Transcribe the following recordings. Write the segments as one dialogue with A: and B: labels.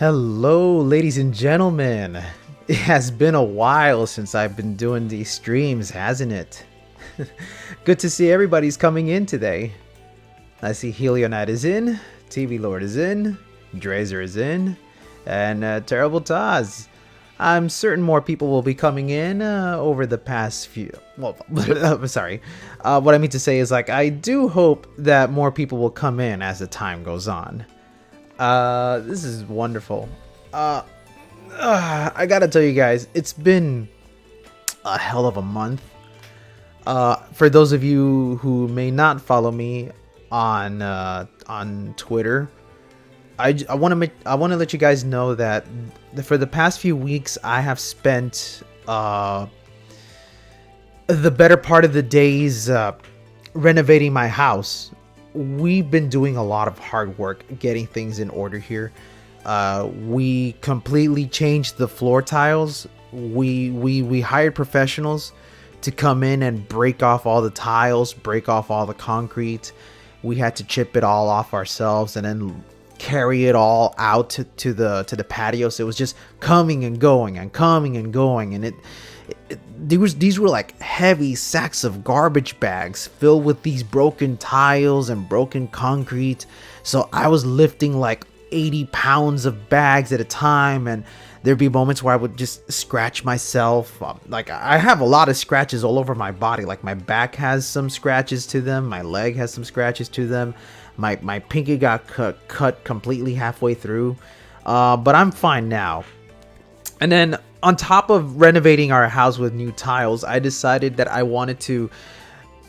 A: Hello, ladies and gentlemen. It has been a while since I've been doing these streams, hasn't it? Good to see everybody's coming in today. I see Helionite is in, TV Lord is in, Drazer is in, and Terrible Taz. I'm certain more people will be coming in over the past few... Well, sorry. What I mean to say is, like, I do hope that more people will come in as the time goes on. This is wonderful. I gotta tell you guys, it's been a hell of a month. For those of you who may not follow me on Twitter, I want to let you guys know that for the past few weeks I have spent the better part of the days renovating my house. We've been doing a lot of hard work getting things in order here. We completely changed the floor tiles. We hired professionals to come in and break off all the tiles, break off all the concrete. We had to chip it all off ourselves and then carry it all out to the patio. So it was just coming and going and coming and going, and these were like heavy sacks of garbage bags filled with these broken tiles and broken concrete. So I was lifting like 80 pounds of bags at a time, and there'd be moments where I would just scratch myself. Like, I have a lot of scratches all over my body. Like, my back has some scratches to them, my leg has some scratches to them, my pinky got cut completely halfway through, but I'm fine now. And then on top of renovating our house with new tiles, I decided that I wanted to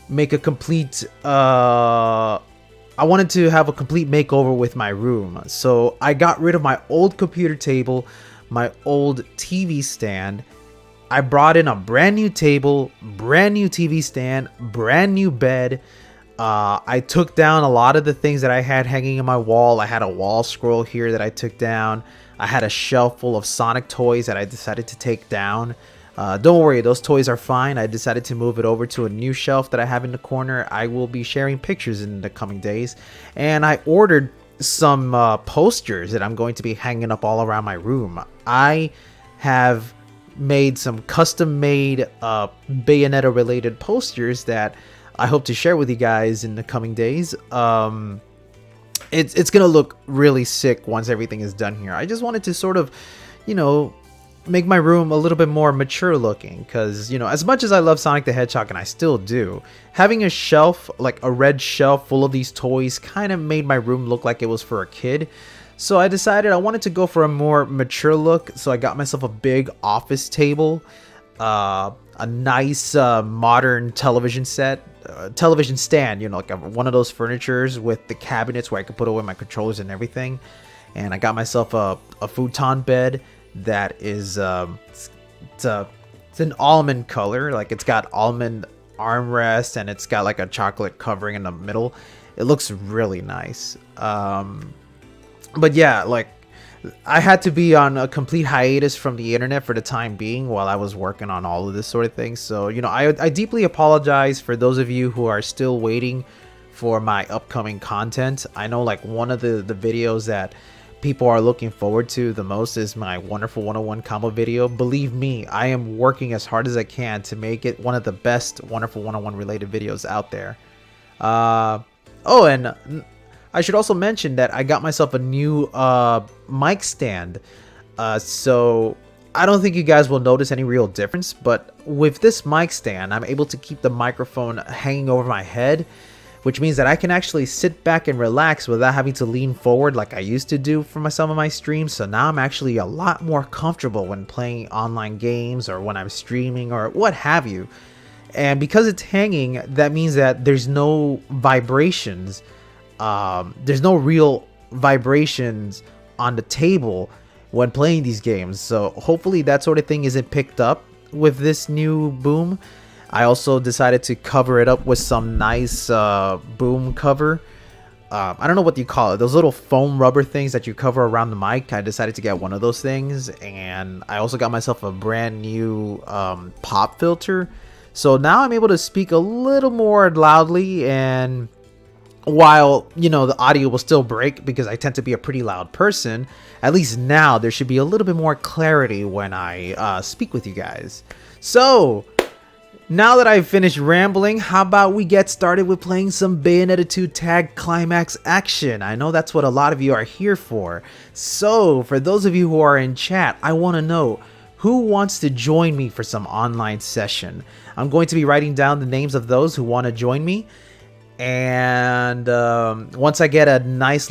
A: make a complete I wanted to have a complete makeover with my room. So I got rid of my old computer table, my old TV stand. I brought in a brand new table, brand new TV stand, brand new bed. I took down a lot of the things that I had hanging in my wall. I had a wall scroll here that I took down. I had a shelf full of Sonic toys that I decided to take down. Don't worry, those toys are fine. I decided to move it over to a new shelf that I have in the corner. I will be sharing pictures in the coming days. And I ordered some posters that I'm going to be hanging up all around my room. I have made some custom-made Bayonetta related posters that I hope to share with you guys in the coming days. It's gonna look really sick once everything is done here. I just wanted to sort of, you know, make my room a little bit more mature looking, because, you know, as much as I love Sonic the Hedgehog, and I still do, having a shelf, like a red shelf full of these toys, kind of made my room look like it was for a kid. So I decided I wanted to go for a more mature look, so I got myself a big office table, a nice modern television set, television stand, you know, like one of those furnitures with the cabinets where I could put away my controllers and everything. And I got myself a futon bed that is it's an almond color. Like, it's got almond armrest and it's got like a chocolate covering in the middle. It looks really nice. But yeah, like, I had to be on a complete hiatus from the internet for the time being while I was working on all of this sort of thing. So, you know, I deeply apologize for those of you who are still waiting for my upcoming content. I know, like, one of the videos that people are looking forward to the most is my Wonderful 101 combo video. Believe me, I am working as hard as I can to make it one of the best Wonderful 101 related videos out there. Oh, and I should also mention that I got myself a new mic stand. So I don't think you guys will notice any real difference, but with this mic stand, I'm able to keep the microphone hanging over my head, which means that I can actually sit back and relax without having to lean forward like I used to do for some of my streams. So now I'm actually a lot more comfortable when playing online games or when I'm streaming or what have you. And because it's hanging, that means that there's no vibrations. There's no real vibrations on the table when playing these games. So hopefully that sort of thing isn't picked up with this new boom. I also decided to cover it up with some nice boom cover. I don't know what you call it. Those little foam rubber things that you cover around the mic. I decided to get one of those things. And I also got myself a brand new pop filter. So now I'm able to speak a little more loudly, and while, you know, the audio will still break because I tend to be a pretty loud person, at least now there should be a little bit more clarity when I speak with you guys. So, now that I've finished rambling, how about we get started with playing some Bayonetta 2 Tag Climax action? I know that's what a lot of you are here for. So, for those of you who are in chat, I want to know, who wants to join me for some online session? I'm going to be writing down the names of those who want to join me. And once I get a nice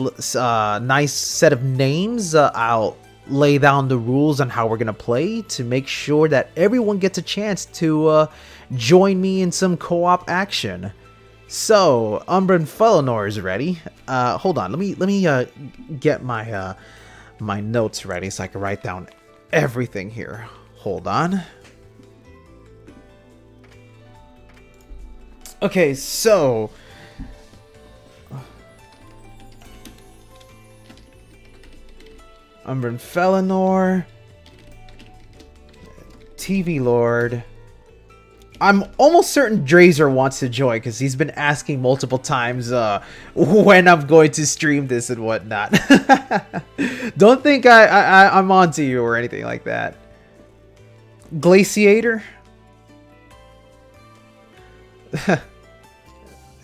A: set of names, I'll lay down the rules on how we're gonna play to make sure that everyone gets a chance to join me in some co-op action. So, Umbra and Felonor is ready. Hold on, let me get my my notes ready so I can write down everything here. Hold on. Okay, so Umbra and Felonor, TV Lord. I'm almost certain Drazer wants to join because he's been asking multiple times when I'm going to stream this and whatnot. Don't think I'm on to you or anything like that. Glaciator?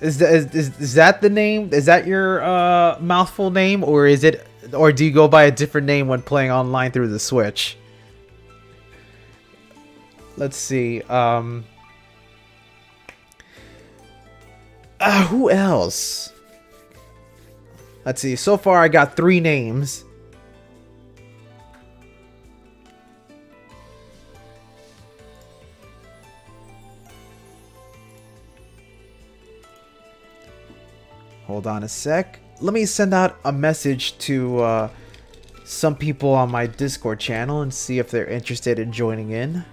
A: Is that the name? Is that your mouthful name, or is it? Or do you go by a different name when playing online through the Switch? Let's see. Who else? Let's see. So far, I got 3 names. Hold on a sec. Let me send out a message to some people on my Discord channel and see if they're interested in joining in.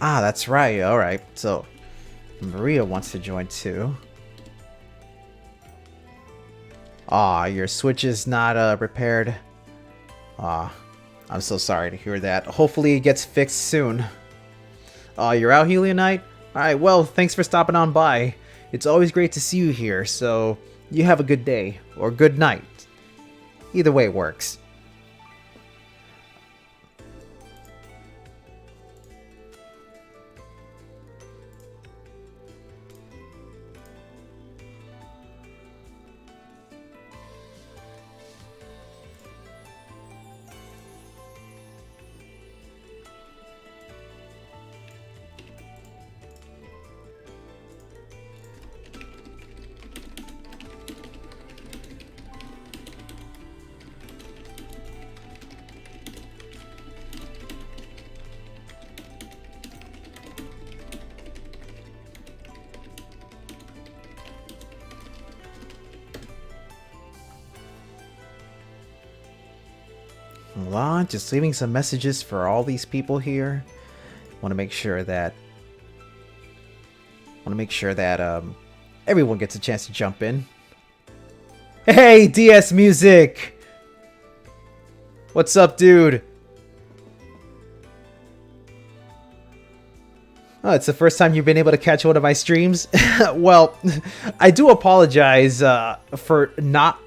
A: Ah, that's right. All right. So, Maria wants to join too. Ah, your Switch is not repaired. Ah, I'm so sorry to hear that. Hopefully it gets fixed soon. You're out, Helionite? Alright, well, thanks for stopping on by. It's always great to see you here, so you have a good day, or good night. Either way works. Hold on, just leaving some messages for all these people here. Want to make sure that everyone gets a chance to jump in. Hey, DS Music! What's up, dude? Oh, it's the first time you've been able to catch one of my streams? Well, I do apologize for not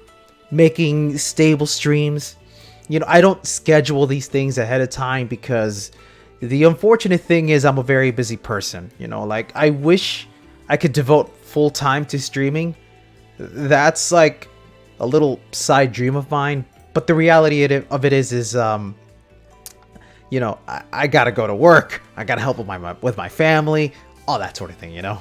A: making stable streams. You know, I don't schedule these things ahead of time because the unfortunate thing is I'm a very busy person. You know, like, I wish I could devote full time to streaming. That's like a little side dream of mine. But the reality of it is you know, I gotta go to work. I gotta help with my family, all that sort of thing, you know.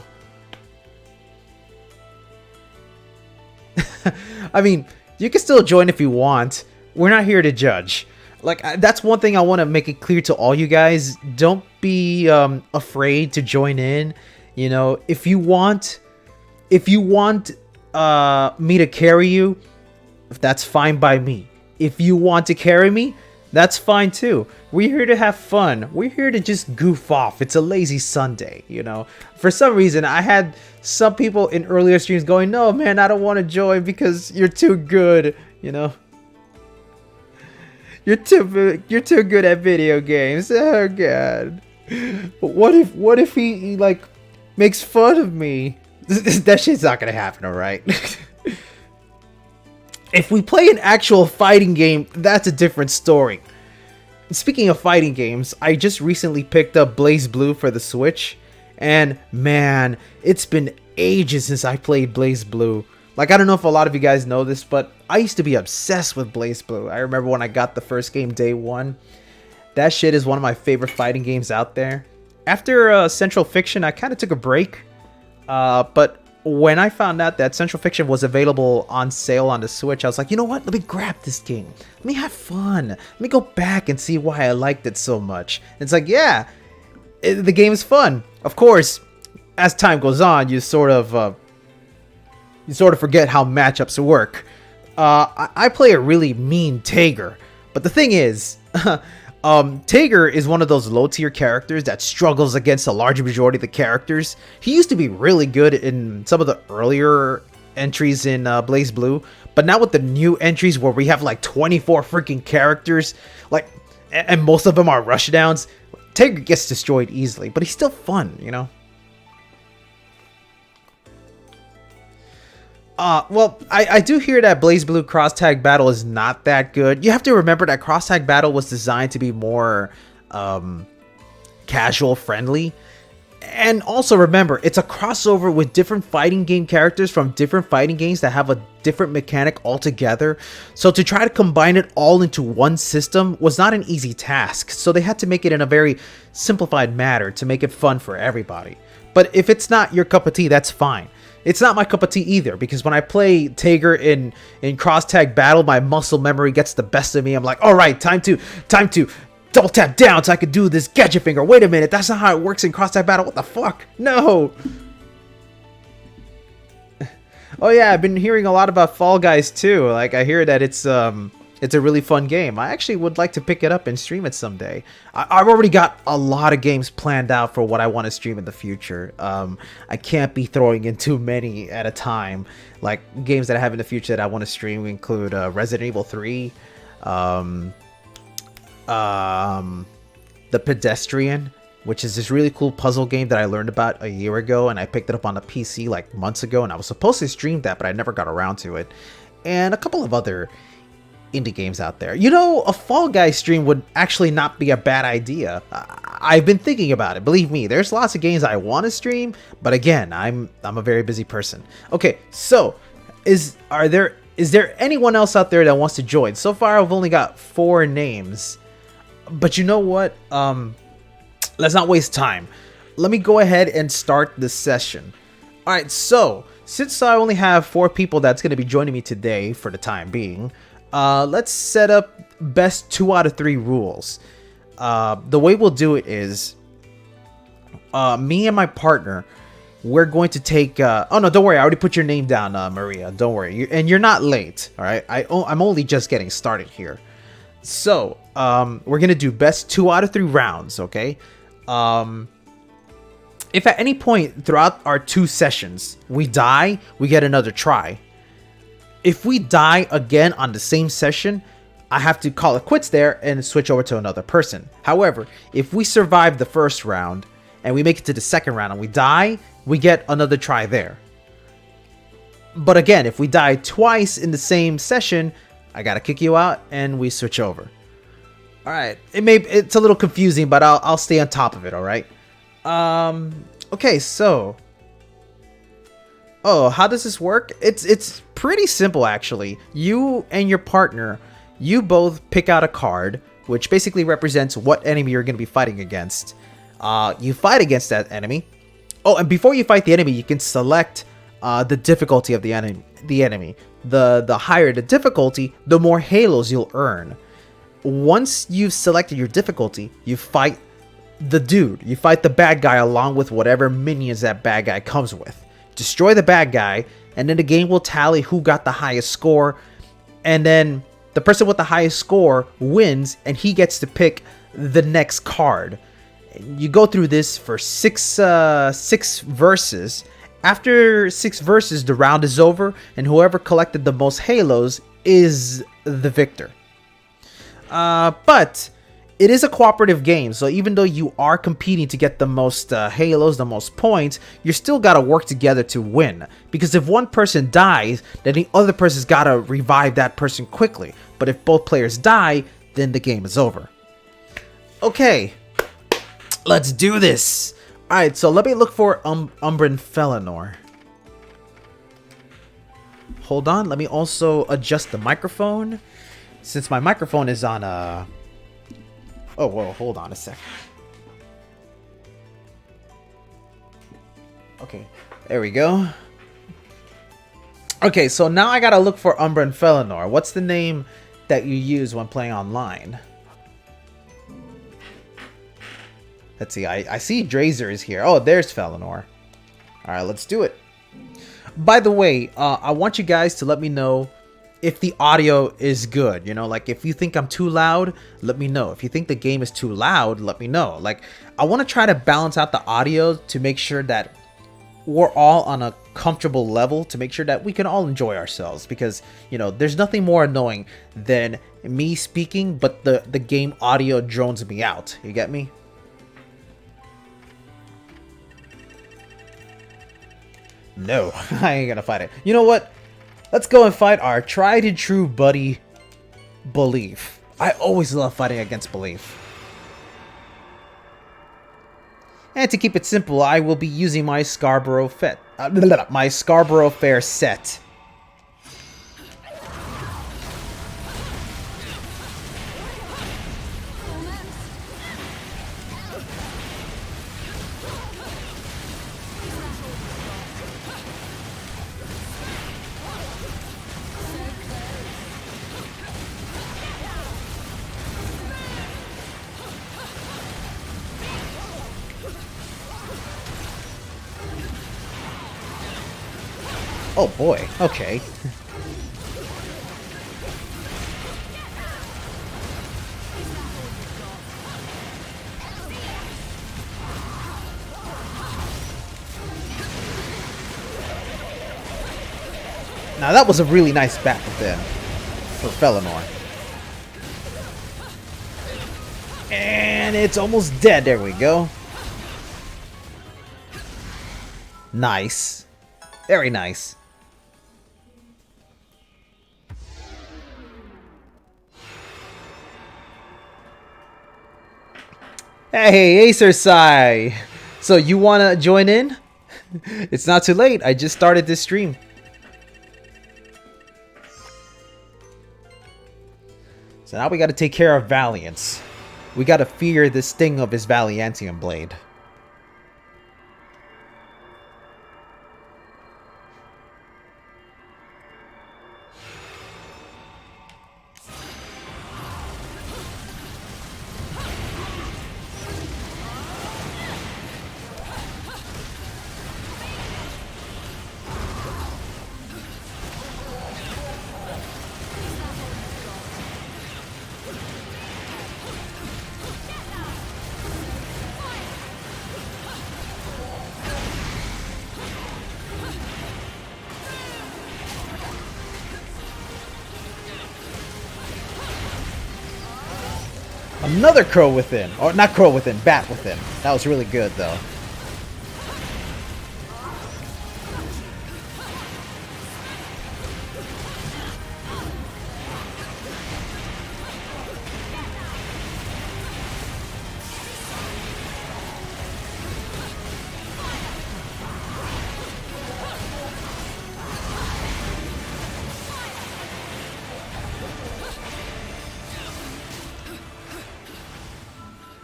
A: I mean, you can still join if you want. We're not here to judge. Like, that's one thing I want to make it clear to all you guys. Don't be afraid to join in. You know, if you want me to carry you, that's fine by me. If you want to carry me, that's fine too. We're here to have fun. We're here to just goof off. It's a lazy Sunday, you know. For some reason, I had some people in earlier streams going, "No, man, I don't want to join because you're too good," you know. You're too good at video games. Oh god. But what if he like makes fun of me? That shit's not gonna happen, alright? If we play an actual fighting game, that's a different story. Speaking of fighting games, I just recently picked up BlazBlue for the Switch, and man, it's been ages since I played BlazBlue. Like, I don't know if a lot of you guys know this, but I used to be obsessed with BlazBlue. I remember when I got the first game day one. That shit is one of my favorite fighting games out there. After Central Fiction, I kind of took a break. But when I found out that Central Fiction was available on sale on the Switch, I was like, you know what? Let me grab this game. Let me have fun. Let me go back and see why I liked it so much. And it's like, yeah, the game is fun. Of course, as time goes on, you sort of forget how matchups work. I play a really mean Tager, but the thing is, Tager is one of those low tier characters that struggles against a large majority of the characters. He used to be really good in some of the earlier entries in BlazBlue, but now with the new entries where we have like 24 freaking characters, like, and most of them are rushdowns, Tager gets destroyed easily, but he's still fun, you know. Well, I do hear that BlazBlue Cross Tag Battle is not that good. You have to remember that Cross Tag Battle was designed to be more casual friendly. And also remember, it's a crossover with different fighting game characters from different fighting games that have a different mechanic altogether. So to try to combine it all into one system was not an easy task. So they had to make it in a very simplified manner to make it fun for everybody. But if it's not your cup of tea, that's fine. It's not my cup of tea either, because when I play Tager in Cross Tag Battle, my muscle memory gets the best of me. I'm like, all right, time to double tap down so I can do this gadget finger. Wait a minute, that's not how it works in Cross Tag Battle. What the fuck? No. Oh yeah, I've been hearing a lot about Fall Guys too. Like, I hear that it's a really fun game. I actually would like to pick it up and stream it someday. I've already got a lot of games planned out for what I want to stream in the future. I can't be throwing in too many at a time. Like, games that I have in the future that I want to stream include Resident Evil 3, The Pedestrian, which is this really cool puzzle game that I learned about a year ago, and I picked it up on a PC like months ago, and I was supposed to stream that, but I never got around to it. And a couple of other indie games out there. You know, a Fall Guys stream would actually not be a bad idea. I've been thinking about it. Believe me, there's lots of games I want to stream, but again, I'm a very busy person. Okay, so is there anyone else out there that wants to join? So far, I've only got 4 names, but you know what? Let's not waste time. Let me go ahead and start the session. All right, so since I only have 4 people that's going to be joining me today for the time being, let's set up best 2 out of 3 rules. The way we'll do it is, me and my partner, we're going to take, oh no, don't worry, I already put your name down, Maria, don't worry, and you're not late, alright? I'm only just getting started here. So, we're gonna do best 2 out of 3 rounds, okay? If at any point throughout our 2 sessions, we die, we get another try. If we die again on the same session, I have to call it quits there and switch over to another person. However, if we survive the first round and we make it to the second round and we die, we get another try there. But again, if we die twice in the same session, I gotta kick you out and we switch over. All right, it's a little confusing, but I'll stay on top of it. All right. Okay, so. Oh, how does this work? It's pretty simple actually. You and your partner, you both pick out a card. which basically represents what enemy you're going to be fighting against. You fight against that enemy. Oh, and before you fight the enemy, you can select the difficulty of the enemy. The higher the difficulty, the more halos you'll earn. Once you've selected your difficulty, you fight the dude. You fight the bad guy along with whatever minions that bad guy comes with. Destroy the bad guy, and then the game will tally who got the highest score, and then the person with the highest score wins, and he gets to pick the next card. You go through this for six verses. After 6 verses, the round is over, and whoever collected the most halos is the victor. But it is a cooperative game, so even though you are competing to get the most halos, the most points, you still gotta work together to win. Because if one person dies, then the other person's gotta revive that person quickly. But if both players die, then the game is over. Okay, let's do this. Alright, so let me look for Umbran Felinor. Hold on, let me also adjust the microphone. Since my microphone is on oh, whoa, hold on a sec. Okay, there we go. Okay, so now I gotta look for Umbran Felinor. What's the name that you use when playing online? Let's see, I see Drazer is here. Oh, there's Felinor. Alright, let's do it. By the way, I want you guys to let me know if the audio is good. You know, like if you think I'm too loud, let me know. If you think the game is too loud, let me know. Like, I want to try to balance out the audio to make sure that we're all on a comfortable level, to make sure that we can all enjoy ourselves. Because, you know, there's nothing more annoying than me speaking, but the game audio drones me out. You get me? No, I ain't gonna fight it. You know what? Let's go and fight our tried and true buddy, Belief. I always love fighting against Belief. And to keep it simple, I will be using my Scarborough Fair set. Oh boy, okay. Now that was a really nice bat then for Felinor. And it's almost dead, there we go. Nice. Very nice. Hey, Acer so you wanna join in? It's not too late, I just started this stream. So now we gotta take care of Valiance. We gotta fear the sting of his Valiantium blade. Another Crow Within. Or not Crow Within, Bat Within. That was really good though.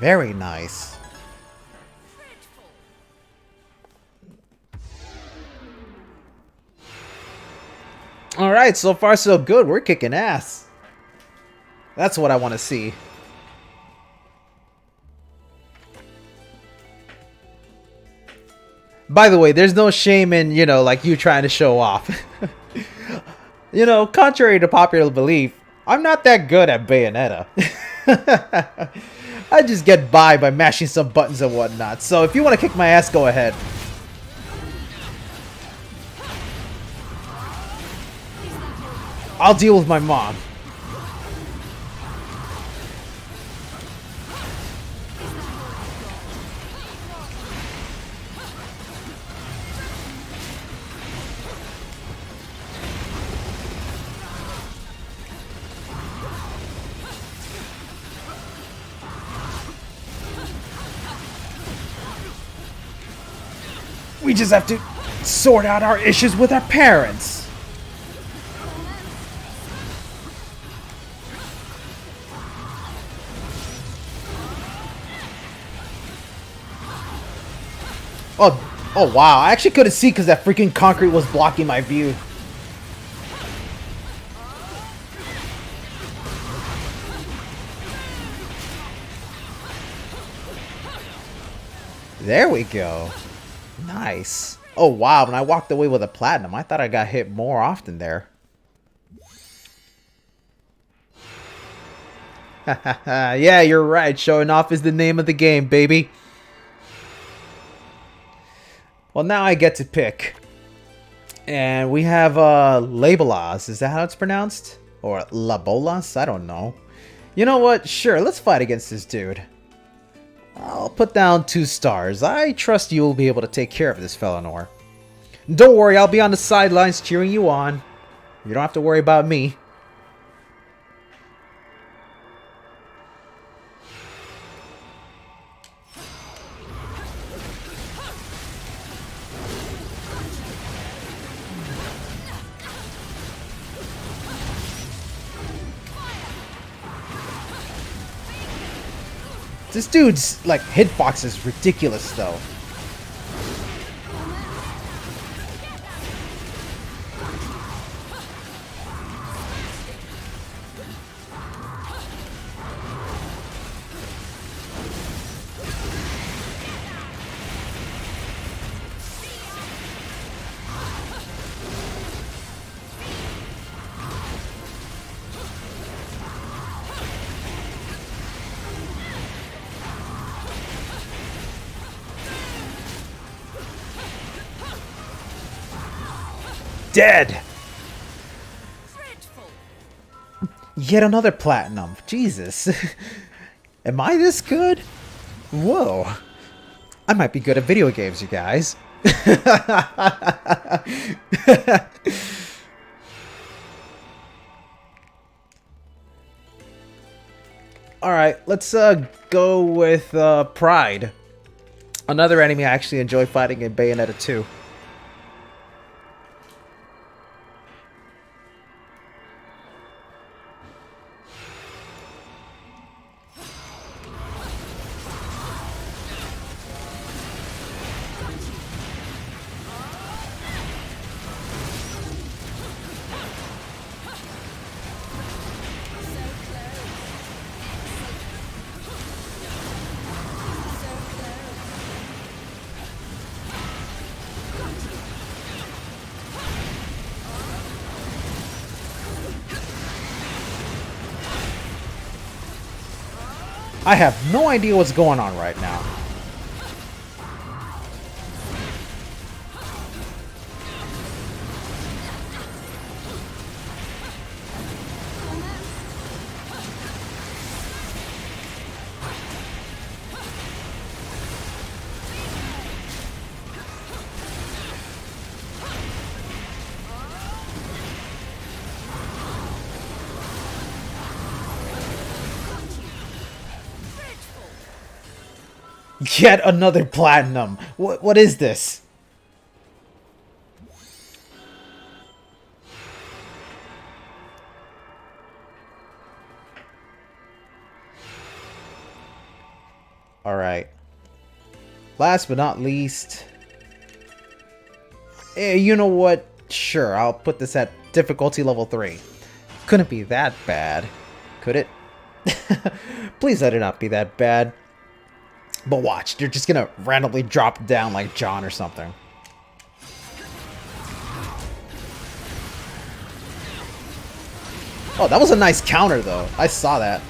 A: Very nice. Alright, so far so good. We're kicking ass. That's what I want to see. By the way, there's no shame in, you know, like you trying to show off. You know, contrary to popular belief, I'm not that good at Bayonetta. I just get by mashing some buttons and whatnot. So if you want to kick my ass, go ahead. I'll deal with my mom. We just have to sort out our issues with our parents. Oh wow, I actually couldn't see because that freaking concrete was blocking my view. There we go. Nice. Oh wow, when I walked away with a platinum, I thought I got hit more often there. Yeah, you're right. Showing off is the name of the game, baby. Well, now I get to pick. And we have Labolas. Is that how it's pronounced? Or Labolas? I don't know. You know what? Sure, let's fight against this dude. I'll put down 2 stars. I trust you'll be able to take care of this Felinor. Don't worry, I'll be on the sidelines cheering you on. You don't have to worry about me. This dude's, like, hitbox is ridiculous, though. Dead! Yet another platinum. Jesus. Am I this good? Whoa. I might be good at video games, you guys. Alright, let's go with Pride. Another enemy I actually enjoy fighting in Bayonetta 2. I have no idea what's going on right now. Yet another platinum. What is this? Alright. Last but not least... you know what? Sure, I'll put this at difficulty level 3. Couldn't be that bad, could it? Please let it not be that bad. But watch, they're just gonna randomly drop down like John or something. Oh, that was a nice counter though. I saw that.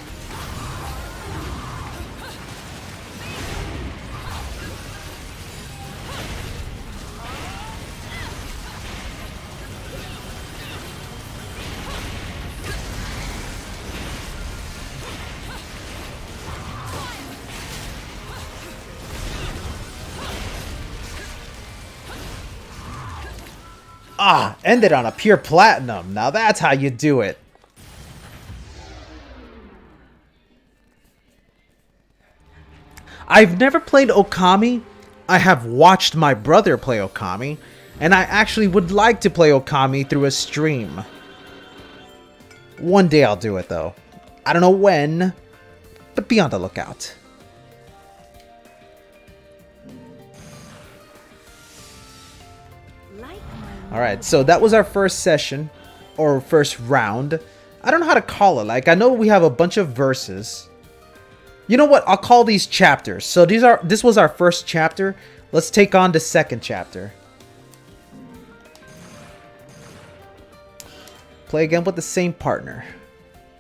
A: Ah, ended on a pure platinum. Now that's how you do it. I've never played Okami. I have watched my brother play Okami, and I actually would like to play Okami through a stream. One day I'll do it though. I don't know when, but be on the lookout. Alright, so that was our first session, or first round. I don't know how to call it. Like, I know we have a bunch of verses. You know what? I'll call these chapters. So this was our first chapter. Let's take on the second chapter. Play again with the same partner.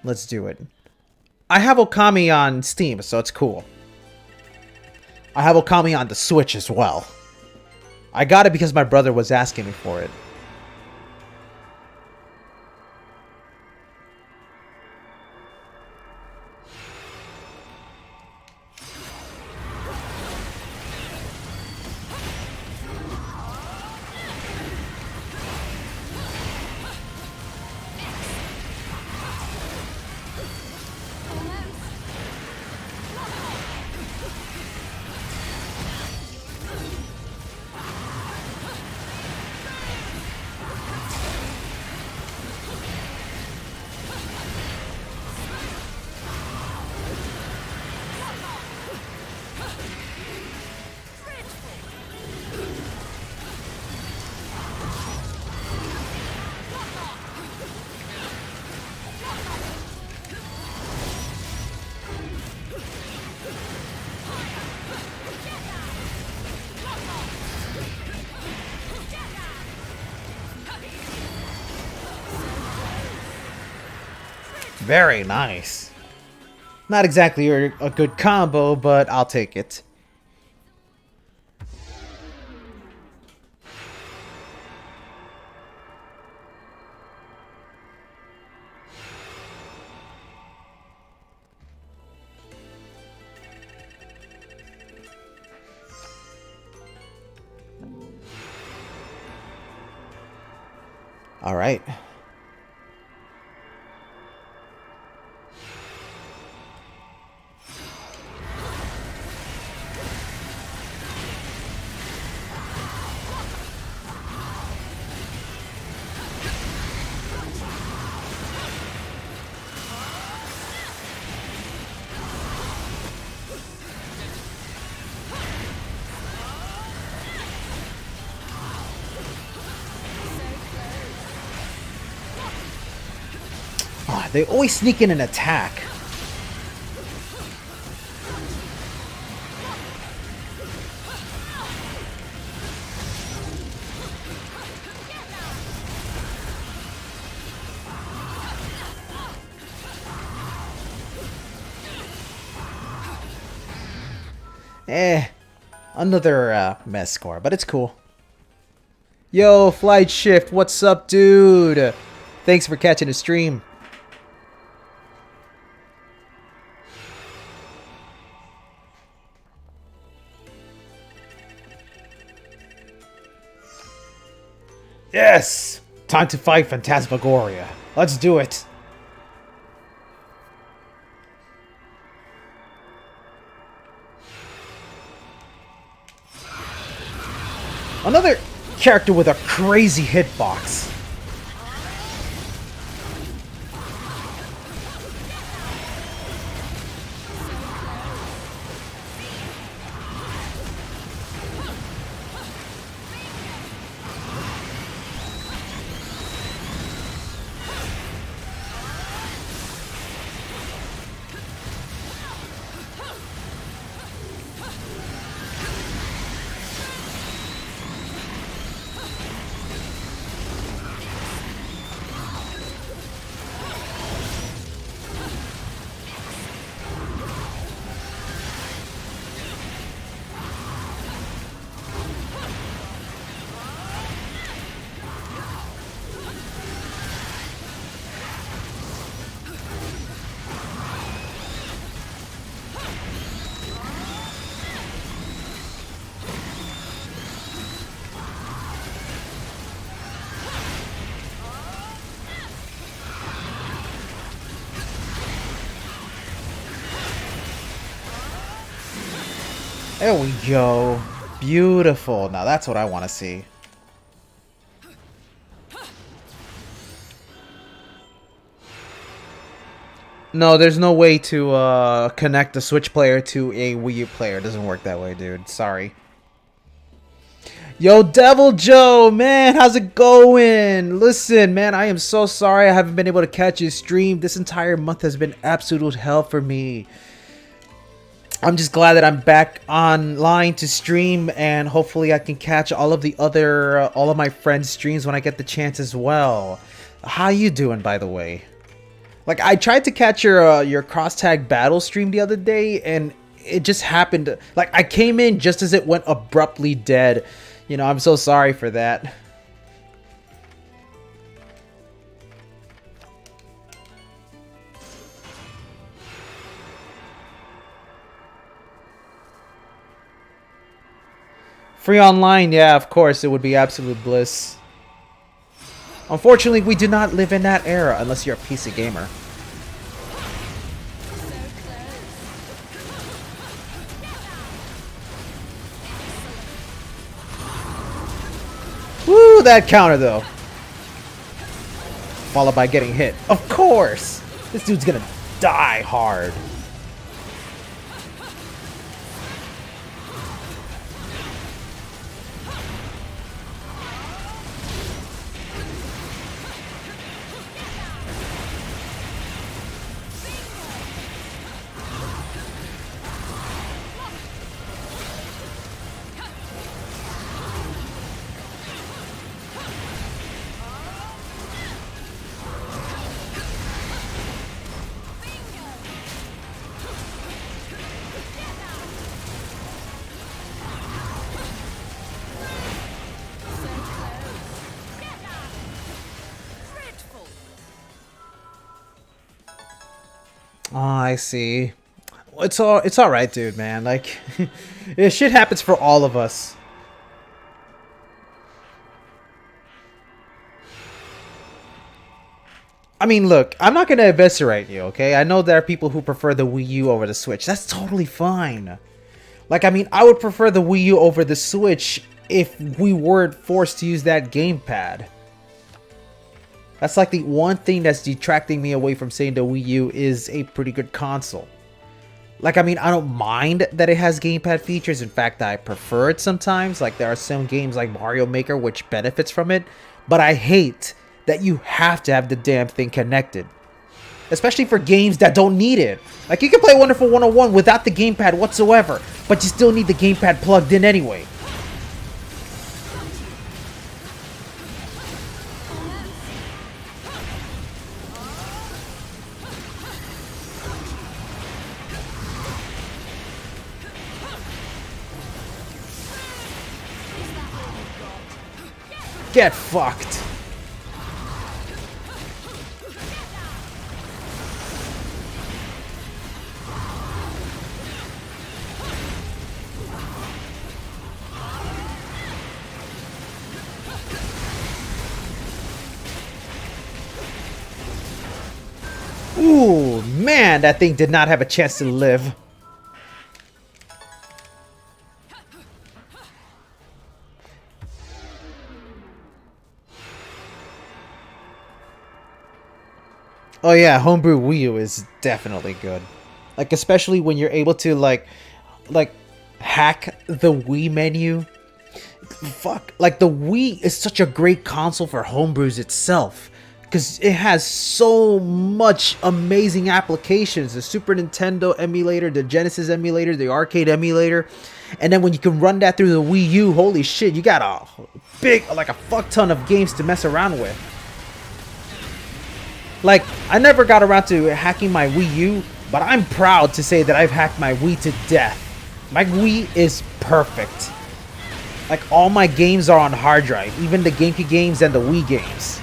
A: Let's do it. I have Okami on Steam, so it's cool. I have Okami on the Switch as well. I got it because my brother was asking me for it. Very nice. Not exactly a good combo, but I'll take it. All right. They always sneak in an attack. Another mess score, but it's cool. Yo, Flight Shift, what's up, dude? Thanks for catching the stream. Yes! Time to fight Phantasmagoria. Let's do it. Another character with a crazy hitbox. There we go. Beautiful. Now that's what I want to see. No, there's no way to connect a Switch player to a Wii U player. It doesn't work that way, dude. Sorry. Yo, Devil Joe, man, how's it going? Listen, man, I am so sorry I haven't been able to catch your stream. This entire month has been absolute hell for me. I'm just glad that I'm back online to stream, and hopefully I can catch all of my friends' streams when I get the chance as well. How you doing, by the way? Like, I tried to catch your cross tag battle stream the other day, and it just happened. Like, I came in just as it went abruptly dead. You know, I'm so sorry for that. Free online, yeah, of course, it would be absolute bliss. Unfortunately, we do not live in that era unless you're a PC gamer. Woo, that counter though. Followed by getting hit. Of course! This dude's gonna die hard. Oh, I see. It's all right, dude, man. Like, shit happens for all of us. I mean, look, I'm not gonna eviscerate you, okay? I know there are people who prefer the Wii U over the Switch. That's totally fine. Like, I mean, I would prefer the Wii U over the Switch if we weren't forced to use that gamepad. That's like the one thing that's detracting me away from saying the Wii U is a pretty good console. Like, I mean, I don't mind that it has gamepad features. In fact, I prefer it sometimes. Like, there are some games like Mario Maker which benefits from it. But I hate that you have to have the damn thing connected. Especially for games that don't need it. Like, you can play Wonderful 101 without the gamepad whatsoever. But you still need the gamepad plugged in anyway. Get fucked. Ooh, man, that thing did not have a chance to live. Oh yeah, homebrew Wii U is definitely good. Like, especially when you're able to like hack the Wii menu. Fuck, like the Wii is such a great console for homebrews itself. Because it has so much amazing applications. The Super Nintendo emulator, the Genesis emulator, the arcade emulator. And then when you can run that through the Wii U, holy shit, you got a big, like a fuck ton of games to mess around with. Like, I never got around to hacking my Wii U, but I'm proud to say that I've hacked my Wii to death. My Wii is perfect. Like, all my games are on hard drive, even the GameCube games and the Wii games.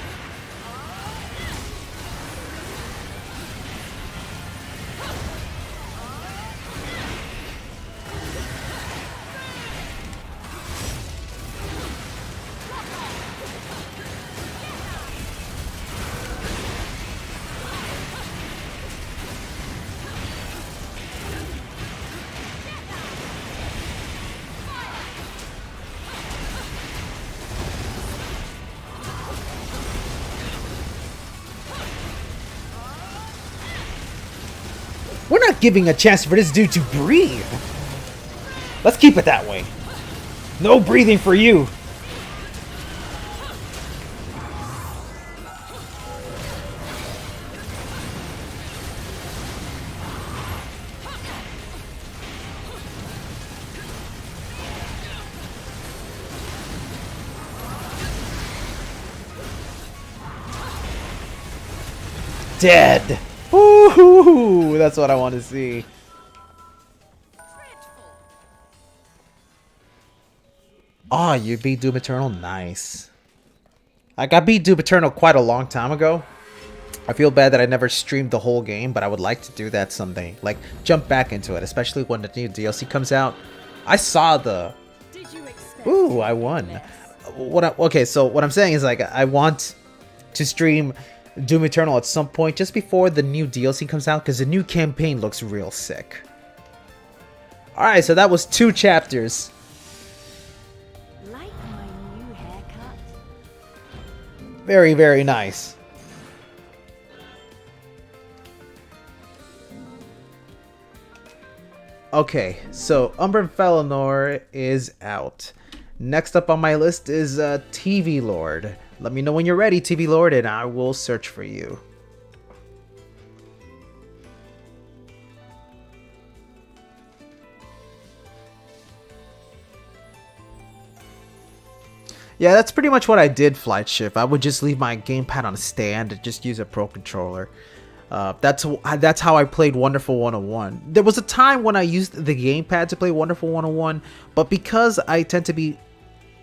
A: We're not giving a chance for this dude to breathe. Let's keep it that way. No breathing for you. Dead. Woohoo! That's what I want to see. Oh, you beat Doom Eternal? Nice. Like, I beat Doom Eternal quite a long time ago. I feel bad that I never streamed the whole game, but I would like to do that someday. Like, jump back into it, especially when the new DLC comes out. I saw the... Ooh, I won. Okay, so what I'm saying is, like, I want to stream Doom Eternal at some point just before the new DLC comes out, because the new campaign looks real sick. Alright, so that was 2 chapters.
B: Like my new haircut?
A: Very, very nice. Okay, so Umbra Felinor is out. Next up on my list is TV Lord. Let me know when you're ready, TV Lord, and I will search for you. Yeah, that's pretty much what I did, Flight Shift. I would just leave my gamepad on a stand and just use a Pro Controller. That's how I played Wonderful 101. There was a time when I used the gamepad to play Wonderful 101, but because I tend to be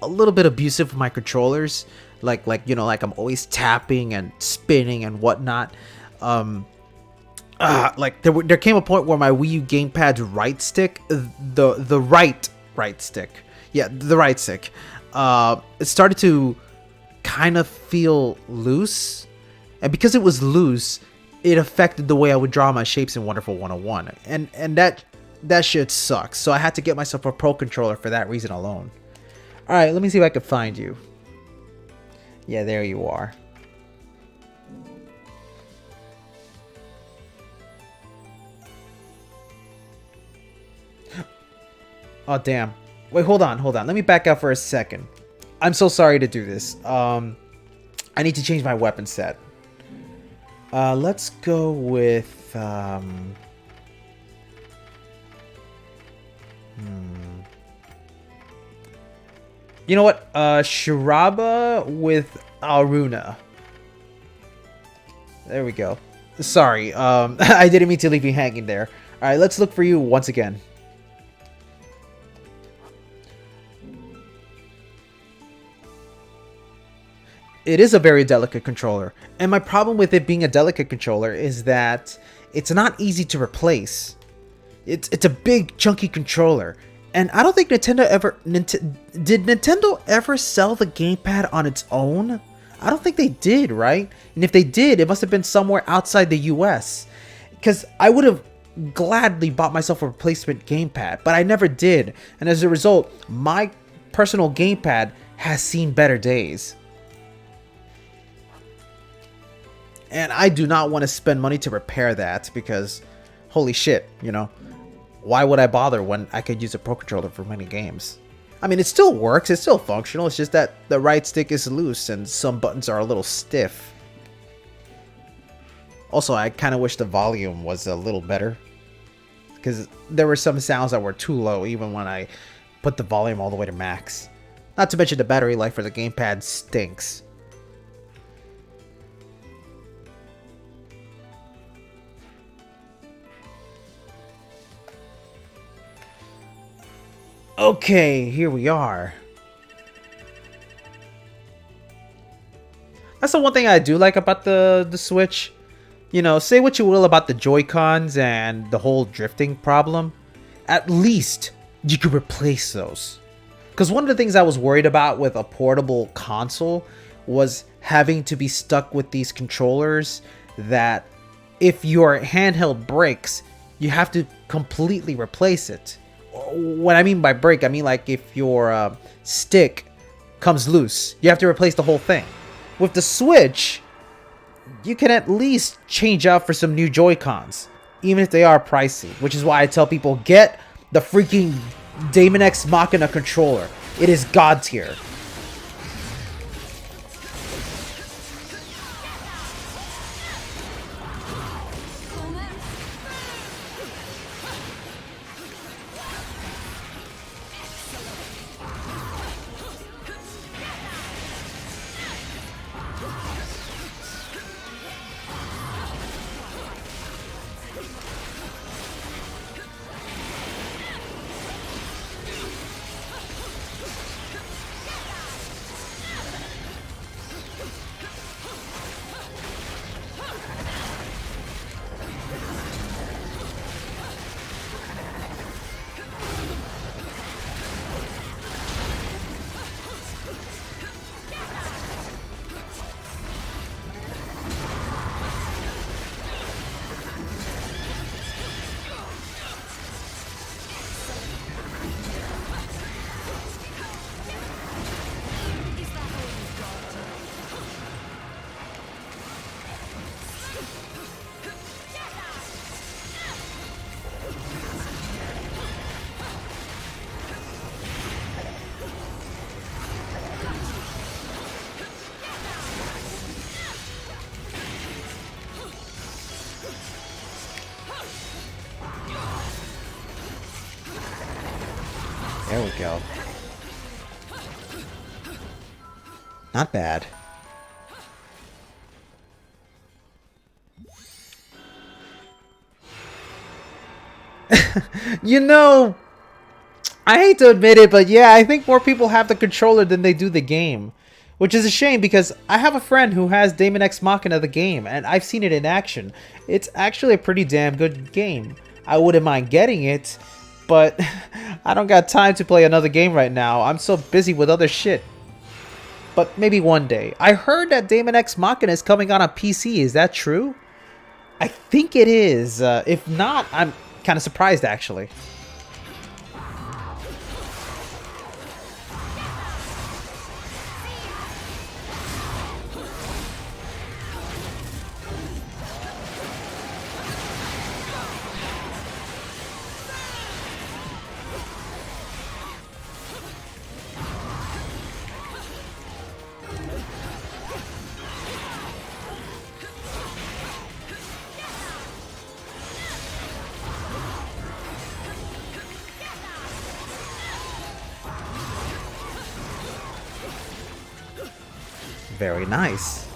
A: a little bit abusive with my controllers, like I'm always tapping and spinning and whatnot. Like there came a point where my Wii U gamepad's right stick, the right stick, yeah, the right stick, it started to kind of feel loose, and because it was loose, it affected the way I would draw my shapes in Wonderful 101, and that shit sucks. So I had to get myself a Pro Controller for that reason alone. Alright, let me see if I can find you. Yeah, there you are. Oh, damn. Wait, hold on. Let me back out for a second. I'm so sorry to do this. I need to change my weapon set. Let's go with... You know what? Shiraba with Aruna. There we go. Sorry, I didn't mean to leave you hanging there. Alright, let's look for you once again. It is a very delicate controller, and my problem with it being a delicate controller is that it's not easy to replace. It's a big, chunky controller. And I don't think Nintendo ever... Did Nintendo ever sell the gamepad on its own? I don't think they did, right? And if they did, it must have been somewhere outside the US. Because I would have gladly bought myself a replacement gamepad, but I never did. And as a result, my personal gamepad has seen better days. And I do not want to spend money to repair that because, holy shit, you know. Why would I bother when I could use a Pro Controller for many games? I mean, it still works, it's still functional, it's just that the right stick is loose and some buttons are a little stiff. Also, I kind of wish the volume was a little better, because there were some sounds that were too low even when I put the volume all the way to max. Not to mention the battery life for the gamepad stinks. Okay, here we are. That's the one thing I do like about the Switch. You know, say what you will about the Joy-Cons and the whole drifting problem. At least you could replace those. Because one of the things I was worried about with a portable console was having to be stuck with these controllers that if your handheld breaks, you have to completely replace it. What I mean by break, I mean like if your stick comes loose, you have to replace the whole thing. With the Switch, you can at least change out for some new Joy-Cons. even if they are pricey, which is why I tell people, get the freaking Daemon X Machina controller. It is god tier. There we go. Not bad. You know, I hate to admit it, but yeah, I think more people have the controller than they do the game. Which is a shame because I have a friend who has Daemon X Machina the game, and I've seen it in action. It's actually a pretty damn good game. I wouldn't mind getting it, but I don't got time to play another game right now. I'm so busy with other shit. But maybe one day. I heard that Daemon X Machina is coming out on PC. Is that true? I think it is. If not, I'm kind of surprised actually. Very nice.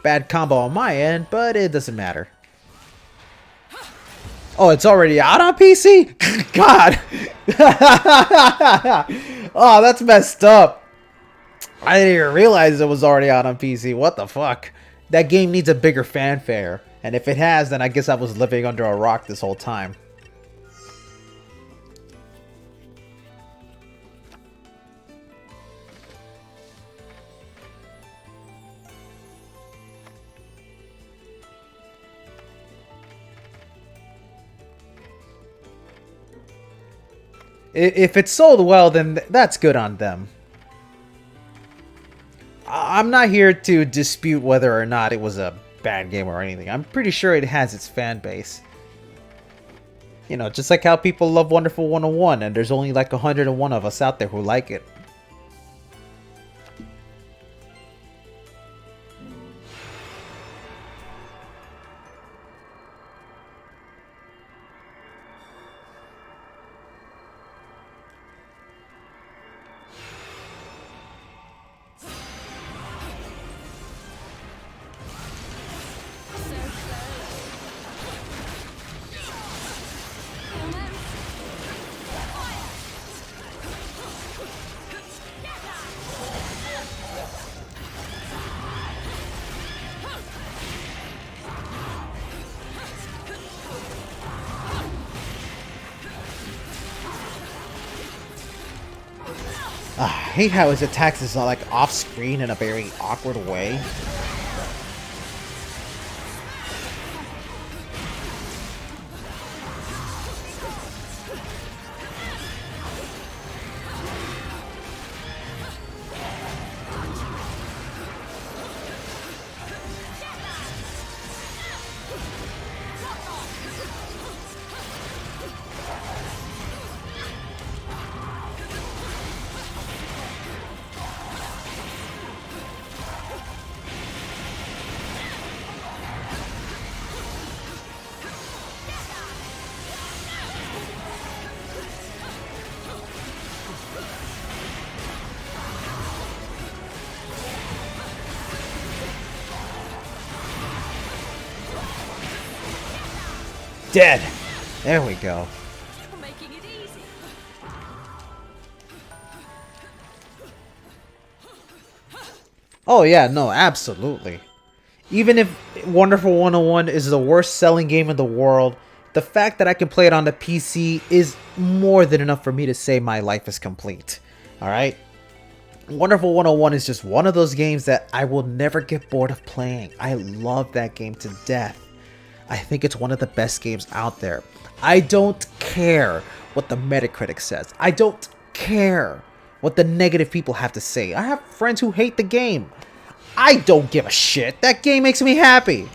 A: Bad combo on my end, but it doesn't matter. Oh, it's already out on PC? God! Oh, that's messed up. I didn't even realize it was already out on PC. What the fuck? That game needs a bigger fanfare. And if it has, then I guess I was living under a rock this whole time. If it sold well, then that's good on them. I'm not here to dispute whether or not it was a bad game or anything. I'm pretty sure it has its fan base. You know, just like how people love Wonderful 101 and there's only like 101 of us out there who like it. I hate how his attacks is like off screen in a very awkward way. dead. There we go.
B: You're making it easy.
A: Oh yeah, no, absolutely. Even if Wonderful 101 is the worst selling game in the world, the fact that I can play it on the PC is more than enough for me to say my life is complete. Alright? Wonderful 101 is just one of those games that I will never get bored of playing. I love that game to death. I think it's one of the best games out there. I don't care what the Metacritic says. I don't care what the negative people have to say. I have friends who hate the game. I don't give a shit. That game makes me happy.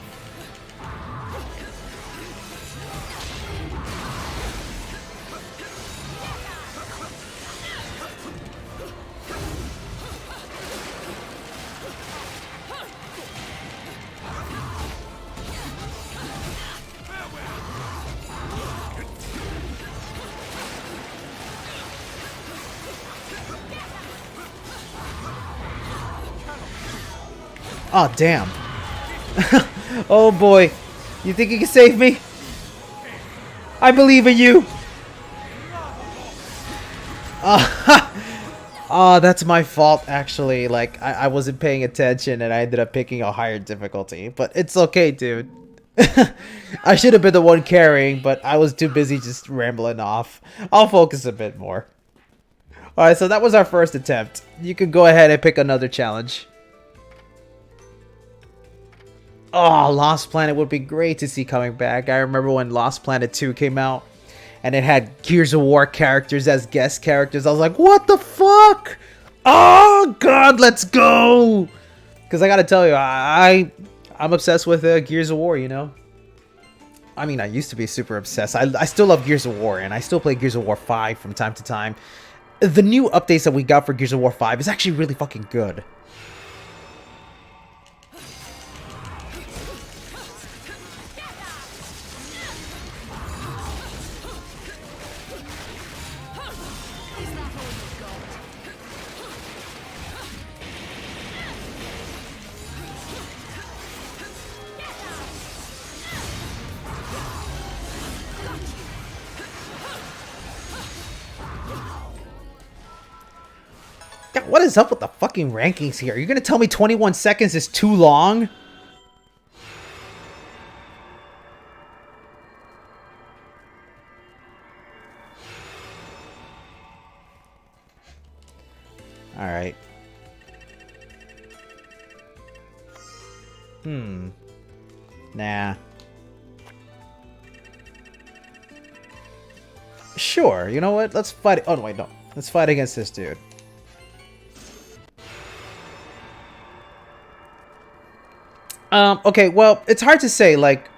A: Oh, damn. Oh, boy. You think you can save me? I believe in you. Oh, that's my fault, actually. Like, I wasn't paying attention and I ended up picking a higher difficulty. But it's okay, dude. I should have been the one carrying, but I was too busy just rambling off. I'll focus a bit more. Alright, so that was our first attempt. You can go ahead and pick another challenge. Oh, Lost Planet would be great to see coming back. I remember when Lost Planet 2 came out and it had Gears of War characters as guest characters. I was like, what the fuck? Oh, God, let's go. Because I got to tell you, I'm obsessed with Gears of War, you know? I mean, I used to be super obsessed. I still love Gears of War, and I still play Gears of War 5 from time to time. The new updates that we got for Gears of War 5 is actually really fucking good. God, what is up with the fucking rankings here? You're gonna tell me 21 seconds is too long? Alright. Nah. Sure, you know what? Let's fight. Oh, no, wait, no. Let's fight against this dude. Okay, well, it's hard to say, like,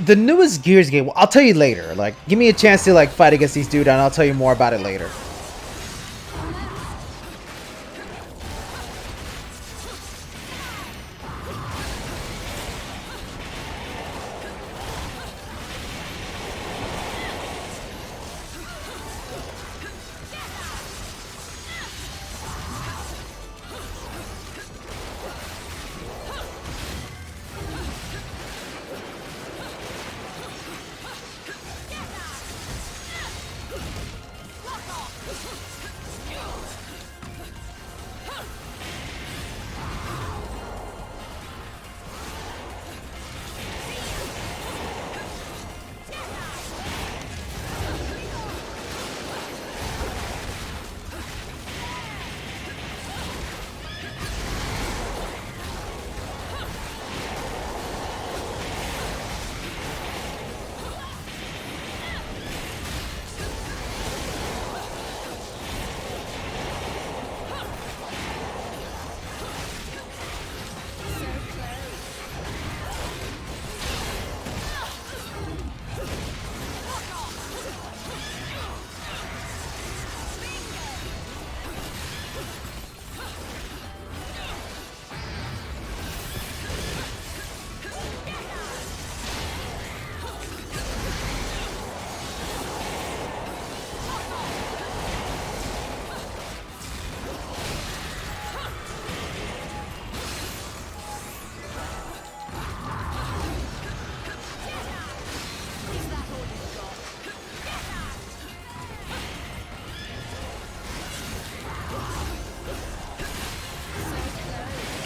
A: the newest Gears game, well, I'll tell you later. Like, give me a chance to, like, fight against these dudes, and I'll tell you more about it later.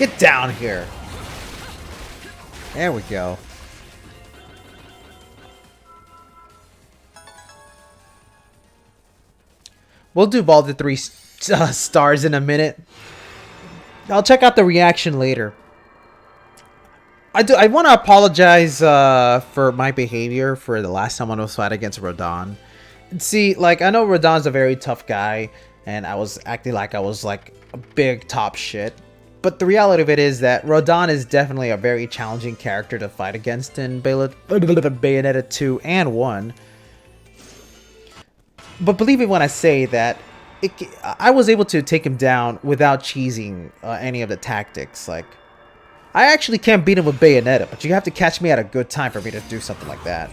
A: Get down here. There we go. We'll do Baldur's 3 stars in a minute. I'll check out the reaction later. I want to apologize for my behavior for the last time I was fighting against Rodon. See, like, I know Rodon's a very tough guy, and I was acting like I was like a big top shit. But the reality of it is that Rodon is definitely a very challenging character to fight against in Bayonetta 2 and 1. But believe me when I say that I was able to take him down without cheesing any of the tactics. Like, I actually can't beat him with Bayonetta, but you have to catch me at a good time for me to do something like that.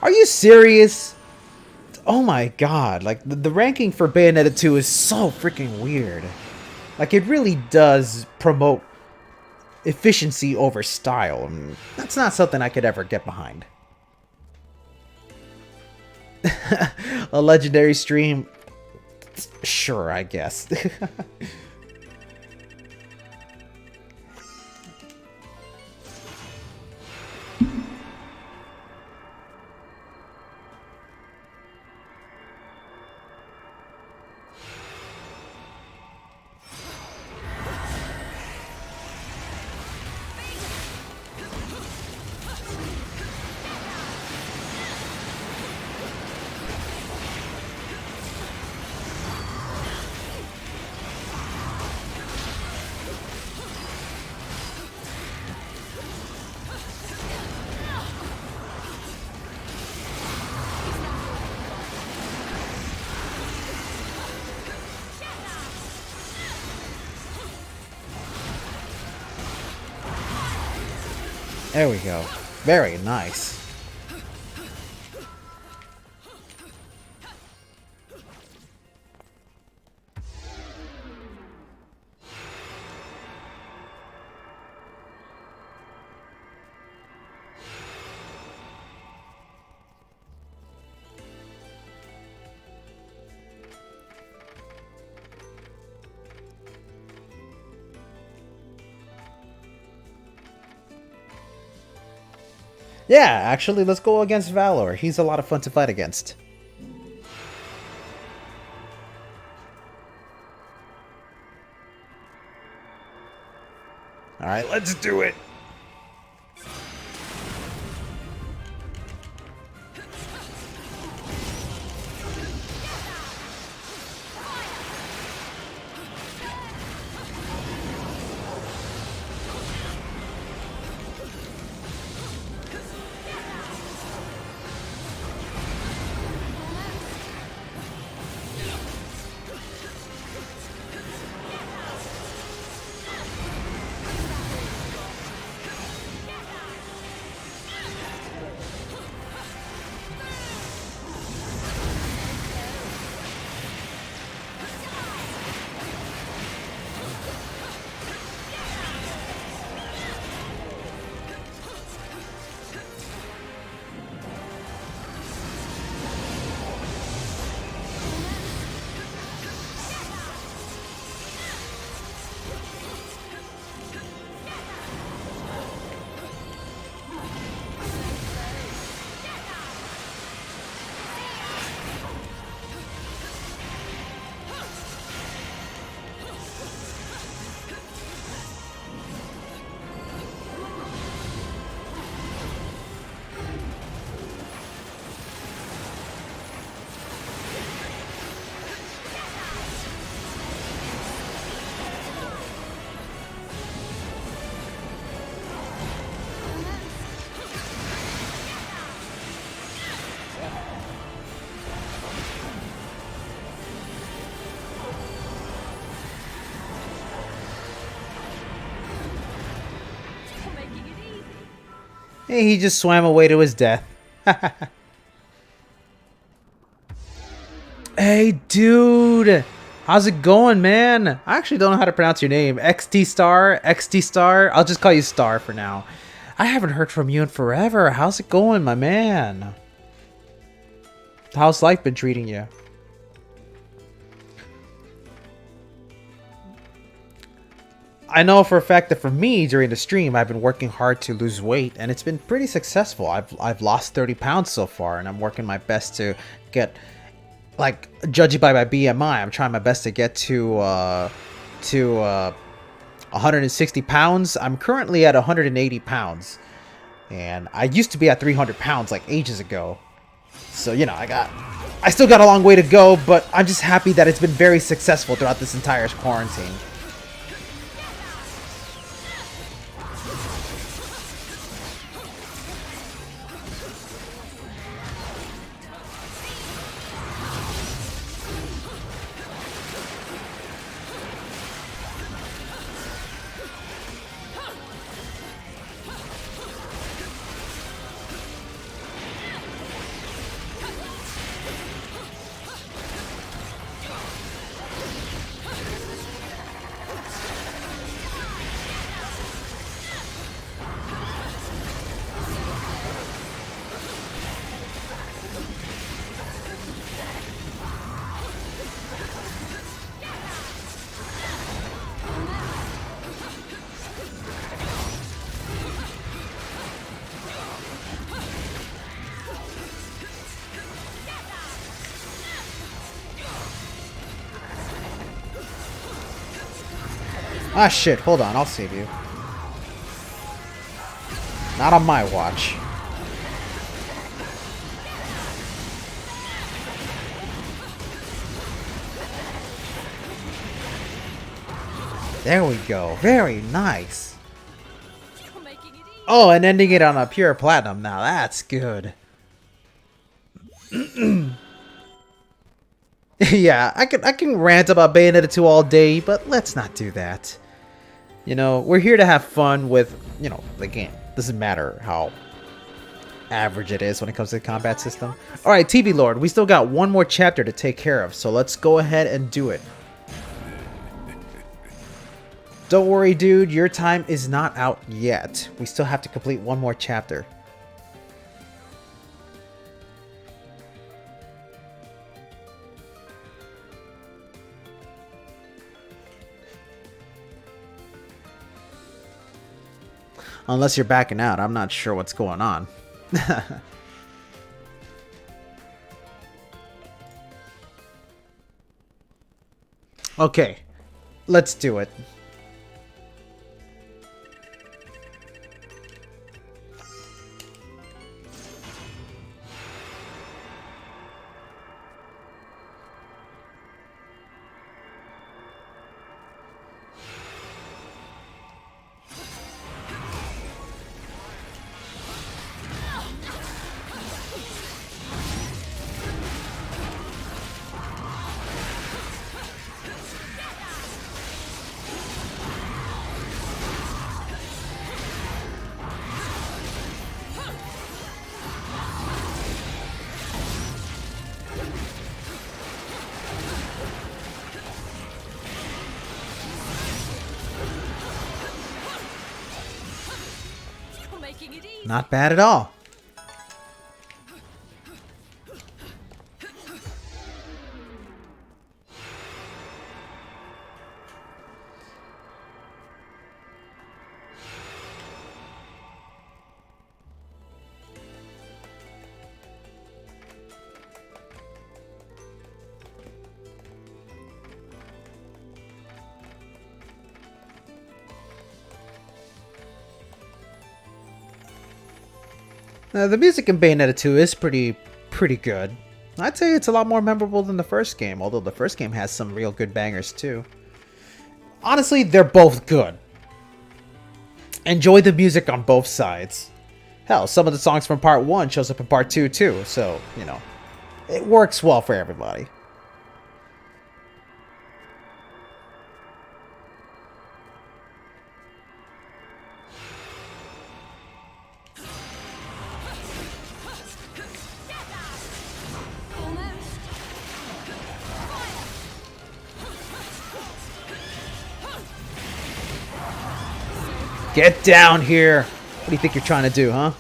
A: Are you serious? Oh my god, like the ranking for Bayonetta 2 is so freaking weird. Like, it really does promote efficiency over style, and that's not something I could ever get behind. A legendary stream? Sure, I guess. There we go. Very nice. Yeah, actually, let's go against Valor. He's a lot of fun to fight against. Alright, let's do it. Hey, he just swam away to his death. Hey, dude! How's it going, man? I actually don't know how to pronounce your name. XT Star? XT Star? I'll just call you Star for now. I haven't heard from you in forever. How's it going, my man? How's life been treating you? I know for a fact that for me, during the stream, I've been working hard to lose weight, and it's been pretty successful. I've lost 30 pounds so far, and I'm working my best to get, like, judging by my BMI, I'm trying my best to get to 160 pounds. I'm currently at 180 pounds, and I used to be at 300 pounds like ages ago. So, you know, I still got a long way to go, but I'm just happy that it's been very successful throughout this entire quarantine. Ah, shit. Hold on. I'll save you. Not on my watch. There we go. Very nice.
B: You're making it easy.
A: Oh, and ending it on a pure platinum. Now that's good. Yeah, I can rant about Bayonetta 2 all day, but let's not do that. You know, we're here to have fun with, you know, the game. Doesn't matter how average it is when it comes to the combat system. Alright, TV Lord, we still got one more chapter to take care of, so let's go ahead and do it. Don't worry, dude, your time is not out yet. We still have to complete one more chapter. Unless you're backing out, I'm not sure what's going on. Okay, let's do it.
B: You're making it easy.
A: Not bad at all. The music in Bayonetta 2 is pretty good. I'd say it's a lot more memorable than the first game, although the first game has some real good bangers too. Honestly, they're both good. Enjoy the music on both sides. Hell, some of the songs from part 1 shows up in part 2 too, so, you know, it works well for everybody. Get down here! What do you think you're trying to do, huh?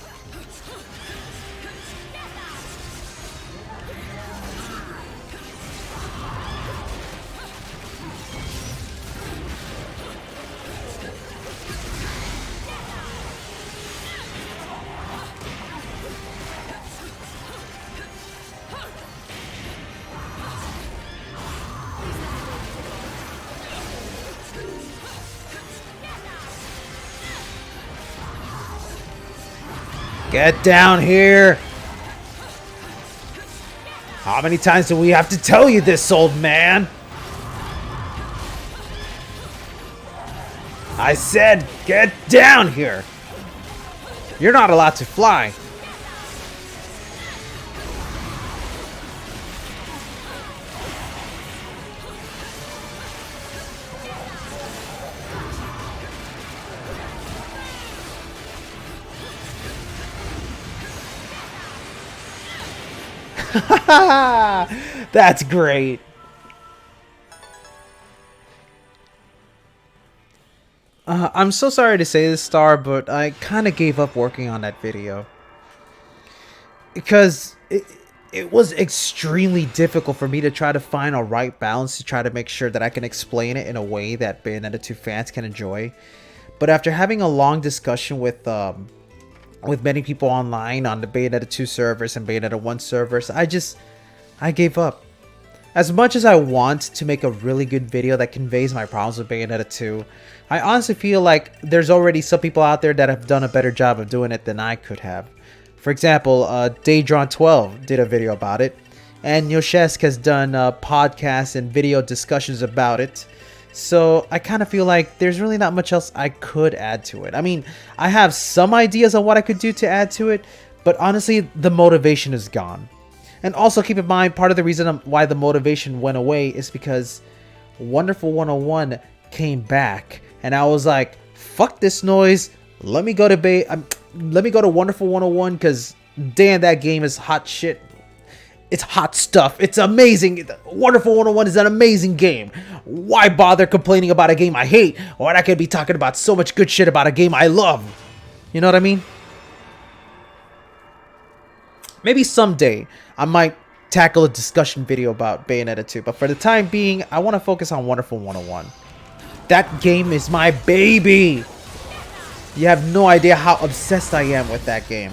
A: Get down here! How many times do we have to tell you this, old man? I said, get down here! You're not allowed to fly. That's great. I'm so sorry to say this, Star, but I kind of gave up working on that video. Because it was extremely difficult for me to try to find a right balance to try to make sure that I can explain it in a way that Bayonetta 2 fans can enjoy. But after having a long discussion with many people online on the Bayonetta 2 servers and Bayonetta 1 servers, I gave up. As much as I want to make a really good video that conveys my problems with Bayonetta 2, I honestly feel like there's already some people out there that have done a better job of doing it than I could have. For example, Daydron12 did a video about it, and Yoshesk has done podcasts and video discussions about it. So I kind of feel like there's really not much else I could add to it. I mean, I have some ideas on what I could do to add to it, but honestly, the motivation is gone. And also keep in mind, part of the reason why the motivation went away is because Wonderful 101 came back, and I was like, "Fuck this noise! Let me go to Wonderful 101 because damn, that game is hot shit. It's hot stuff. It's amazing. Wonderful 101 is an amazing game. Why bother complaining about a game I hate when I could be talking about so much good shit about a game I love?" You know what I mean? Maybe someday I might tackle a discussion video about Bayonetta 2, but for the time being, I want to focus on Wonderful 101. That game is my baby! You have no idea how obsessed I am with that game.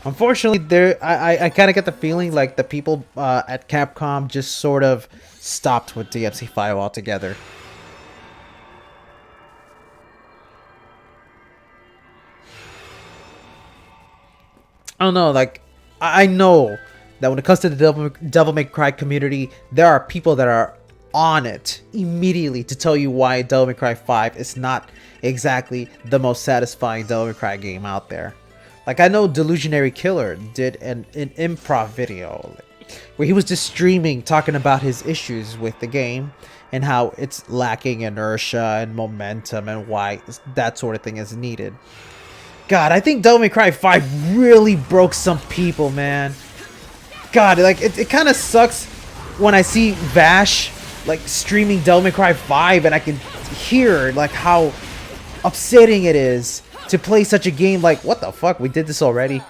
A: Unfortunately, I kind of get the feeling like the people at Capcom just sort of stopped with DMC5 altogether. I don't know, like, I know that when it comes to the Devil May Cry community, there are people that are on it immediately to tell you why Devil May Cry 5 is not exactly the most satisfying Devil May Cry game out there. Like, I know Delusionary Killer did an improv video where he was just streaming, talking about his issues with the game and how it's lacking inertia and momentum and why that sort of thing is needed. God, I think Devil May Cry 5 really broke some people, man. God, like, it kind of sucks when I see Vash, like, streaming Devil May Cry 5 and I can hear, like, how upsetting it is to play such a game. Like, what the fuck, we did this already.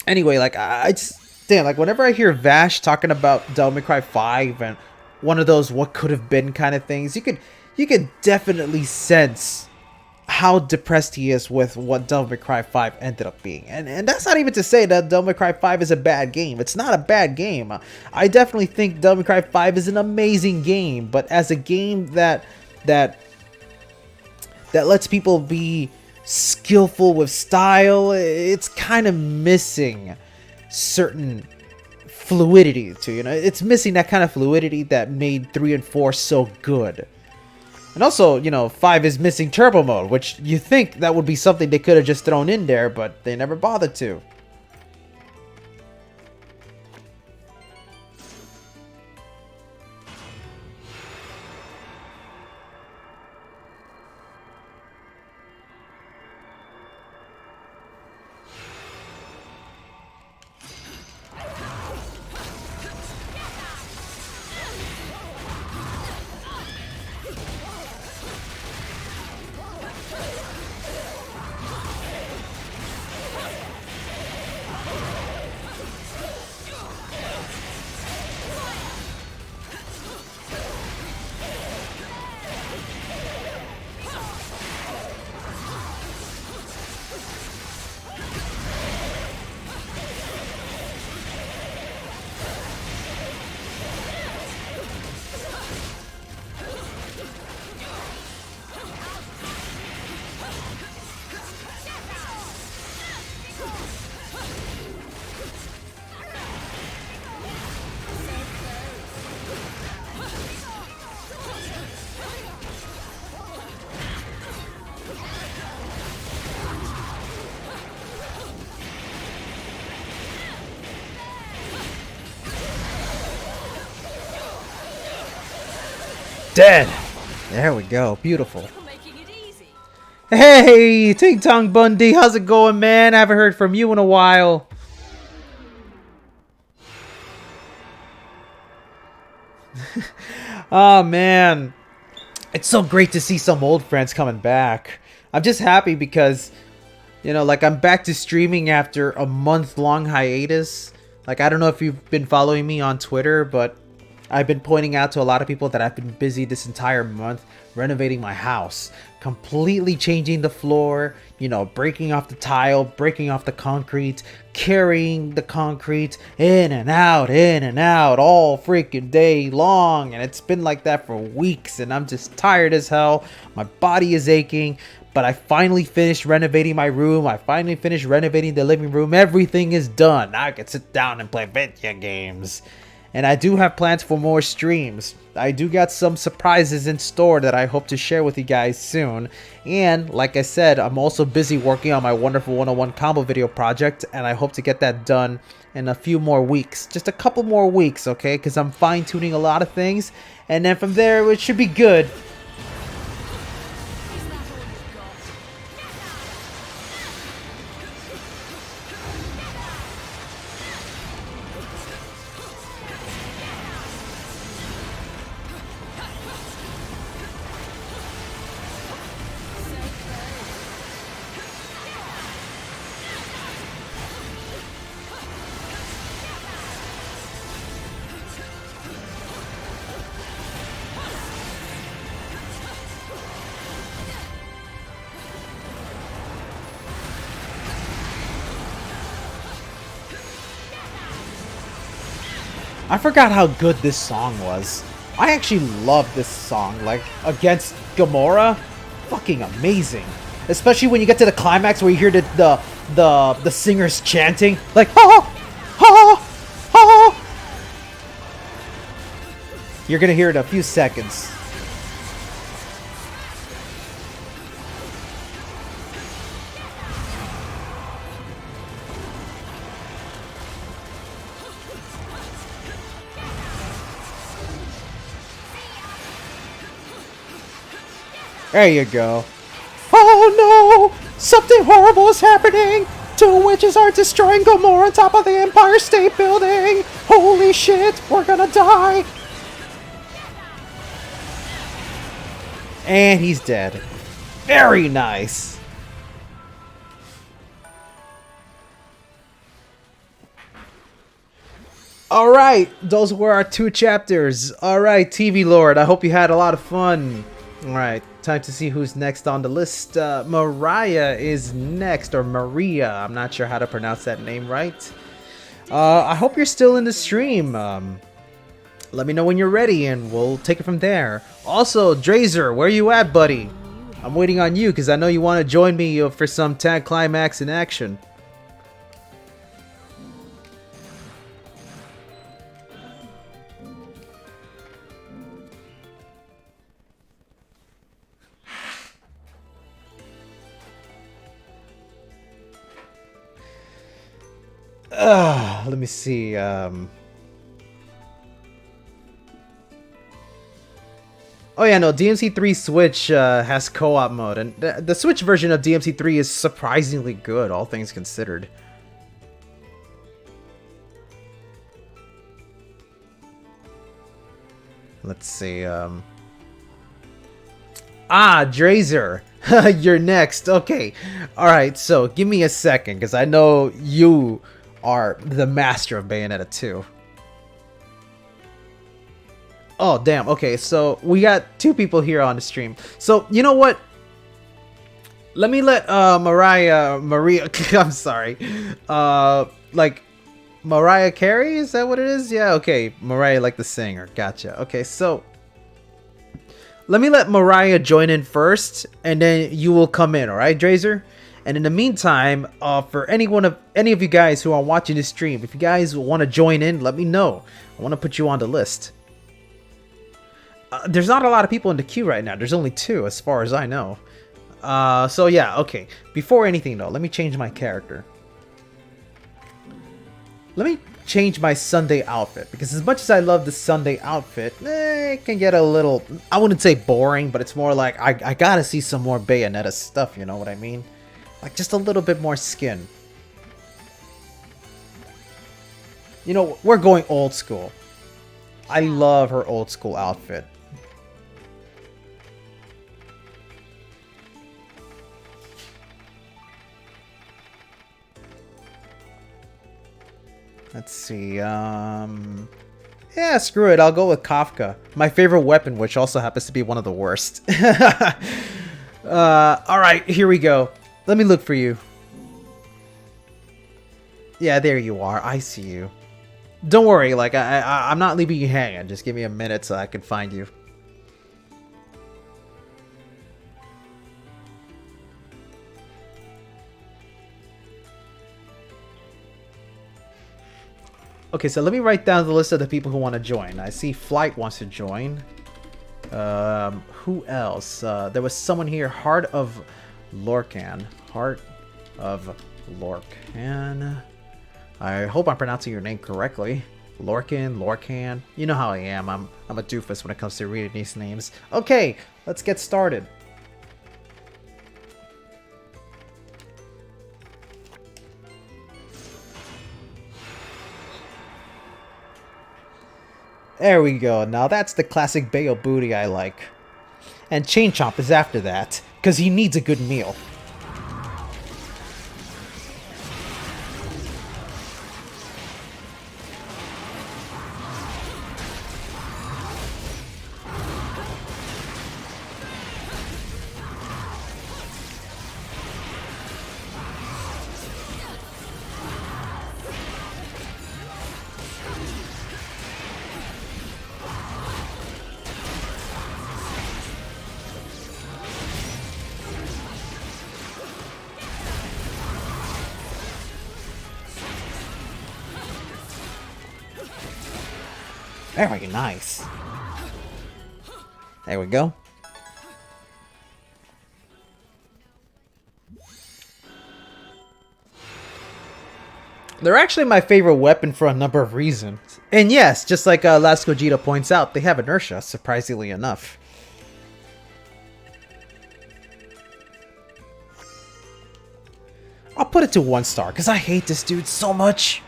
A: Anyway, like, I just, damn, like whenever I hear Vash talking about Devil May Cry 5 and one of those what could have been kind of things, you could definitely sense how depressed he is with what Devil May Cry 5 ended up being. And that's not even to say that Devil May Cry 5 is a bad game. It's not a bad game. I definitely think Devil May Cry 5 is an amazing game, but as a game that lets people be skillful with style, it's kind of missing certain fluidity to, you know, it's missing that kind of fluidity that made 3 and 4 so good. And also, you know, 5 is missing turbo mode, which you think that would be something they could have just thrown in there, but they never bothered to. Dead! There we go. Beautiful.
B: You're making it easy.
A: Hey, Ting Tong Bundy, how's it going, man? I haven't heard from you in a while. Oh, man. It's so great to see some old friends coming back. I'm just happy because, you know, like, I'm back to streaming after a month-long hiatus. Like, I don't know if you've been following me on Twitter, but I've been pointing out to a lot of people that I've been busy this entire month renovating my house, completely changing the floor, you know, breaking off the tile, breaking off the concrete, carrying the concrete in and out all freaking day long. And it's been like that for weeks and I'm just tired as hell. My body is aching, but I finally finished renovating my room. I finally finished renovating the living room. Everything is done. Now I can sit down and play video games. And I do have plans for more streams. I do got some surprises in store that I hope to share with you guys soon. And like I said, I'm also busy working on my Wonderful 101 combo video project. And I hope to get that done in a few more weeks. Just a couple more weeks, okay? Because I'm fine-tuning a lot of things. And then from there, it should be good. I forgot how good this song was. I actually love this song. Like, against Gamora, fucking amazing. Especially when you get to the climax where you hear the singers chanting, like, ha ha ha. You're gonna hear it in a few seconds. There you go. Oh no! Something horrible is happening! 2 witches are destroying Gamora on top of the Empire State Building! Holy shit, we're gonna die! And he's dead. Very nice! All right, those were our 2 chapters. All right, TV Lord, I hope you had a lot of fun. All right, time to see who's next on the list. Mariah is next, or Maria. I'm not sure how to pronounce that name right. I hope you're still in the stream. Let me know when you're ready, and we'll take it from there. Also, Drazer, where you at, buddy? I'm waiting on you, because I know you want to join me for some Tag Climax in action. Let me see. Oh yeah, no, DMC3 Switch has co-op mode, and the Switch version of DMC3 is surprisingly good, all things considered. Let's see. Drazer, you're next. Okay, all right. So give me a second, because I know you are the master of Bayonetta 2. Oh, damn. Okay, so we got 2 people here on the stream. So, you know what? Let me let Maria, I'm sorry. Like, Mariah Carey? Is that what it is? Yeah, okay. Mariah, like the singer. Gotcha. Okay, so let me let Mariah join in first, and then you will come in, alright, Drazer? And in the meantime, for any of you guys who are watching this stream, if you guys want to join in, let me know. I want to put you on the list. There's not a lot of people in the queue right now. There's only 2 as far as I know. So yeah, okay. Before anything though, let me change my character. Let me change my Sunday outfit, because as much as I love the Sunday outfit, it can get a little, I wouldn't say boring, but it's more like I gotta see some more Bayonetta stuff, you know what I mean? Like just a little bit more skin. You know, we're going old school. I love her old school outfit. Let's see, yeah, screw it, I'll go with Kafka. My favorite weapon, which also happens to be one of the worst. Alright, here we go. Let me look for you. Yeah, there you are, I see you. Don't worry, like, I'm not leaving you hanging. Just give me a minute so I can find you. Okay, so let me write down the list of the people who want to join. I see Flight wants to join. Who else? There was someone here, Heart of Lorcan. Heart of Lorcan. I hope I'm pronouncing your name correctly. Lorcan. You know how I am. I'm a doofus when it comes to reading these names. Okay, let's get started. There we go. Now that's the classic Bayo booty I like. And Chain Chomp is after that, because he needs a good meal. Very nice. There we go. They're actually my favorite weapon for a number of reasons. And yes, just like Last Gogeta points out, they have inertia, surprisingly enough. I'll put it to 1 star, because I hate this dude so much.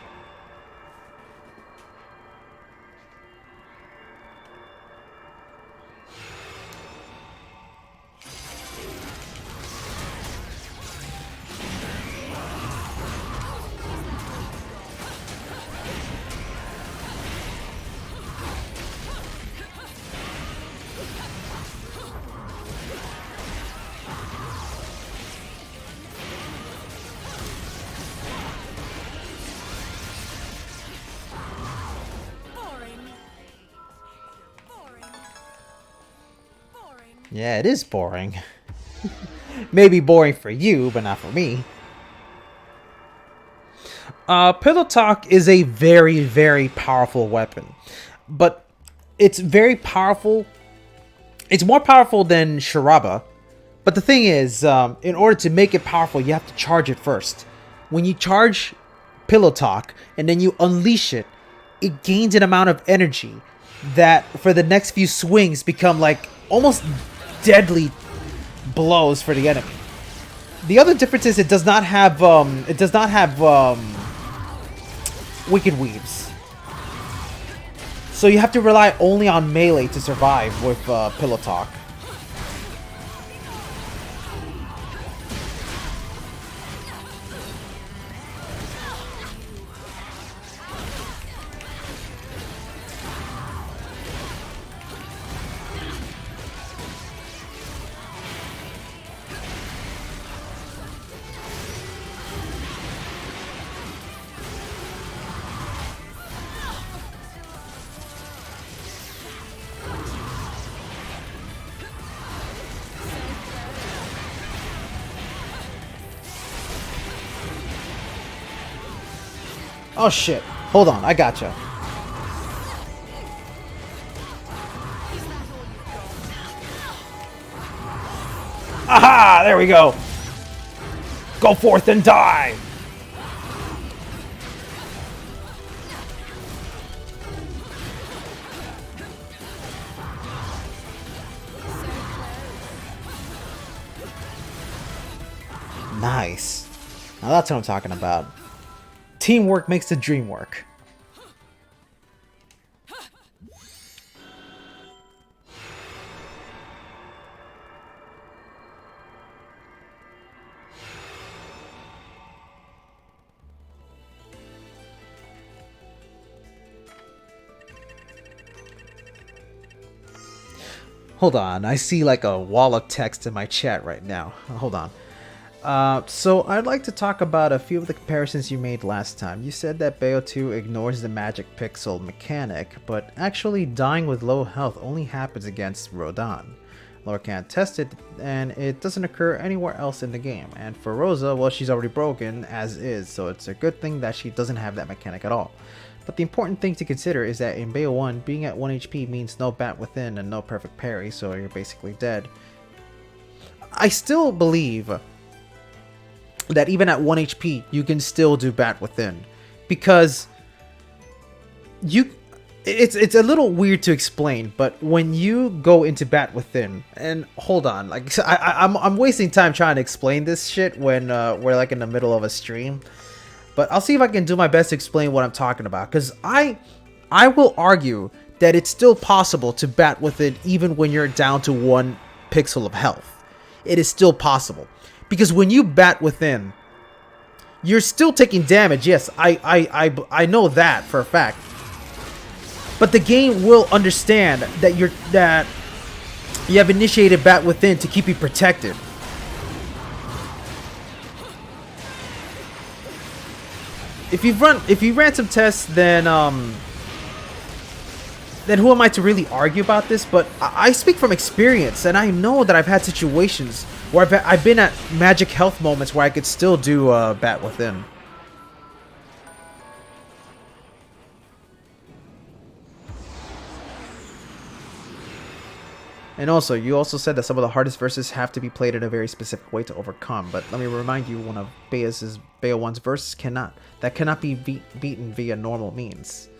A: Yeah, it is boring. Maybe boring for you, but not for me. Pillow Talk is a very, very powerful weapon. But it's very powerful. It's more powerful than Sharaba. But the thing is, in order to make it powerful, you have to charge it first. When you charge Pillow Talk and then you unleash it, it gains an amount of energy that for the next few swings become like almost deadly blows for the enemy. The other difference is it does not have Wicked Weaves. So you have to rely only on melee to survive with Pillow Talk. Oh shit. Hold on, I gotcha. Aha! There we go. Go forth and die! Nice. Now that's what I'm talking about. Teamwork makes the dream work. Hold on, I see like a wall of text in my chat right now. Hold on. So I'd like to talk about a few of the comparisons you made last time. You said that Bayo 2 ignores the magic pixel mechanic, but actually dying with low health only happens against Rodan. Laura can't test it, and it doesn't occur anywhere else in the game. And for Rosa, well, she's already broken as is, so it's a good thing that she doesn't have that mechanic at all. But the important thing to consider is that in Bayo 1, being at 1 HP means no bat within and no perfect parry, so you're basically dead. I still believe that even at 1 HP, you can still do bat within, because it's a little weird to explain, but when you go into bat within, and hold on, like I'm wasting time trying to explain this shit when we're like in the middle of a stream, but I'll see if I can do my best to explain what I'm talking about, because I will argue that it's still possible to bat within even when you're down to 1 pixel of health. It is still possible. Because when you bat within, you're still taking damage. Yes, I know that for a fact. But the game will understand that you have initiated bat within to keep you protected. If you ran some tests, then who am I to really argue about this? But I speak from experience, and I know that I've had situations where I've been at magic health moments where I could still do bat within. And also, you also said that some of the hardest verses have to be played in a very specific way to overcome. But let me remind you, one of Bayo 1's verses cannot be beaten via normal means.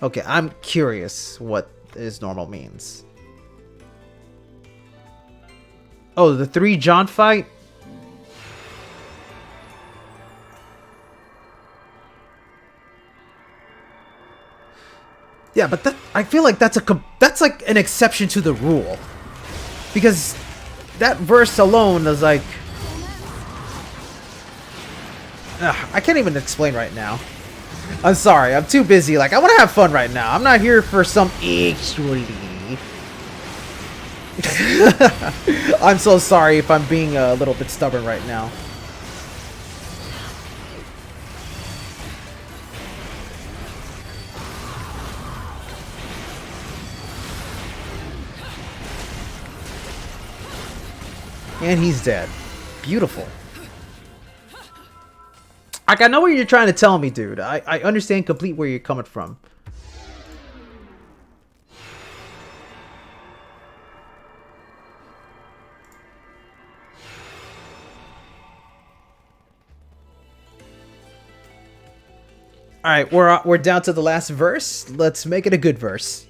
A: Okay, I'm curious what is normal means. Oh, the 3 John fight? Yeah, but I feel like that's like an exception to the rule. Because that verse alone is like... I can't even explain right now. I'm sorry, I'm too busy. Like, I want to have fun right now. I'm not here for some actually. I'm so sorry if I'm being a little bit stubborn right now. And he's dead. Beautiful. Like, I know what you're trying to tell me, dude. I understand complete where you're coming from. All right, we're down to the last verse. Let's make it a good verse.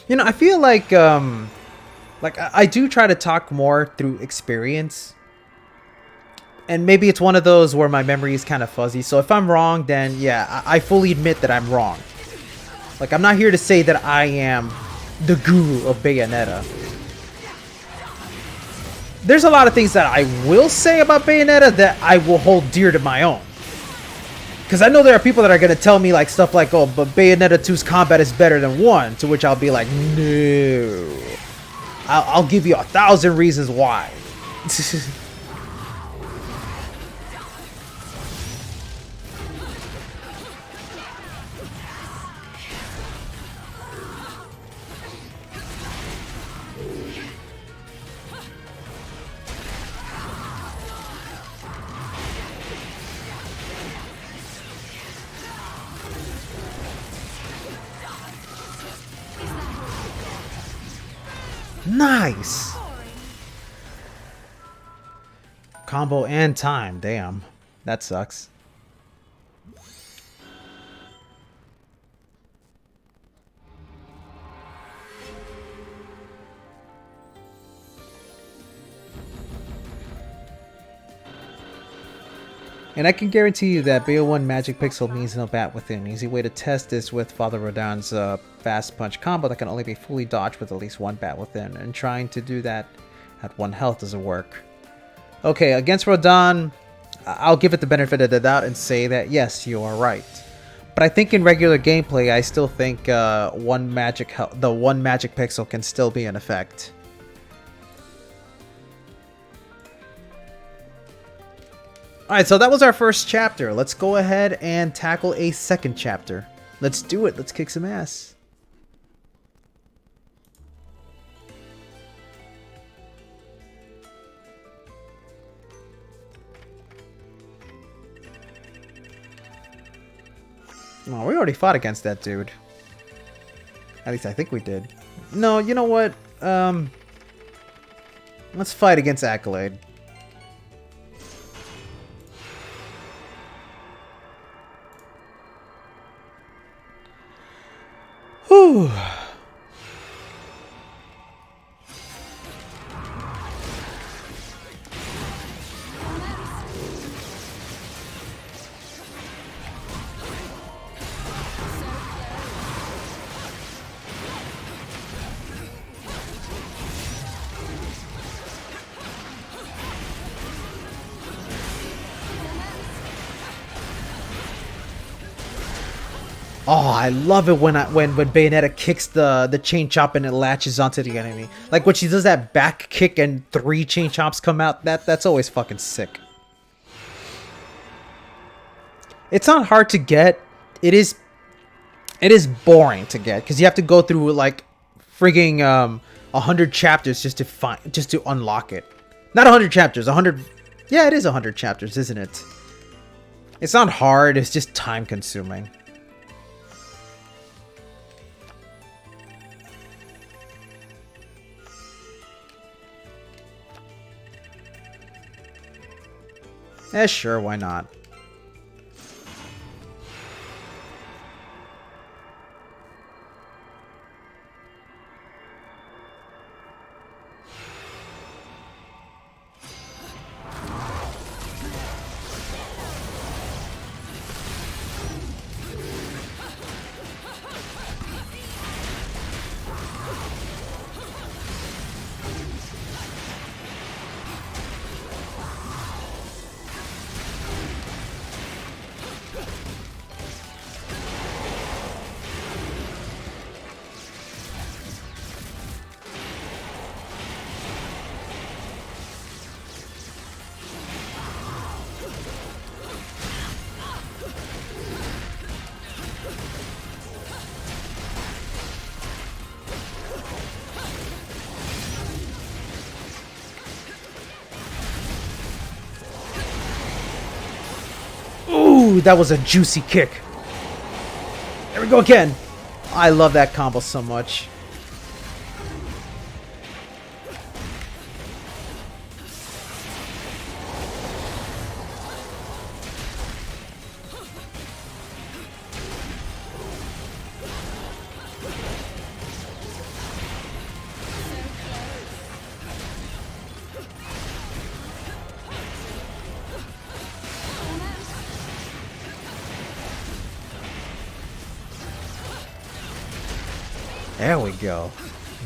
A: You know, I feel like I do try to talk more through experience. And maybe it's one of those where my memory is kind of fuzzy. So if I'm wrong, then yeah, I fully admit that I'm wrong. Like, I'm not here to say that I am the guru of Bayonetta. There's a lot of things that I will say about Bayonetta that I will hold dear to my own. Because I know there are people that are going to tell me like stuff like, oh, but Bayonetta 2's combat is better than 1. To which I'll be like, no. I'll give you 1,000 reasons why. Nice! Combo and time, damn. That sucks. And I can guarantee you that Bayo 1 Magic Pixel means no bat within. Easy way to test this with Father Rodin's Fast Punch combo that can only be fully dodged with at least 1 bat within. And trying to do that at 1 health doesn't work. Okay, against Rodin, I'll give it the benefit of the doubt and say that yes, you are right. But I think in regular gameplay, I still think the 1 Magic Pixel can still be in effect. Alright, so that was our first chapter. Let's go ahead and tackle a second chapter. Let's do it. Let's kick some ass. Oh, we already fought against that dude. At least I think we did. No, you know what? Let's fight against Accolade. Whew. Oh, I love it when Bayonetta kicks the chain chop and it latches onto the enemy. Like when she does that back kick and 3 chain chops come out, that's always fucking sick. It's not hard to get. It is boring to get because you have to go through like frigging 100 chapters just to unlock it. Not 100 chapters, 100. Yeah, it is 100 chapters, isn't it? It's not hard, it's just time consuming. Eh, sure, why not? Ooh, that was a juicy kick. There we go again. I love that combo so much. There we go.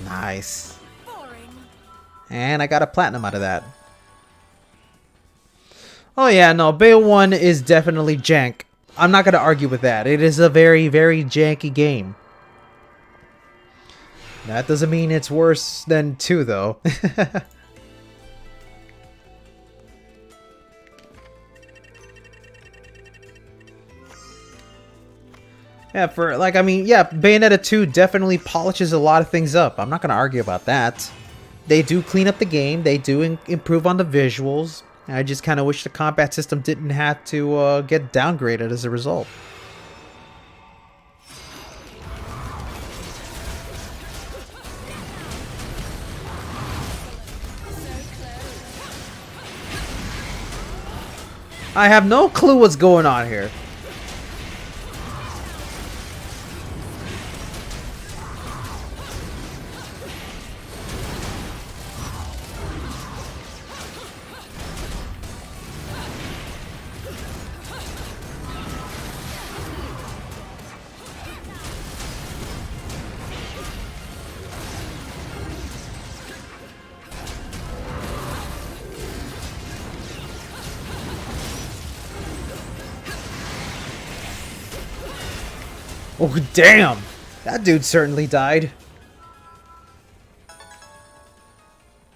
A: Nice.
B: Boring.
A: And I got a platinum out of that. Oh yeah, no, Bayo 1 is definitely jank. I'm not gonna argue with that. It is a very, very janky game. That doesn't mean it's worse than 2 though. Yeah, Bayonetta 2 definitely polishes a lot of things up. I'm not going to argue about that. They do clean up the game. They do improve on the visuals. I just kind of wish the combat system didn't have to get downgraded as a result. I have no clue what's going on here. Oh, damn! That dude certainly died.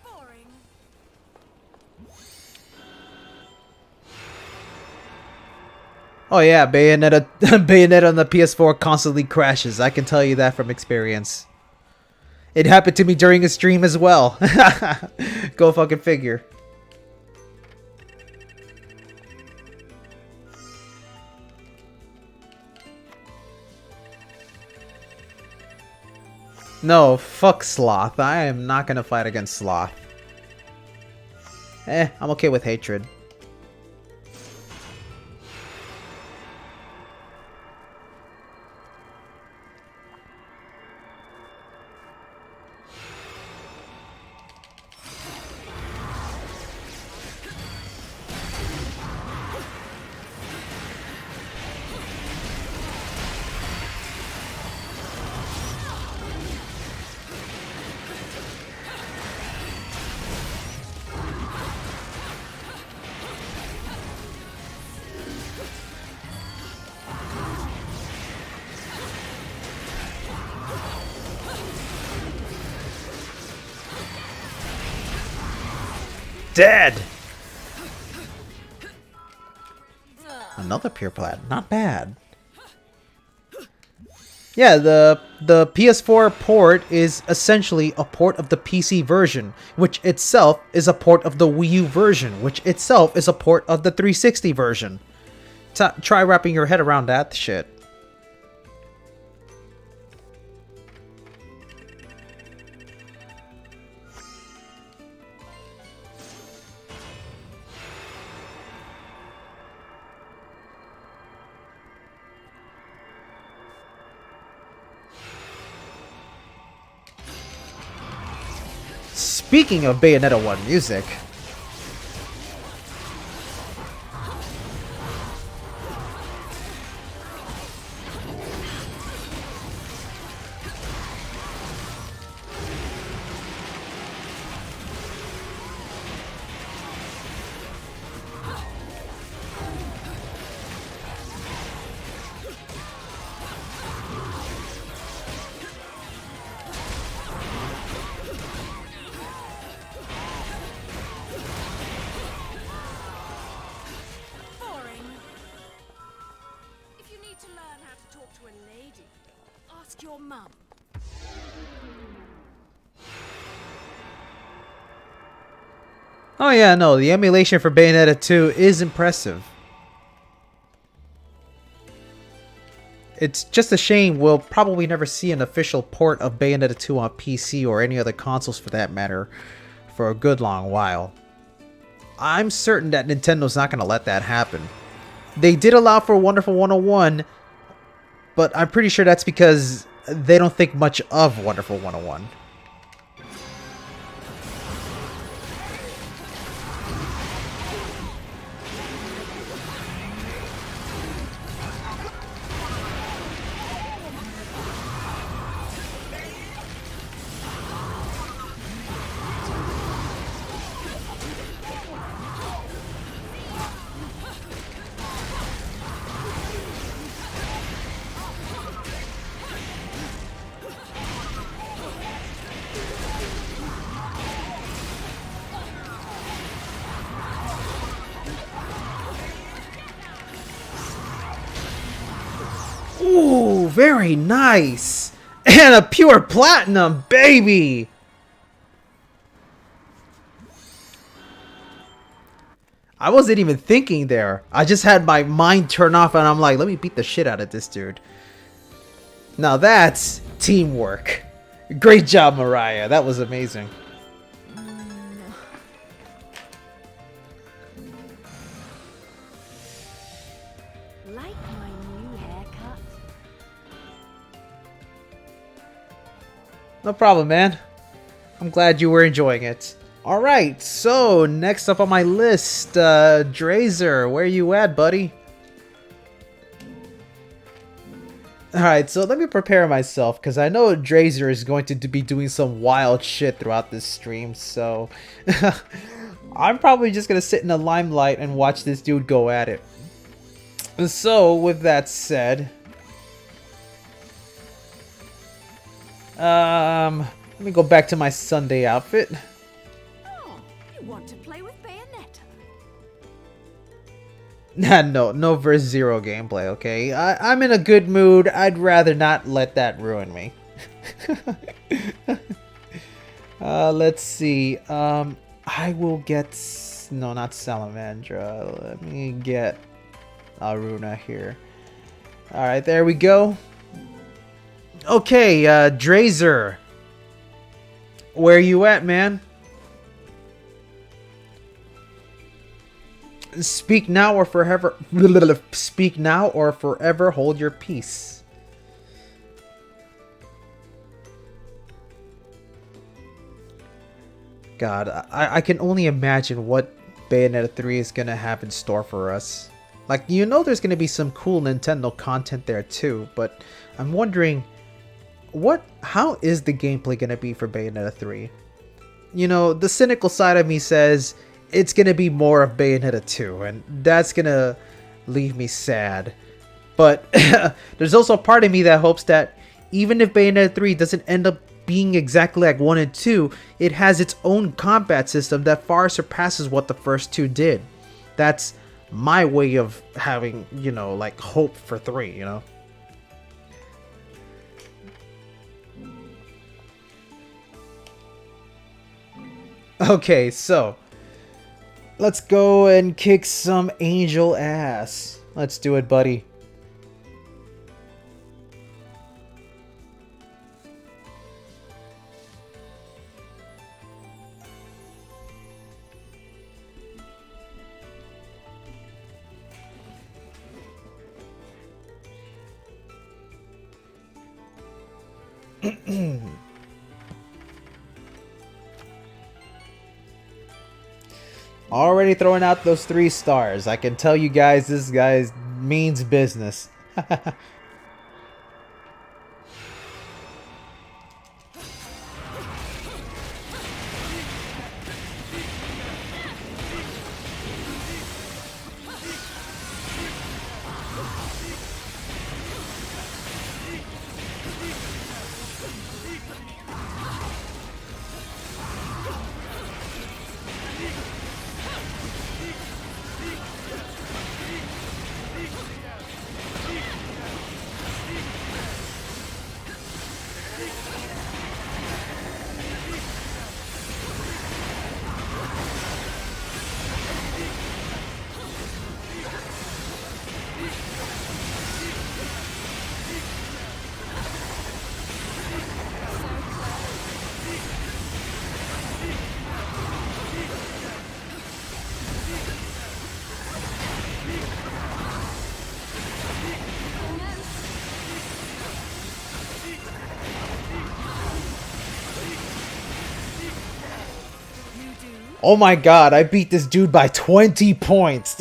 B: Boring.
A: Oh yeah, Bayonetta Bayonetta on the PS4 constantly crashes. I can tell you that from experience. It happened to me during a stream as well. Go fucking figure. No, fuck Sloth. I am not gonna fight against Sloth. I'm okay with hatred. Dead! Another pure plat. Not bad. Yeah, the PS4 port is essentially a port of the PC version, which itself is a port of the Wii U version, which itself is a port of the 360 version. Try wrapping your head around that shit. Speaking of Bayonetta 1 music...
B: Boring. If you need to learn how to talk to a lady, ask your mum.
A: Oh yeah, no, the emulation for Bayonetta 2 is impressive. It's just a shame we'll probably never see an official port of Bayonetta 2 on PC or any other consoles for that matter for a good long while. I'm certain that Nintendo's not going to let that happen. They did allow for Wonderful 101, but I'm pretty sure that's because they don't think much of Wonderful 101. Ooh, very nice. And a pure platinum, baby. I wasn't even thinking there. I just had my mind turn off and I'm like, let me beat the shit out of this dude. Now that's teamwork. Great job, Mariah. That was amazing.
B: Like my new haircut?
A: No problem, man. I'm glad you were enjoying it. Alright, so next up on my list, Drazer, where you at, buddy? Alright, so let me prepare myself, because I know Drazer is going to be doing some wild shit throughout this stream, so... I'm probably just going to sit in the limelight and watch this dude go at it. So, with that said... let me go back to my Sunday outfit.
B: You want to play with Bayonetta?
A: No verse 0 gameplay, okay? I'm in a good mood. I'd rather not let that ruin me. Let's see. I will get... No, not Salamandra. Let me get Aruna here. Alright, there we go. Okay, Drazer. Where you at, man? Speak now or forever. Speak now or forever hold your peace. God, I can only imagine what Bayonetta 3 is gonna have in store for us. Like, you know, there's gonna be some cool Nintendo content there too, but I'm wondering, how is the gameplay gonna be for Bayonetta 3? You know, the cynical side of me says it's gonna be more of Bayonetta 2, and that's gonna leave me sad. But there's also a part of me that hopes that even if Bayonetta 3 doesn't end up being exactly like 1 and 2, it has its own combat system that far surpasses what the first two did. That's my way of having, you know, like, hope for 3, you know? Okay, so let's go and kick some angel ass. Let's do it, buddy. Already throwing out those 3 stars. I can tell you guys this guy means business. Oh my god, I beat this dude by 20 points.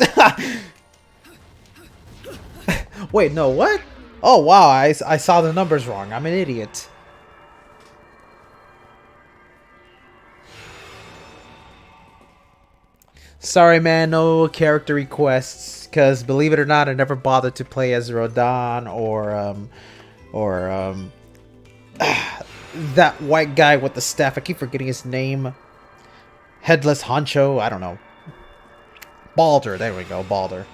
A: Wait, no, what? Oh wow, I saw the numbers wrong. I'm an idiot. Sorry, man, no character requests. Because believe it or not, I never bothered to play as Rodan or that white guy with the staff. I keep forgetting his name. Headless Honcho. I don't know. Balder. There we go. Balder.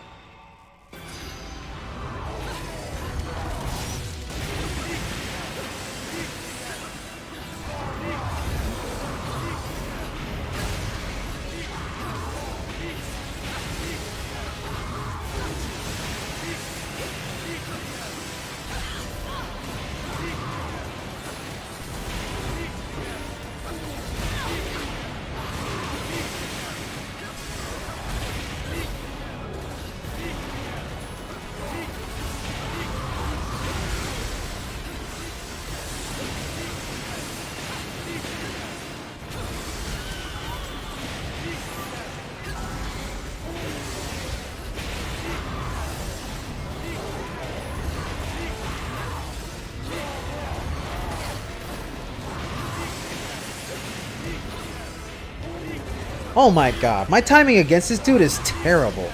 A: Oh my god, my timing against this dude is terrible.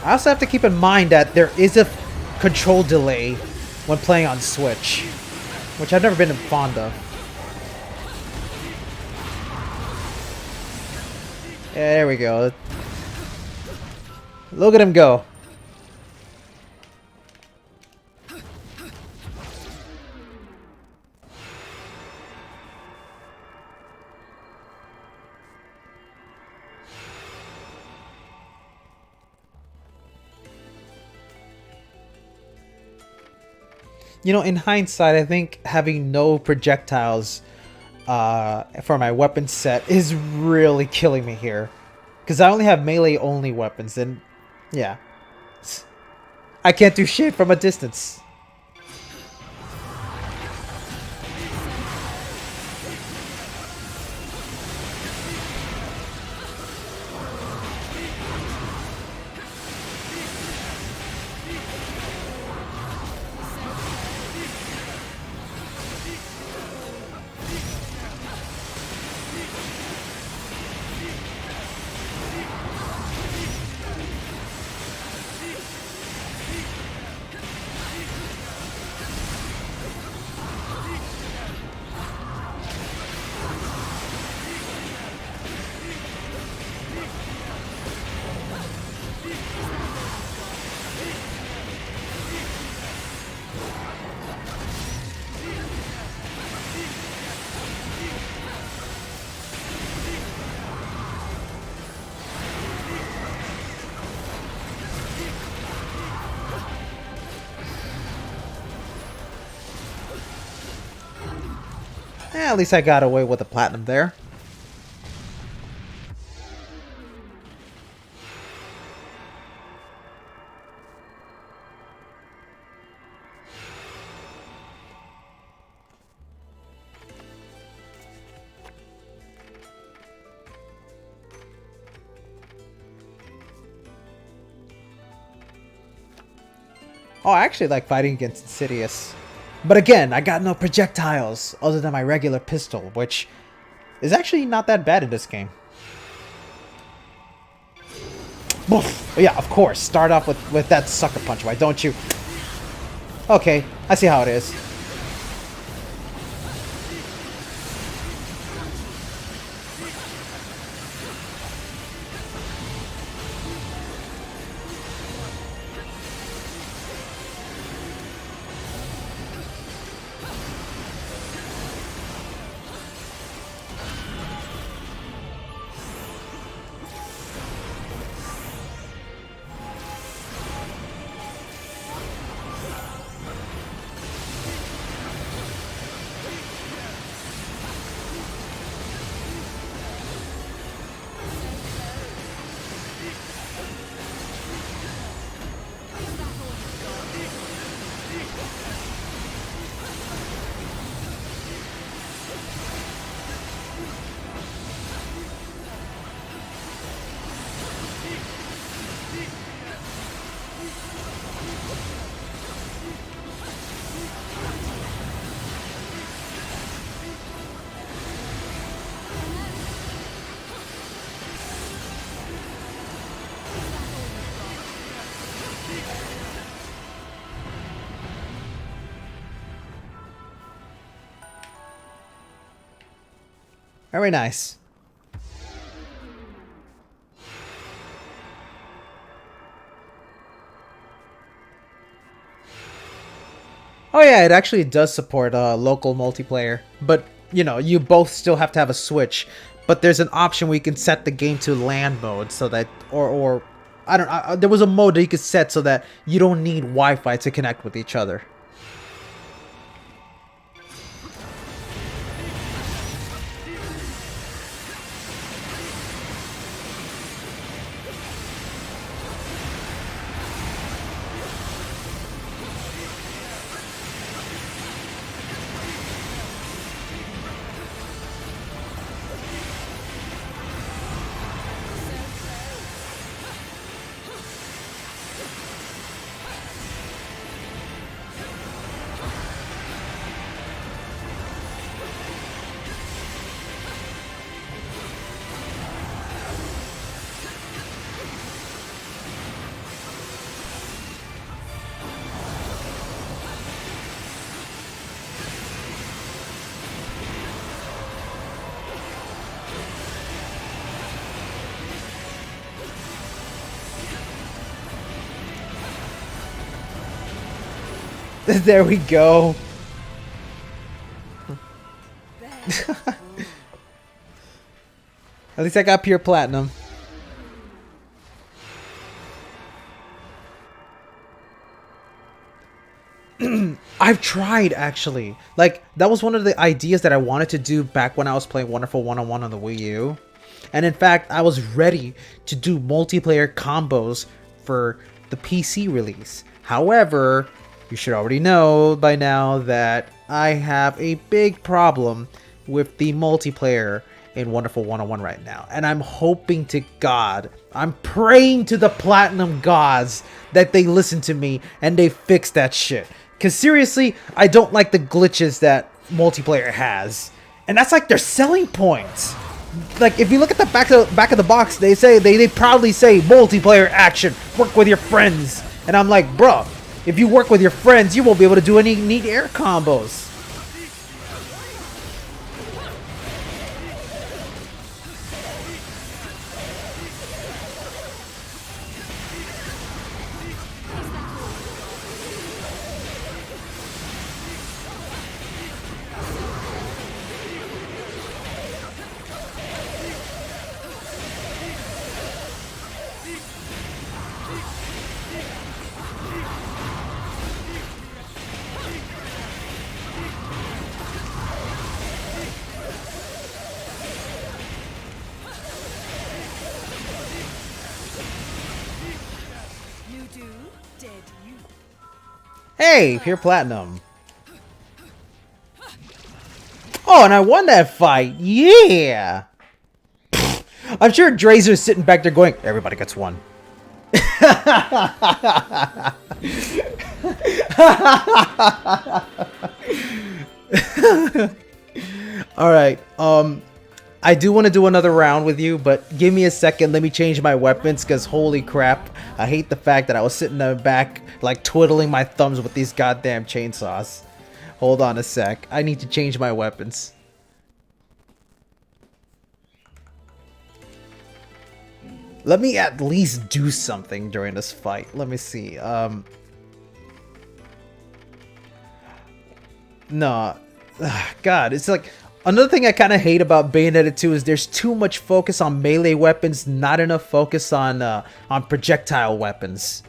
A: I also have to keep in mind that there is a control delay when playing on Switch, which I've never been fond of. Yeah, there we go. Look at him go. You know, in hindsight, I think having no projectiles for my weapon set is really killing me here. Because I only have melee-only weapons, and yeah. I can't do shit from a distance. At least I got away with the platinum there. Oh, I actually like fighting against Insidious. But again, I got no projectiles other than my regular pistol, which is actually not that bad in this game. Boof. Yeah, of course. Start off with that sucker punch, why don't you? Okay, I see how it is. Very nice. Oh yeah, it actually does support local multiplayer, but you know, you both still have to have a Switch. But there's an option where you can set the game to LAN mode so that, or I don't, there was a mode that you could set so that you don't need Wi-Fi to connect with each other. There we go. At least I got pure platinum. I've tried actually. Like that was one of the ideas that I wanted to do back when I was playing Wonderful 101 on the Wii U. And in fact, I was ready to do multiplayer combos for the PC release. However, you should already know by now that I have a big problem with the multiplayer in Wonderful 101 right now. And I'm hoping to God, I'm praying to the Platinum gods that they listen to me and they fix that shit. Because seriously, I don't like the glitches that multiplayer has. And that's like their selling points. Like if you look at the back of the box, they proudly say multiplayer action, work with your friends. And I'm like, bro, if you work with your friends, you won't be able to do any neat air combos. Hey, pure platinum. Oh, and I won that fight. Yeah. I'm sure Drazer's sitting back there going, everybody gets one. All right. I do want to do another round with you, but give me a second. Let me change my weapons, because holy crap, I hate the fact that I was sitting in the back, like twiddling my thumbs with these goddamn chainsaws. Hold on a sec. I need to change my weapons. Let me at least do something during this fight. Let me see. No. God, it's like... Another thing I kind of hate about Bayonetta 2 is there's too much focus on melee weapons, not enough focus on projectile weapons.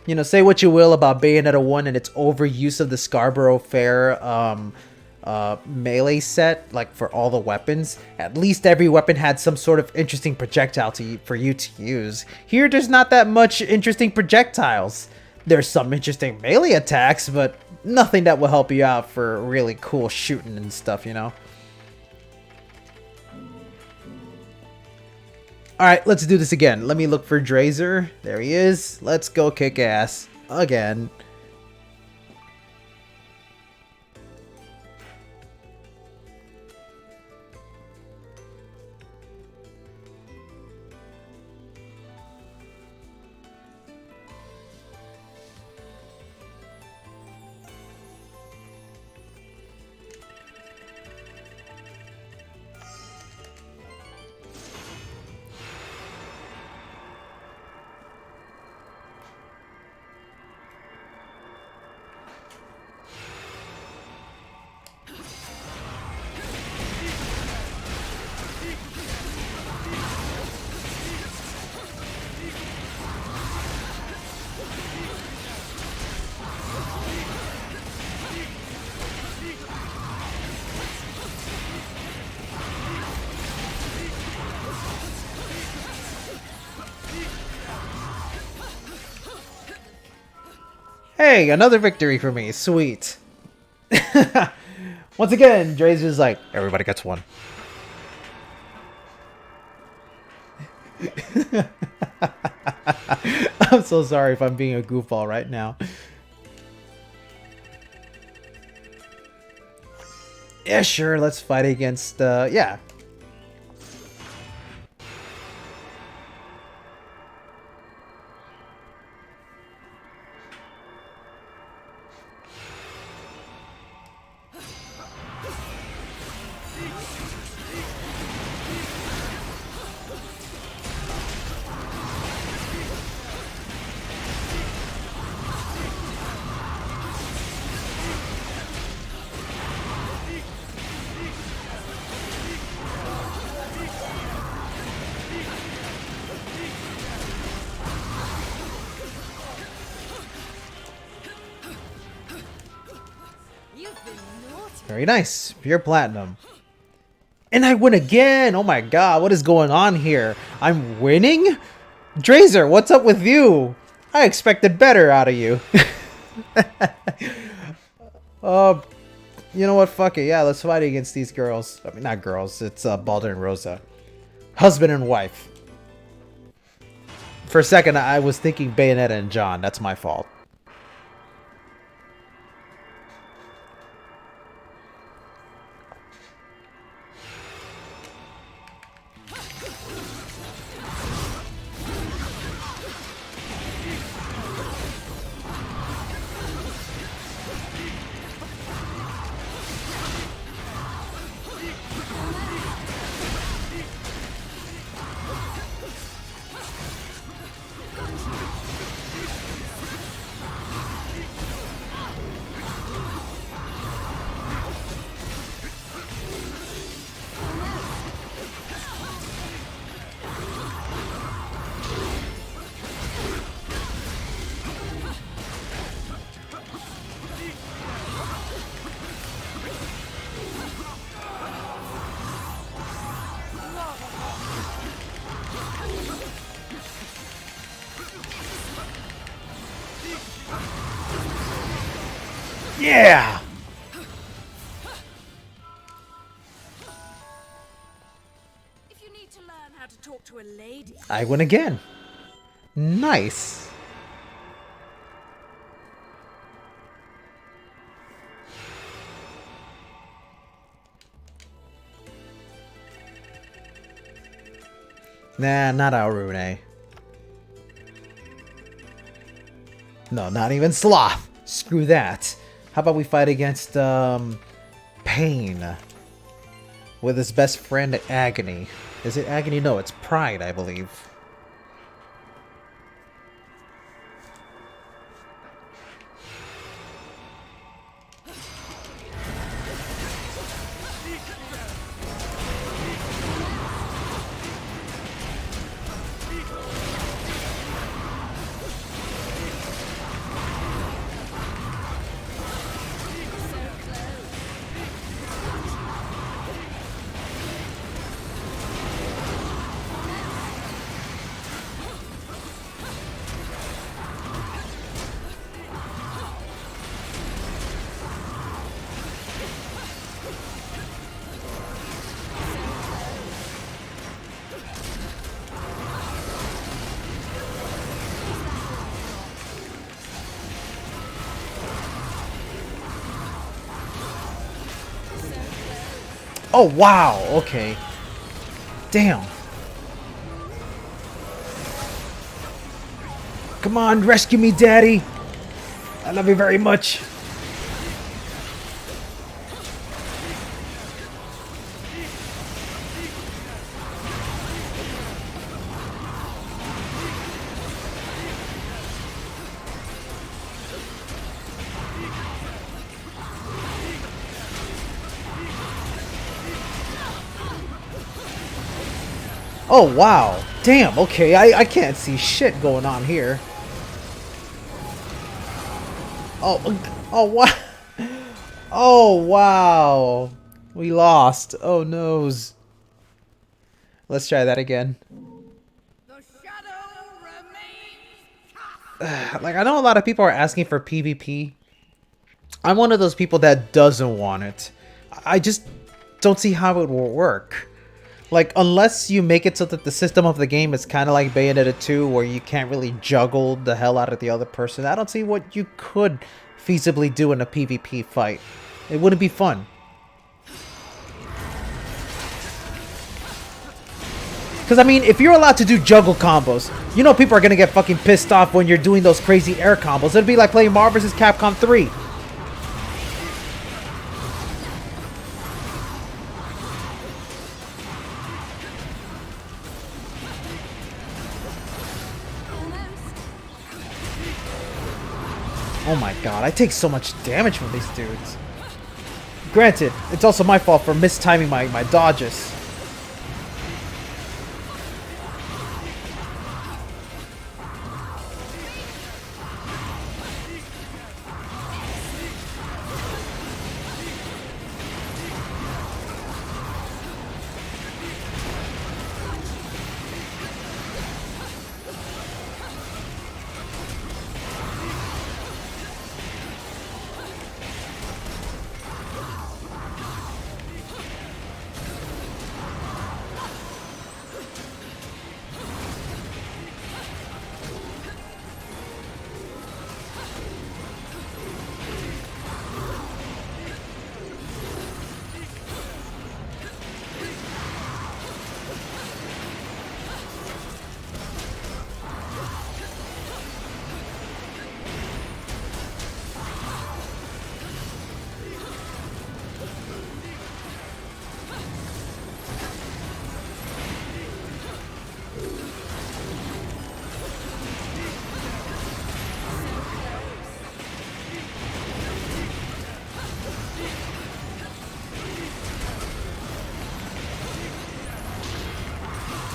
A: You know, say what you will about Bayonetta 1 and its overuse of the Scarborough Fair melee set, like for all the weapons. At least every weapon had some sort of interesting projectile for you to use. Here, there's not that much interesting projectiles. There's some interesting melee attacks, but nothing that will help you out for really cool shooting and stuff, you know? Alright, let's do this again. Let me look for Drazer. There he is. Let's go kick ass. Again. Hey, another victory for me. Sweet. Once again, Dre's just like, everybody gets one. I'm so sorry if I'm being a goofball right now. Yeah, sure, let's fight against, yeah. Very nice. Pure platinum. And I win again! Oh my god, what is going on here? I'm winning? Drazer, what's up with you? I expected better out of you. You know what? Fuck it. Yeah, let's fight against these girls. I mean, not girls. It's Balder and Rosa. Husband and wife. For a second, I was thinking Bayonetta and John. That's my fault. Yeah!
B: If you need to learn how to talk to a lady,
A: I win again. Nice. Nah, not Arune. No, not even Sloth. Screw that. How about we fight against, Pain? With his best friend, Agony. Is it Agony? No, it's Pride, I believe. Oh, wow. Okay. Damn. Come on, rescue me, Daddy. I love you very much. Oh, wow. Damn, okay. I can't see shit going on here. Oh, wow. Oh, wow. We lost. Oh, noes. Let's try that again.
B: the shadow remains cast.
A: like, I know a lot of people are asking for PvP. I'm one of those people that doesn't want it. I just don't see how it will work. Like, unless you make it so that the system of the game is kind of like Bayonetta 2, where you can't really juggle the hell out of the other person, I don't see what you could feasibly do in a PvP fight. It wouldn't be fun. Because, I mean, if you're allowed to do juggle combos, you know people are going to get fucking pissed off when you're doing those crazy air combos. It'd be like playing Marvel vs. Capcom 3. Oh my god, I take so much damage from these dudes. Granted, it's also my fault for mistiming my dodges.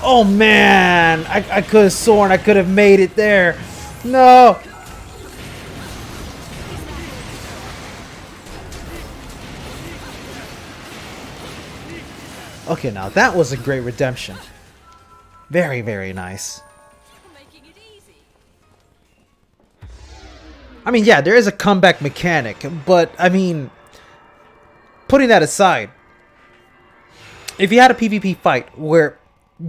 A: Oh man, I could have sworn I could have made it there. No. Okay, now that was a great redemption. Very, very nice.
B: Making it easy.
A: I mean, yeah, there is a comeback mechanic, but I mean, putting that aside, if you had a PvP fight where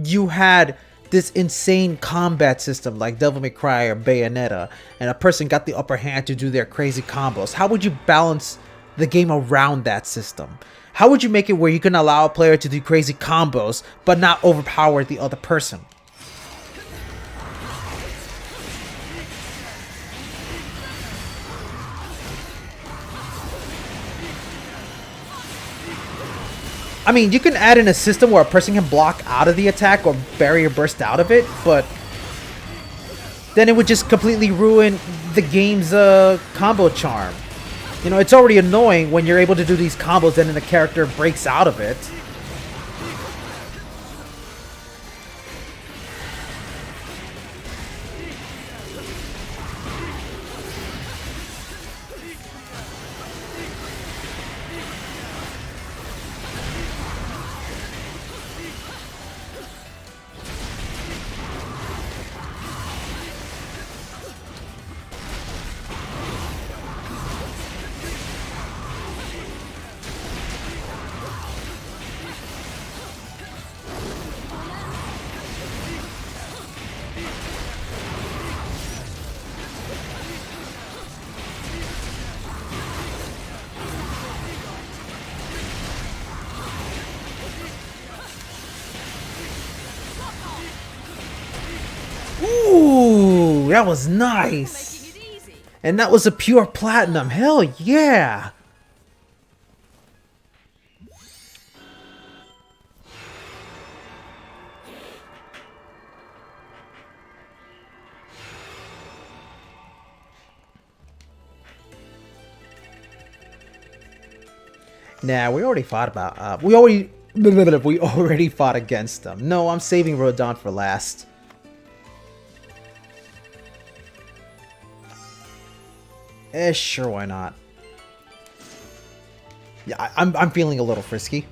A: you had this insane combat system like Devil May Cry or Bayonetta, and a person got the upper hand to do their crazy combos, how would you balance the game around that system? How would you make it where you can allow a player to do crazy combos but not overpower the other person? I mean, you can add in a system where a person can block out of the attack or barrier burst out of it, but then it would just completely ruin the game's combo charm. You know, it's already annoying when you're able to do these combos and then the character breaks out of it. Ooh, that was nice.
B: Making it easy.
A: And that was a pure platinum. Hell yeah. Nah, we already fought about we already fought against them. No, I'm saving Rodon for last. Sure, why not? Yeah, I'm feeling a little frisky.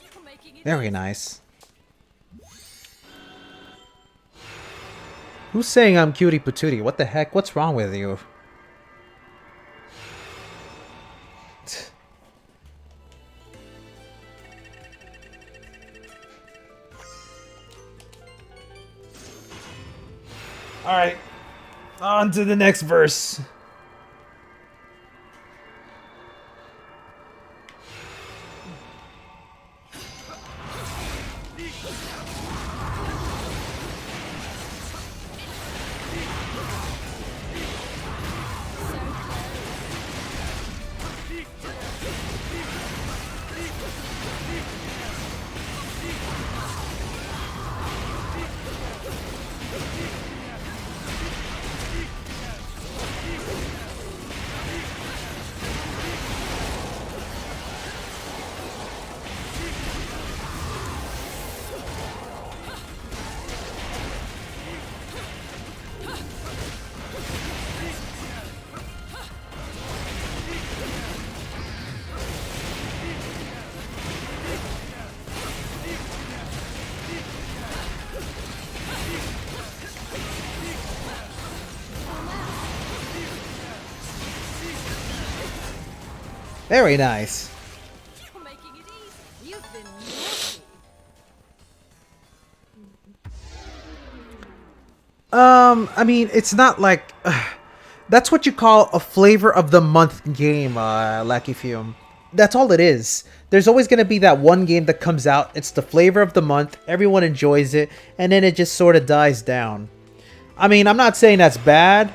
B: You're making it
A: Very nice. Who's saying I'm cutie patootie? What the heck? What's wrong with you? Alright. On to the next verse. Very nice.
B: You're making it easy. You've been naughty.
A: I mean, it's not like... that's what you call a flavor of the month game, Lackey Fume. That's all it is. There's always going to be that one game that comes out, it's the flavor of the month, everyone enjoys it, and then it just sort of dies down. I mean, I'm not saying that's bad.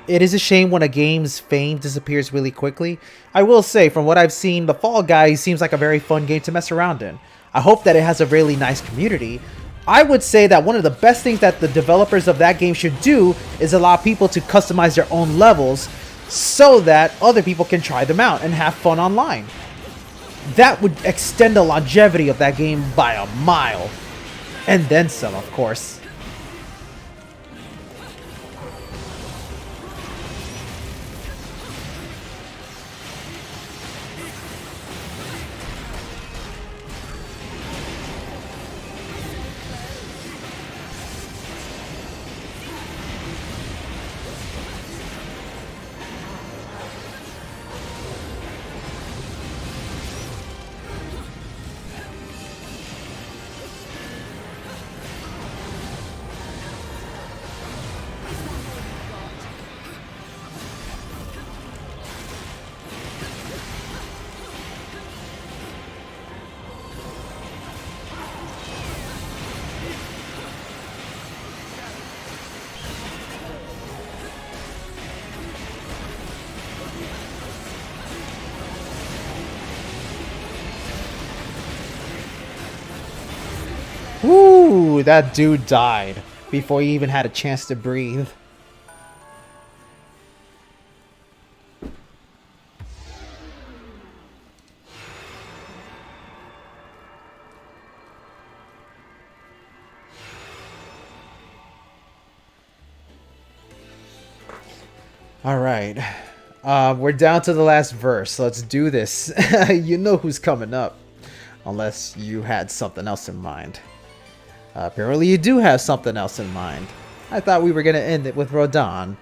A: It is a shame when a game's fame disappears really quickly. I will say, from what I've seen, the Fall Guys seems like a very fun game to mess around in. I hope that it has a really nice community. I would say that one of the best things that the developers of that game should do is allow people to customize their own levels so that other people can try them out and have fun online. That would extend the longevity of that game by a mile. And then some, of course. Ooh, that dude died before he even had a chance to breathe. Alright. We're down to the last verse. Let's do this. You know who's coming up. Unless you had something else in mind. Apparently you do have something else in mind. I thought we were going to end it with Rodon.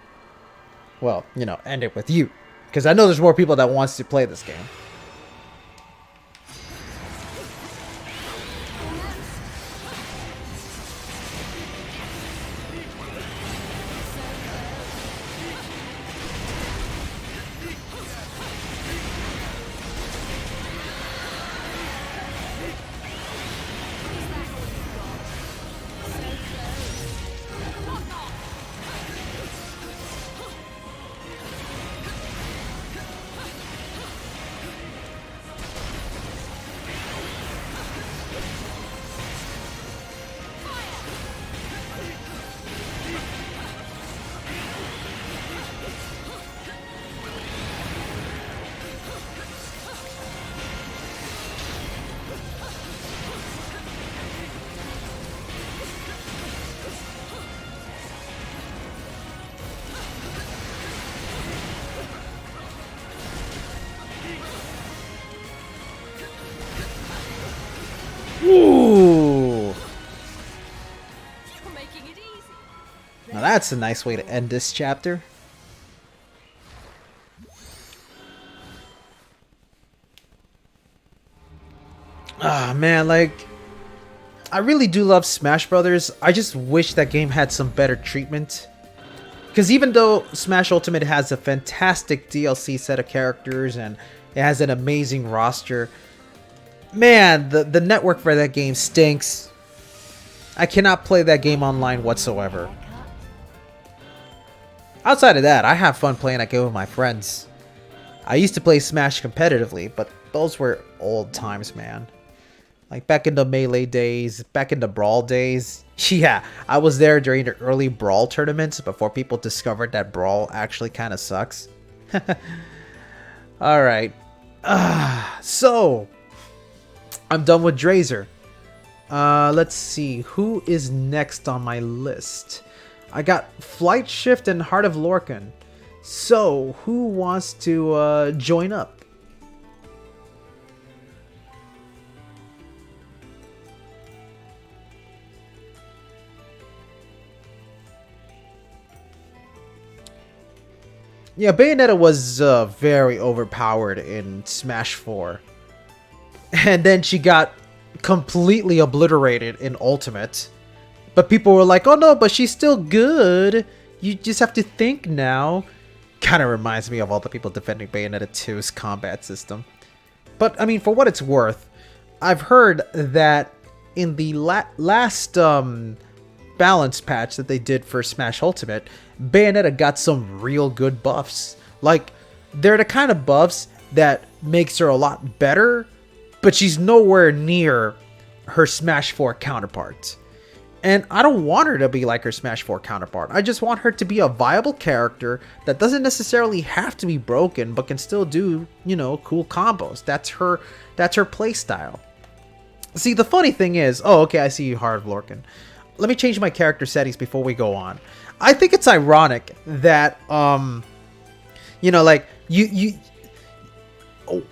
A: Well, you know, end it with you. Because I know there's more people that wants to play this game.
B: for making it easy.
A: Now that's a nice way to end this chapter. Ah, man, like, I really do love Smash Brothers. I just wish that game had some better treatment. Because even though Smash Ultimate has a fantastic DLC set of characters and it has an amazing roster, man, the network for that game stinks. I cannot play that game online whatsoever. Outside of that, I have fun playing that game with my friends. I used to play Smash competitively, but those were old times, man. Like back in the Melee days, back in the Brawl days. Yeah, I was there during the early Brawl tournaments before people discovered that Brawl actually kind of sucks. Alright. So, I'm done with Drazer. Let's see. Who is next on my list? I got Flight Shift and Heart of Lorcan. So, who wants to join up? Yeah, Bayonetta was very overpowered in Smash 4. And then she got completely obliterated in Ultimate. But people were like, oh no, but she's still good. You just have to think now. Kind of reminds me of all the people defending Bayonetta 2's combat system. But, I mean, for what it's worth, I've heard that in the last balance patch that they did for Smash Ultimate, Bayonetta got some real good buffs. Like, they're the kind of buffs that makes her a lot better, but she's nowhere near her Smash 4 counterpart. And I don't want her to be like her Smash 4 counterpart. I just want her to be a viable character that doesn't necessarily have to be broken, but can still do, you know, cool combos. That's her playstyle. See, the funny thing is, oh, okay, I see you, Heart of Lorcan. Let me change my character settings before we go on. I think it's ironic that, you know, like,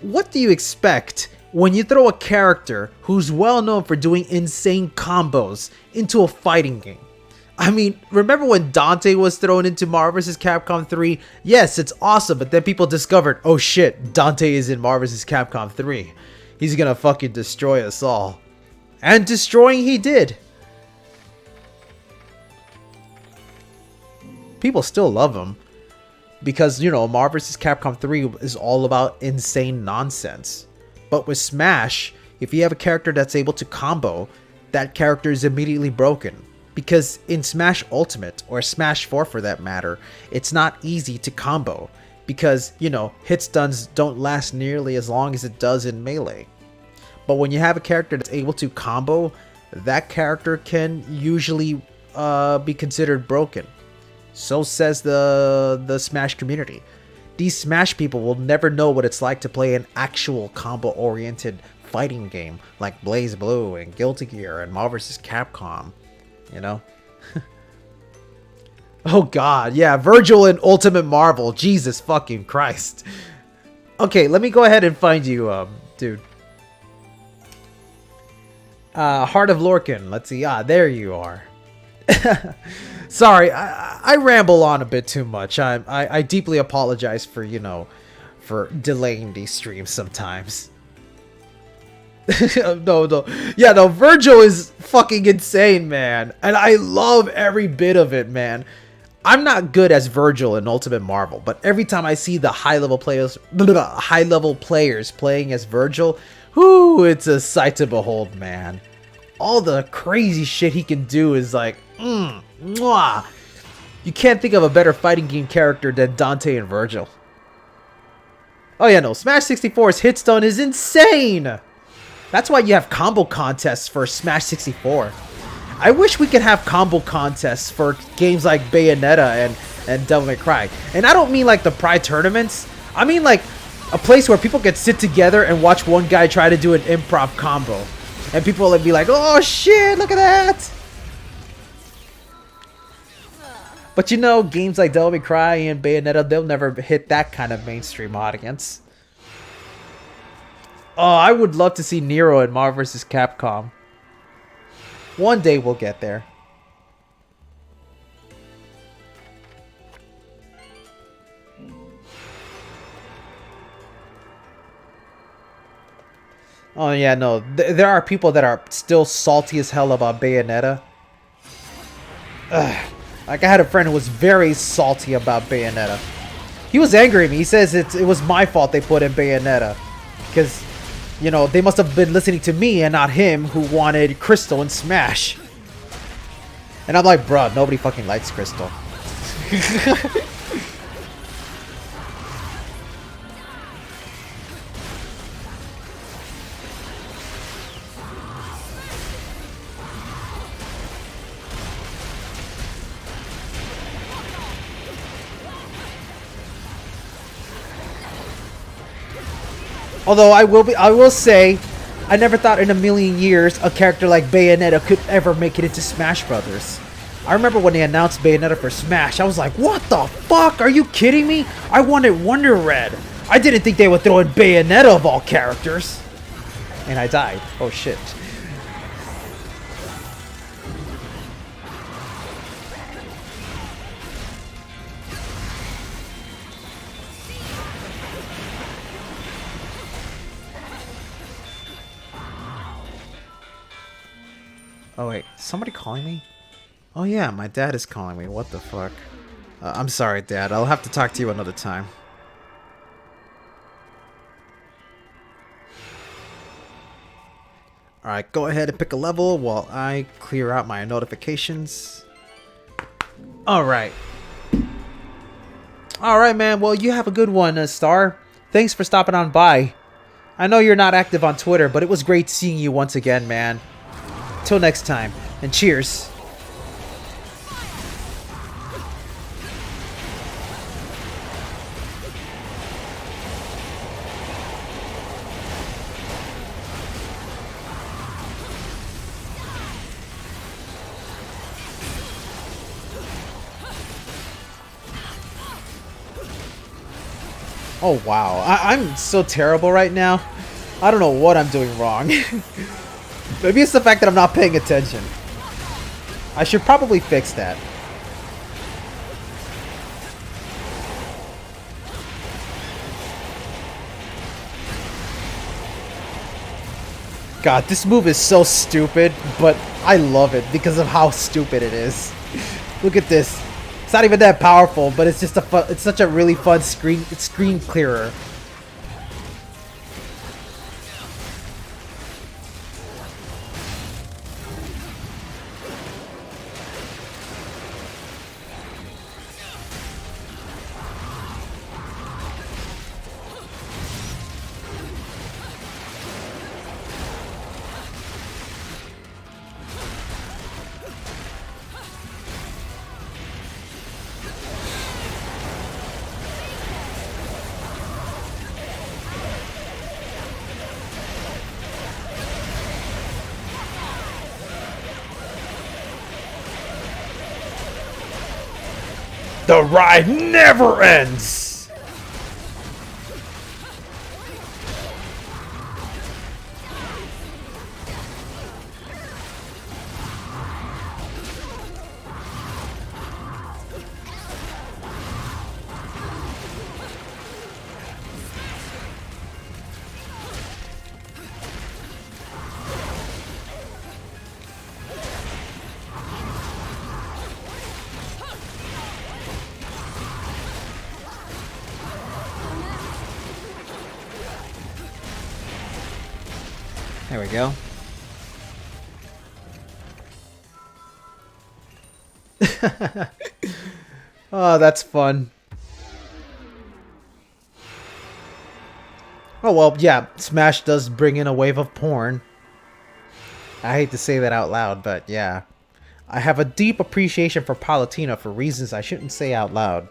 A: what do you expect when you throw a character who's well known for doing insane combos into a fighting game? I mean, remember when Dante was thrown into Marvel vs. Capcom 3? Yes, it's awesome, but then people discovered, oh shit, Dante is in Marvel vs. Capcom 3. He's gonna fucking destroy us all. And destroying he did. People still love him because, you know, Marvel vs. Capcom 3 is all about insane nonsense. But with Smash, if you have a character that's able to combo, that character is immediately broken. Because in Smash Ultimate, or Smash 4 for that matter, it's not easy to combo. Because, you know, hit stuns don't last nearly as long as it does in Melee. But when you have a character that's able to combo, that character can usually be considered broken. So says the Smash community. These Smash people will never know what it's like to play an actual combo-oriented fighting game like BlazBlue and Guilty Gear and Marvel vs. Capcom. You know? Oh god, yeah, Virgil in Ultimate Marvel. Jesus fucking Christ. Okay, let me go ahead and find you, dude. Heart of Lorcan. Let's see. Ah, there you are. Sorry, I ramble on a bit too much. I deeply apologize for, you know, for delaying these streams sometimes. No. Yeah, no, Virgil is fucking insane, man. And I love every bit of it, man. I'm not good as Virgil in Ultimate Marvel, but every time I see the high-level players playing as Virgil, whoo, it's a sight to behold, man. All the crazy shit he can do is like, mwah. You can't think of a better fighting game character than Dante and Virgil. Oh yeah, no, Smash 64's hit stun is insane! That's why you have combo contests for Smash 64. I wish we could have combo contests for games like Bayonetta and Devil May Cry. And I don't mean like the Pride tournaments. I mean like a place where people can sit together and watch one guy try to do an improv combo. And people will be like, oh shit, look at that! But you know, games like Devil May Cry and Bayonetta, they'll never hit that kind of mainstream audience. Oh, I would love to see Nero in Marvel vs. Capcom. One day we'll get there. Oh yeah, no. There are people that are still salty as hell about Bayonetta. Ugh. Like I had a friend who was very salty about Bayonetta. He was angry at me. He says it was my fault they put in Bayonetta. Because, you know, they must have been listening to me and not him who wanted Crystal in Smash. And I'm like, bruh, nobody fucking likes Crystal. Although I will say, I never thought in a million years a character like Bayonetta could ever make it into Smash Brothers. I remember when they announced Bayonetta for Smash, I was like, what the fuck? Are you kidding me? I wanted Wonder Red. I didn't think they would throw in Bayonetta of all characters. And I died. Oh shit. Oh wait, somebody calling me? Oh yeah, my dad is calling me. What the fuck? I'm sorry, Dad. I'll have to talk to you another time. Alright, go ahead and pick a level while I clear out my notifications. Alright. Alright, man. Well, you have a good one, Star. Thanks for stopping on by. I know you're not active on Twitter, but it was great seeing you once again, man. Till next time, and cheers. Oh wow, I'm so terrible right now. I don't know what I'm doing wrong. Maybe it's the fact that I'm not paying attention. I should probably fix that. God, this move is so stupid, but I love it because of how stupid it is. Look at this. It's not even that powerful, but it's just it's such a really fun screen clearer. The ride never ends! There we go. Oh, that's fun. Oh well, yeah, Smash does bring in a wave of porn. I hate to say that out loud, but yeah. I have a deep appreciation for Palutena for reasons I shouldn't say out loud.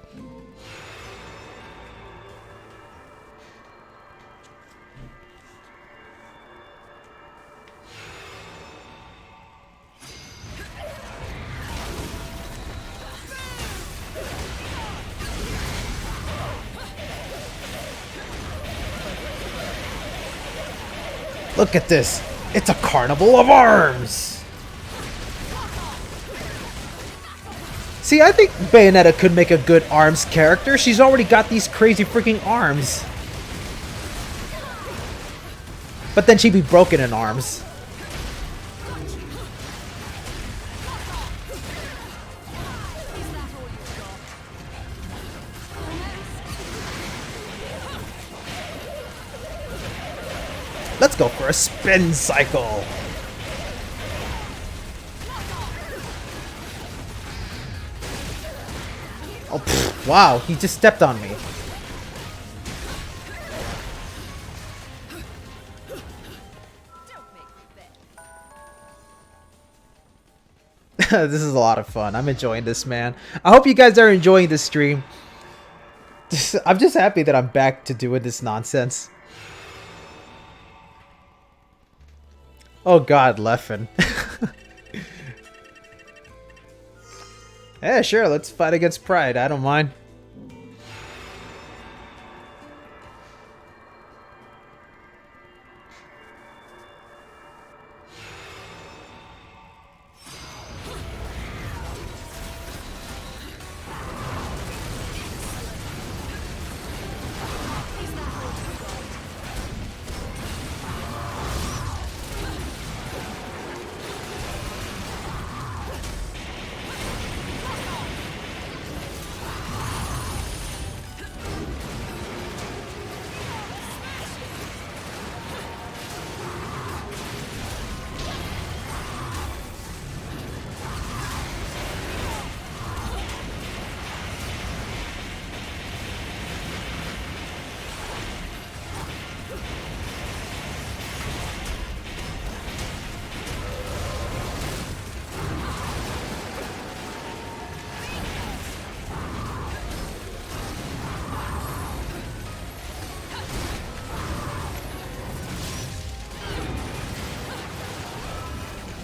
A: Look at this! It's a carnival of arms! See, I think Bayonetta could make a good arms character. She's already got these crazy freaking arms. But then she'd be broken in arms. Let's go for a spin cycle. Oh, pfft, wow, he just stepped on me. This is a lot of fun. I'm enjoying this, man. I hope you guys are enjoying this stream. I'm just happy that I'm back to doing this nonsense. Oh god, Leffen. Yeah, sure, let's fight against Pride. I don't mind.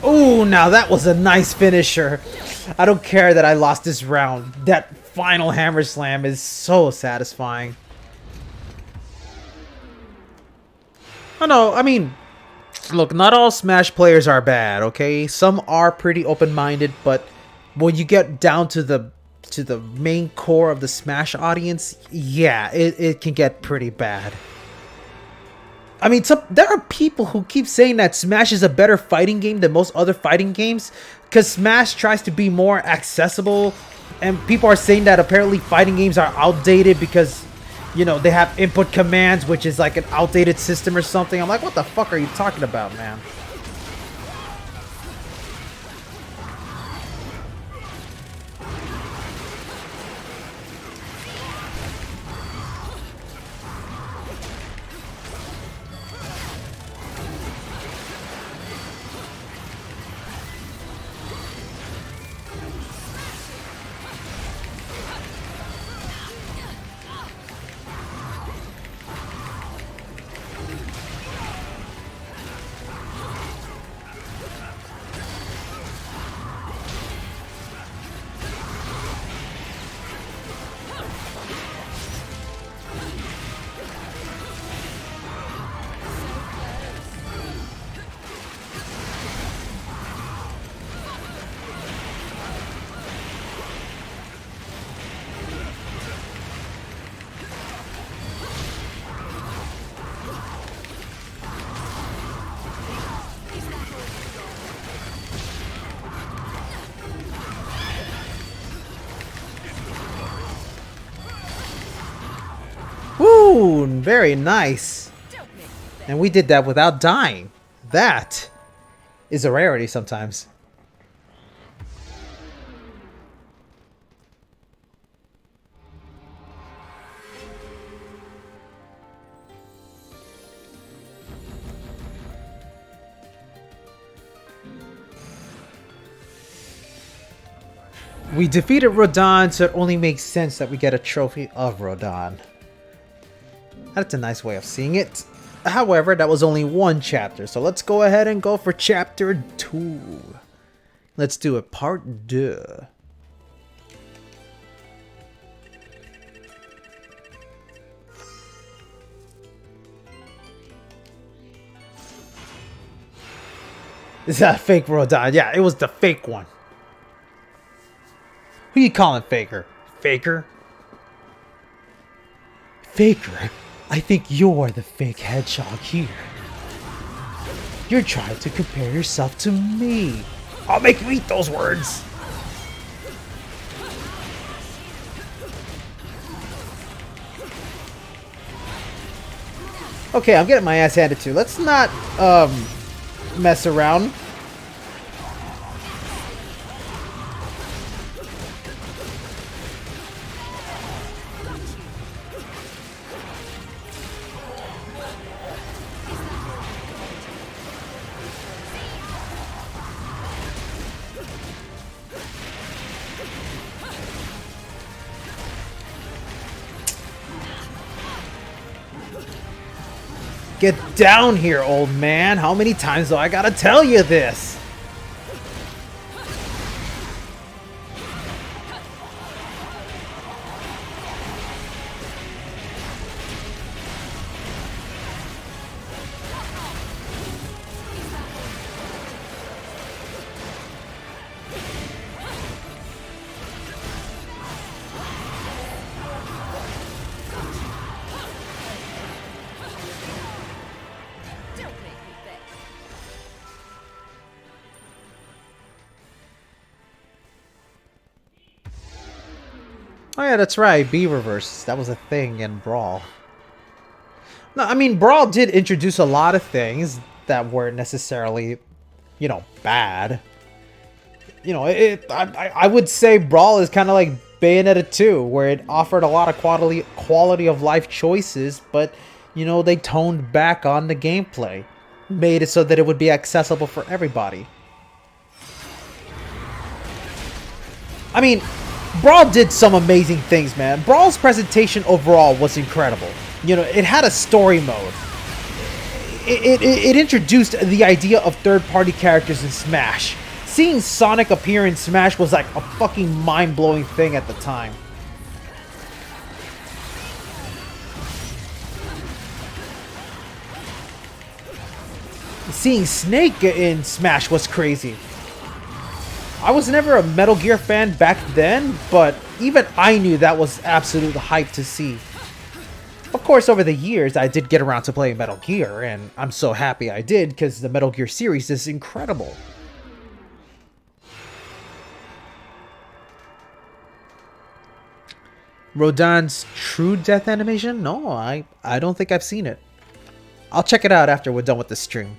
A: Ooh, now that was a nice finisher. I don't care that I lost this round. That final hammer slam is so satisfying. Oh no, I mean, look, not all Smash players are bad, okay? Some are pretty open-minded, but when you get down to the main core of the Smash audience, yeah, it can get pretty bad. I mean, there are people who keep saying that Smash is a better fighting game than most other fighting games because Smash tries to be more accessible, and people are saying that apparently fighting games are outdated because, you know, they have input commands, which is like an outdated system or something. I'm like, what the fuck are you talking about, man? Woo! Very nice. And we did that without dying. That is a rarity sometimes. We defeated Rodon, so it only makes sense that we get a trophy of Rodon. That's a nice way of seeing it. However, that was only one chapter, so let's go ahead and go for chapter 2. Let's do it, part 2. Is that fake Rodon? Yeah, it was the fake one. Who you calling Faker? Faker? Faker? I think you're the fake hedgehog here. You're trying to compare yourself to me. I'll make you eat those words. Okay, I'm getting my ass handed to. Let's not mess around. Get down here, old man. How many times do I gotta tell you this? Oh yeah, that's right. B reverse. That was a thing in Brawl. No, I mean, Brawl did introduce a lot of things that weren't necessarily, you know, bad. You know, I would say Brawl is kind of like Bayonetta 2, where it offered a lot of quality of life choices, but, you know, they toned back on the gameplay. Made it so that it would be accessible for everybody. I mean, Brawl did some amazing things, man. Brawl's presentation overall was incredible. You know, it had a story mode. It introduced the idea of third-party characters in Smash. Seeing Sonic appear in Smash was like a fucking mind-blowing thing at the time. Seeing Snake in Smash was crazy. I was never a Metal Gear fan back then, but even I knew that was absolute hype to see. Of course, over the years, I did get around to playing Metal Gear, and I'm so happy I did, because the Metal Gear series is incredible. Rodan's True Death animation? No, I don't think I've seen it. I'll check it out after we're done with the stream.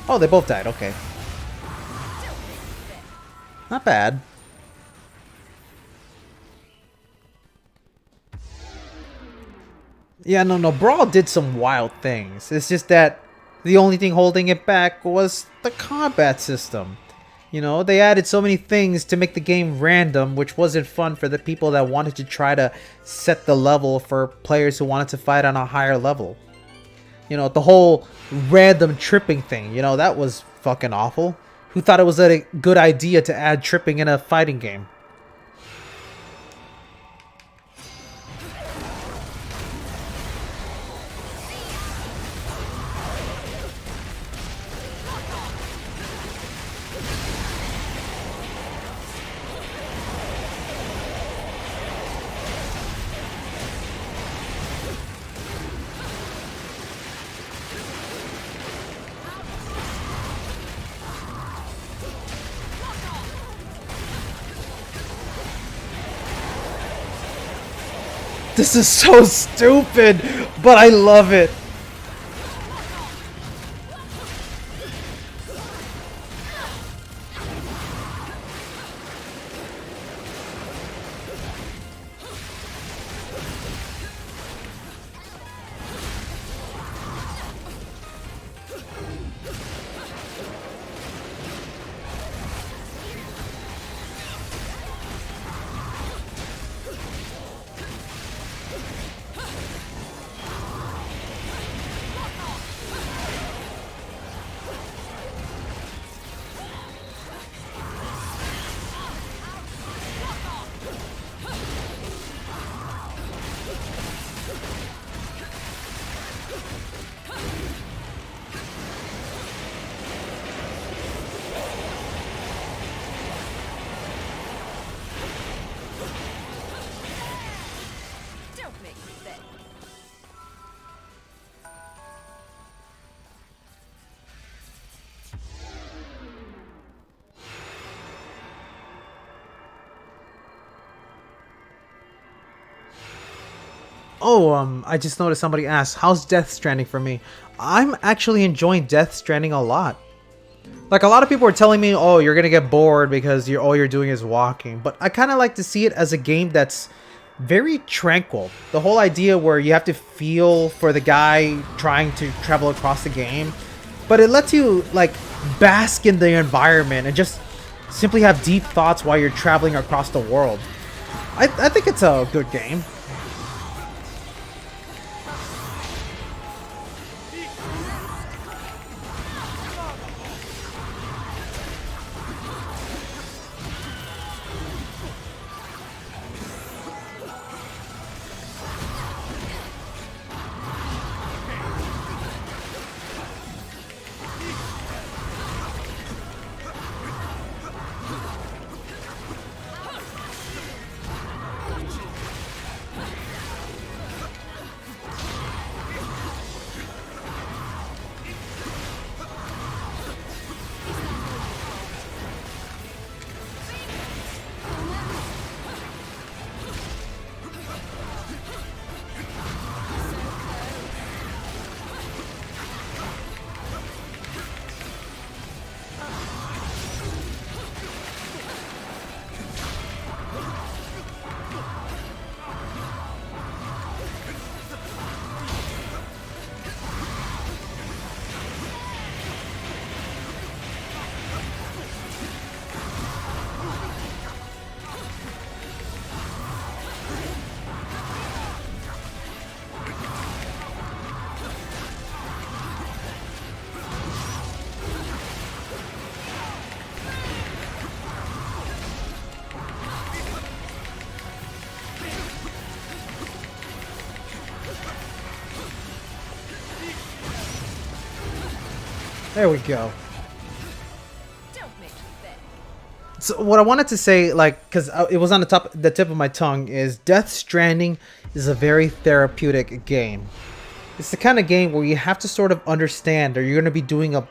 A: Oh, they both died. Okay. Not bad. Yeah, no. Brawl did some wild things. It's just that the only thing holding it back was the combat system. You know, they added so many things to make the game random, which wasn't fun for the people that wanted to try to set the level for players who wanted to fight on a higher level. You know, the whole random tripping thing, you know, that was fucking awful. Who thought it was a good idea to add tripping in a fighting game? This is so stupid, but I love it. Oh, I just noticed somebody asked, how's Death Stranding for me? I'm actually enjoying Death Stranding a lot. Like, a lot of people are telling me, oh, you're gonna get bored because all you're doing is walking. But I kind of like to see it as a game that's very tranquil. The whole idea where you have to feel for the guy trying to travel across the game. But it lets you, like, bask in the environment and just simply have deep thoughts while you're traveling across the world. I think it's a good game. There we go.
B: Don't make me beg.
A: So what I wanted to say, like, because it was on the tip of my tongue, is Death Stranding is a very therapeutic game. It's the kind of game where you have to sort of understand, or you're going to be doing a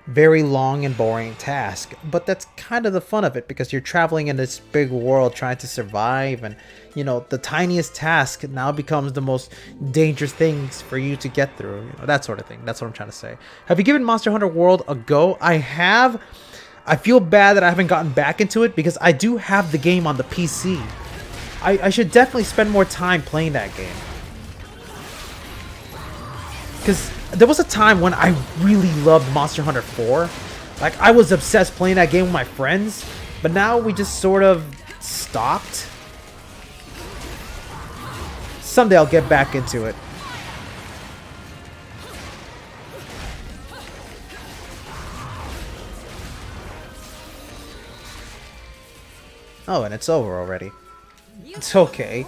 A: very long and boring task. But that's kind of the fun of it, because you're traveling in this big world trying to survive, and you know, the tiniest task now becomes the most dangerous things for you to get through. You know, that sort of thing. That's what I'm trying to say. Have you given Monster Hunter World a go? I have. I feel bad that I haven't gotten back into it because I do have the game on the PC. I should definitely spend more time playing that game. Because there was a time when I really loved Monster Hunter 4. Like, I was obsessed playing that game with my friends. But now we just sort of stopped. Someday I'll get back into it. Oh, and it's over already. It's okay.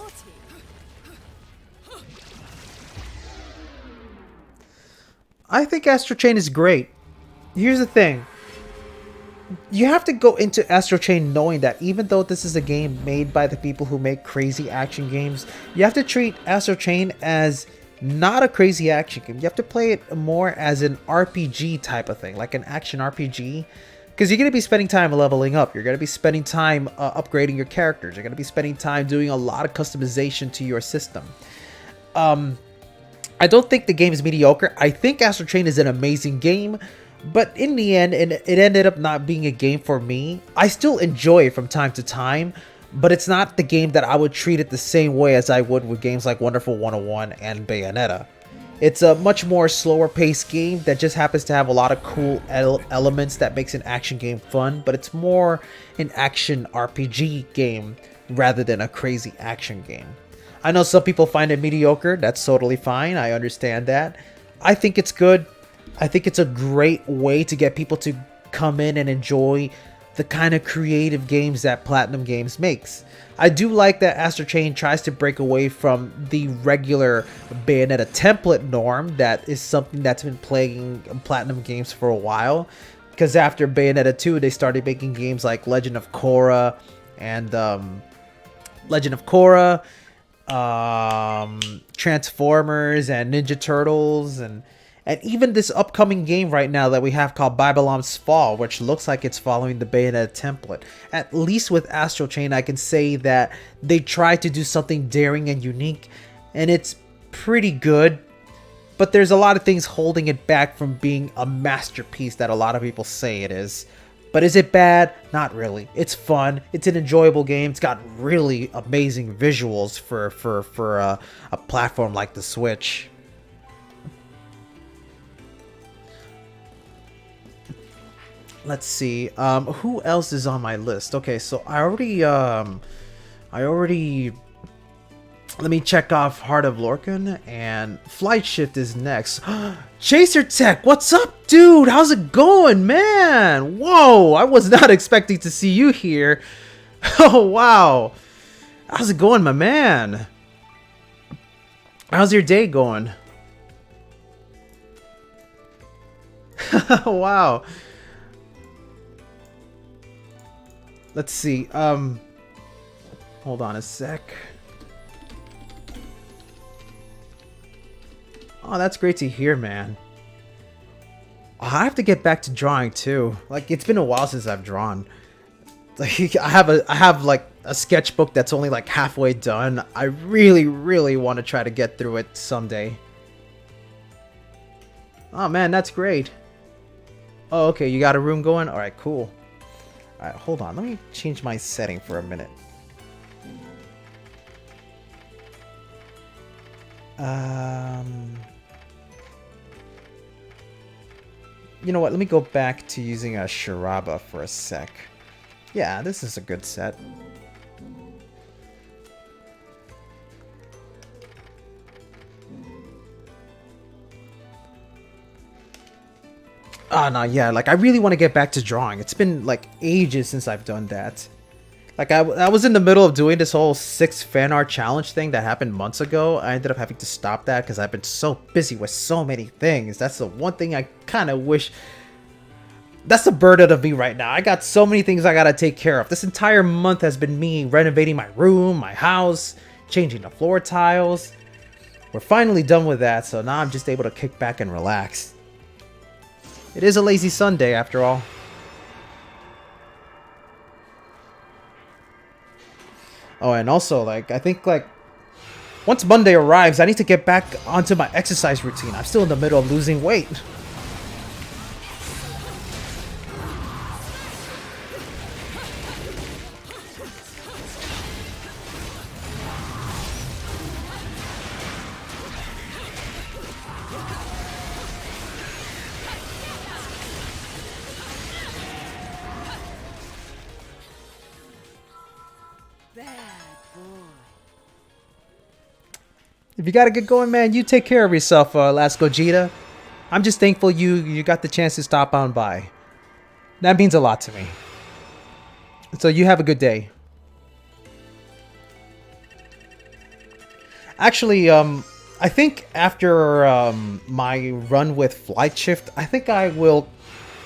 A: I think Astral Chain is great. Here's the thing. You have to go into Astral Chain knowing that even though this is a game made by the people who make crazy action games, you have to treat Astral Chain as not a crazy action game. You have to play it more as an RPG type of thing, like an action RPG. Because you're going to be spending time leveling up. You're going to be spending time upgrading your characters. You're going to be spending time doing a lot of customization to your system. I don't think the game is mediocre. I think Astral Chain is an amazing game. But in the end, it ended up not being a game for me. I still enjoy it from time to time. But it's not the game that I would treat it the same way as I would with games like Wonderful 101 and Bayonetta. It's a much more slower paced game that just happens to have a lot of cool elements that makes an action game fun, but it's more an action RPG game rather than a crazy action game. I know some people find it mediocre. That's totally fine. I understand that. I think it's good. I think it's a great way to get people to come in and enjoy the kind of creative games that PlatinumGames makes. I do like that Astral Chain tries to break away from the regular Bayonetta template norm that is something that's been plaguing PlatinumGames for a while. Because after Bayonetta 2, they started making games like Legend of Korra and Transformers and Ninja Turtles and even this upcoming game right now that we have called Babylon's Fall, which looks like it's following the Bayonetta template. At least with Astral Chain, I can say that they tried to do something daring and unique, and it's pretty good, but there's a lot of things holding it back from being a masterpiece that a lot of people say it is. But is it bad? Not really. It's fun. It's an enjoyable game. It's got really amazing visuals for a platform like the Switch. Let's see. Who else is on my list? Okay, so I already. Let me check off Heart of Lorcan, and Flight Shift is next. Chaser Tech, what's up, dude? How's it going, man? Whoa, I was not expecting to see you here. Oh, wow. How's it going, my man? How's your day going? Wow. Let's see. Hold on a sec. Oh, that's great to hear, man. I have to get back to drawing too. Like, it's been a while since I've drawn. Like, I have like a sketchbook that's only like halfway done. I really want to try to get through it someday. Oh man, that's great. Oh, okay, you got a room going? All right, cool. All right, hold on. Let me change my setting for a minute. You know what? Let me go back to using a Sharaba for a sec. Yeah, this is a good set. Oh, no, yeah, like, I really want to get back to drawing. It's been, like, ages since I've done that. Like, I was in the middle of doing this whole 6 fan art challenge thing that happened months ago. I ended up having to stop that because I've been so busy with so many things. That's the one thing I kind of wish... That's the burden of me right now. I got so many things I gotta take care of. This entire month has been me renovating my room, my house, changing the floor tiles. We're finally done with that, so now I'm just able to kick back and relax. It is a lazy Sunday, after all. Oh, and also, like, I think, like, once Monday arrives, I need to get back onto my exercise routine. I'm still in the middle of losing weight. If you gotta get going, man, you take care of yourself, Last Gogeta. I'm just thankful you got the chance to stop on by. That means a lot to me. So you have a good day. Actually, I think after my run with Flight Shift, I think I will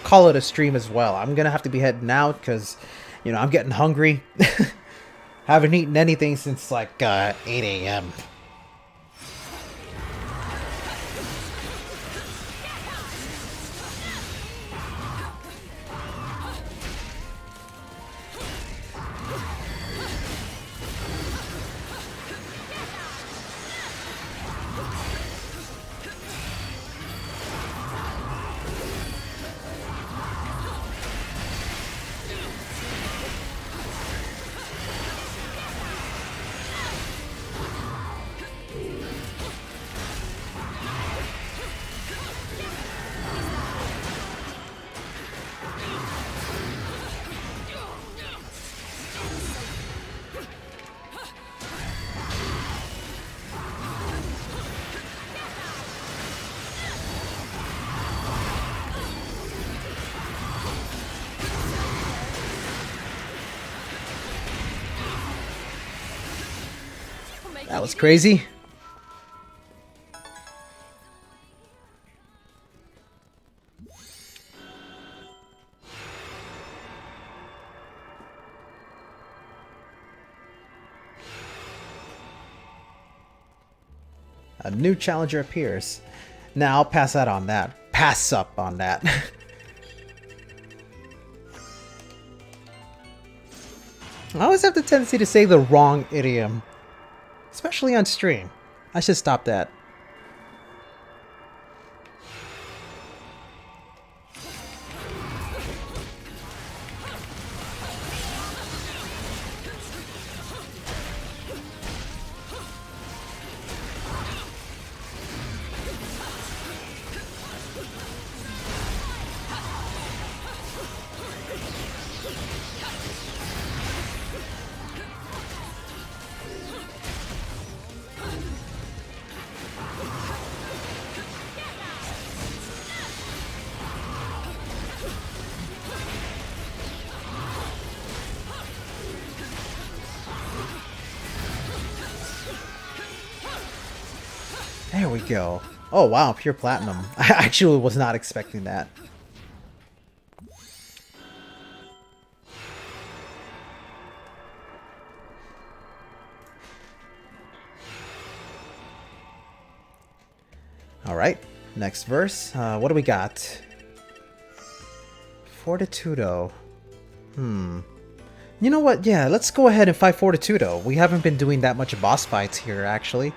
A: call it a stream as well. I'm gonna have to be heading out because, you know, I'm getting hungry. Haven't eaten anything since like 8 a.m. That was crazy. A new challenger appears. Now I'll pass out on that. Pass up on that. I always have the tendency to say the wrong idiom. Especially on stream. I should stop that. There we go. Oh wow, pure platinum. I actually was not expecting that. Alright, next verse. What do we got? Fortitudo. You know what? Yeah, let's go ahead and fight Fortitudo. We haven't been doing that much boss fights here, actually.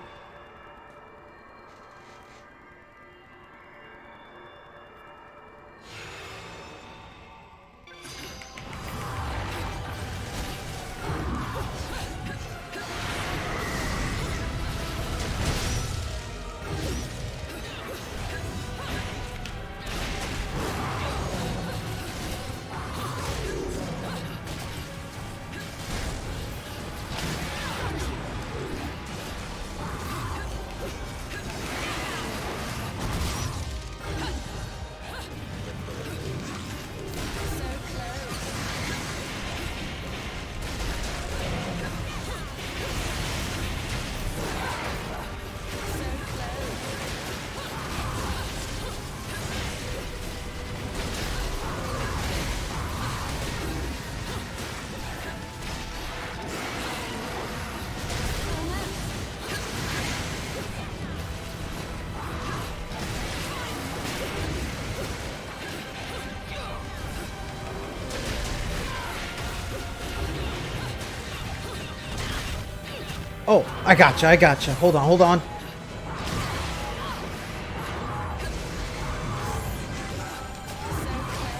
A: Oh, I gotcha, I gotcha. Hold on, hold on.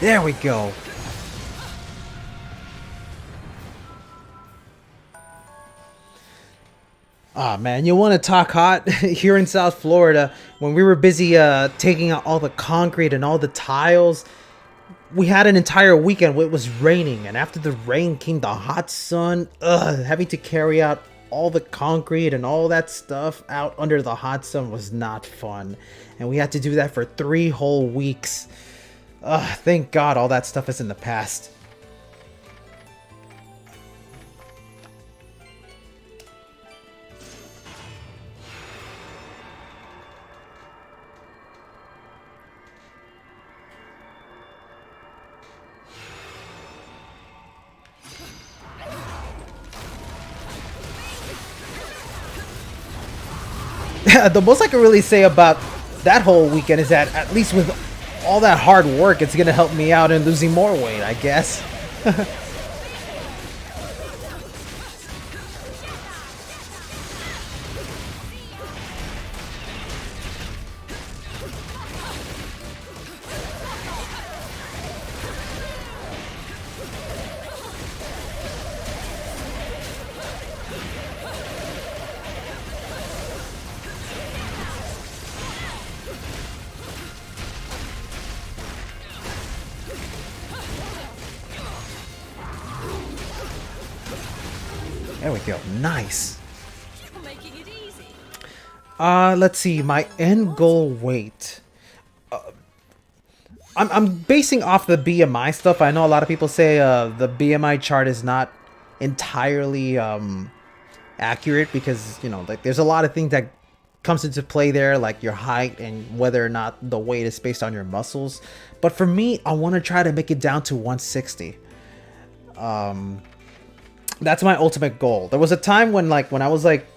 A: There we go. Ah, man, you want to talk hot? Here in South Florida, when we were busy taking out all the concrete and all the tiles, we had an entire weekend where it was raining, and after the rain came the hot sun. Having to carry out all the concrete and all that stuff out under the hot sun was not fun, and we had to do that for 3 whole weeks. Thank God all that stuff is in the past. The most I can really say about that whole weekend is that at least with all that hard work, it's gonna help me out in losing more weight, I guess. There we go. Nice.
B: You're making it easy.
A: Let's see. My end goal weight. I'm basing off the BMI stuff. I know a lot of people say the BMI chart is not entirely accurate because, you know, like there's a lot of things that comes into play there, like your height and whether or not the weight is based on your muscles. But for me, I want to try to make it down to 160. That's my ultimate goal. There was a time when I was like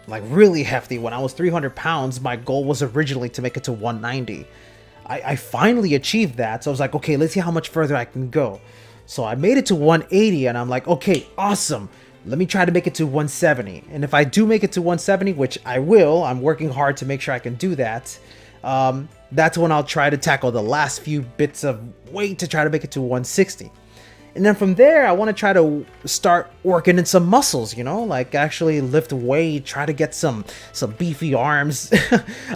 A: really hefty, when I was 300 pounds, my goal was originally to make it to 190. I finally achieved that, so I was like, okay, let's see how much further I can go. So I made it to 180, and I'm like, okay, awesome. let me try to make it to 170. And if I do make it to 170, which I will, I'm working hard to make sure I can do that. That's when I'll try to tackle the last few bits of weight to try to make it to 160. And then from there, I want to try to start working in some muscles, you know, like actually lift weight, try to get some beefy arms.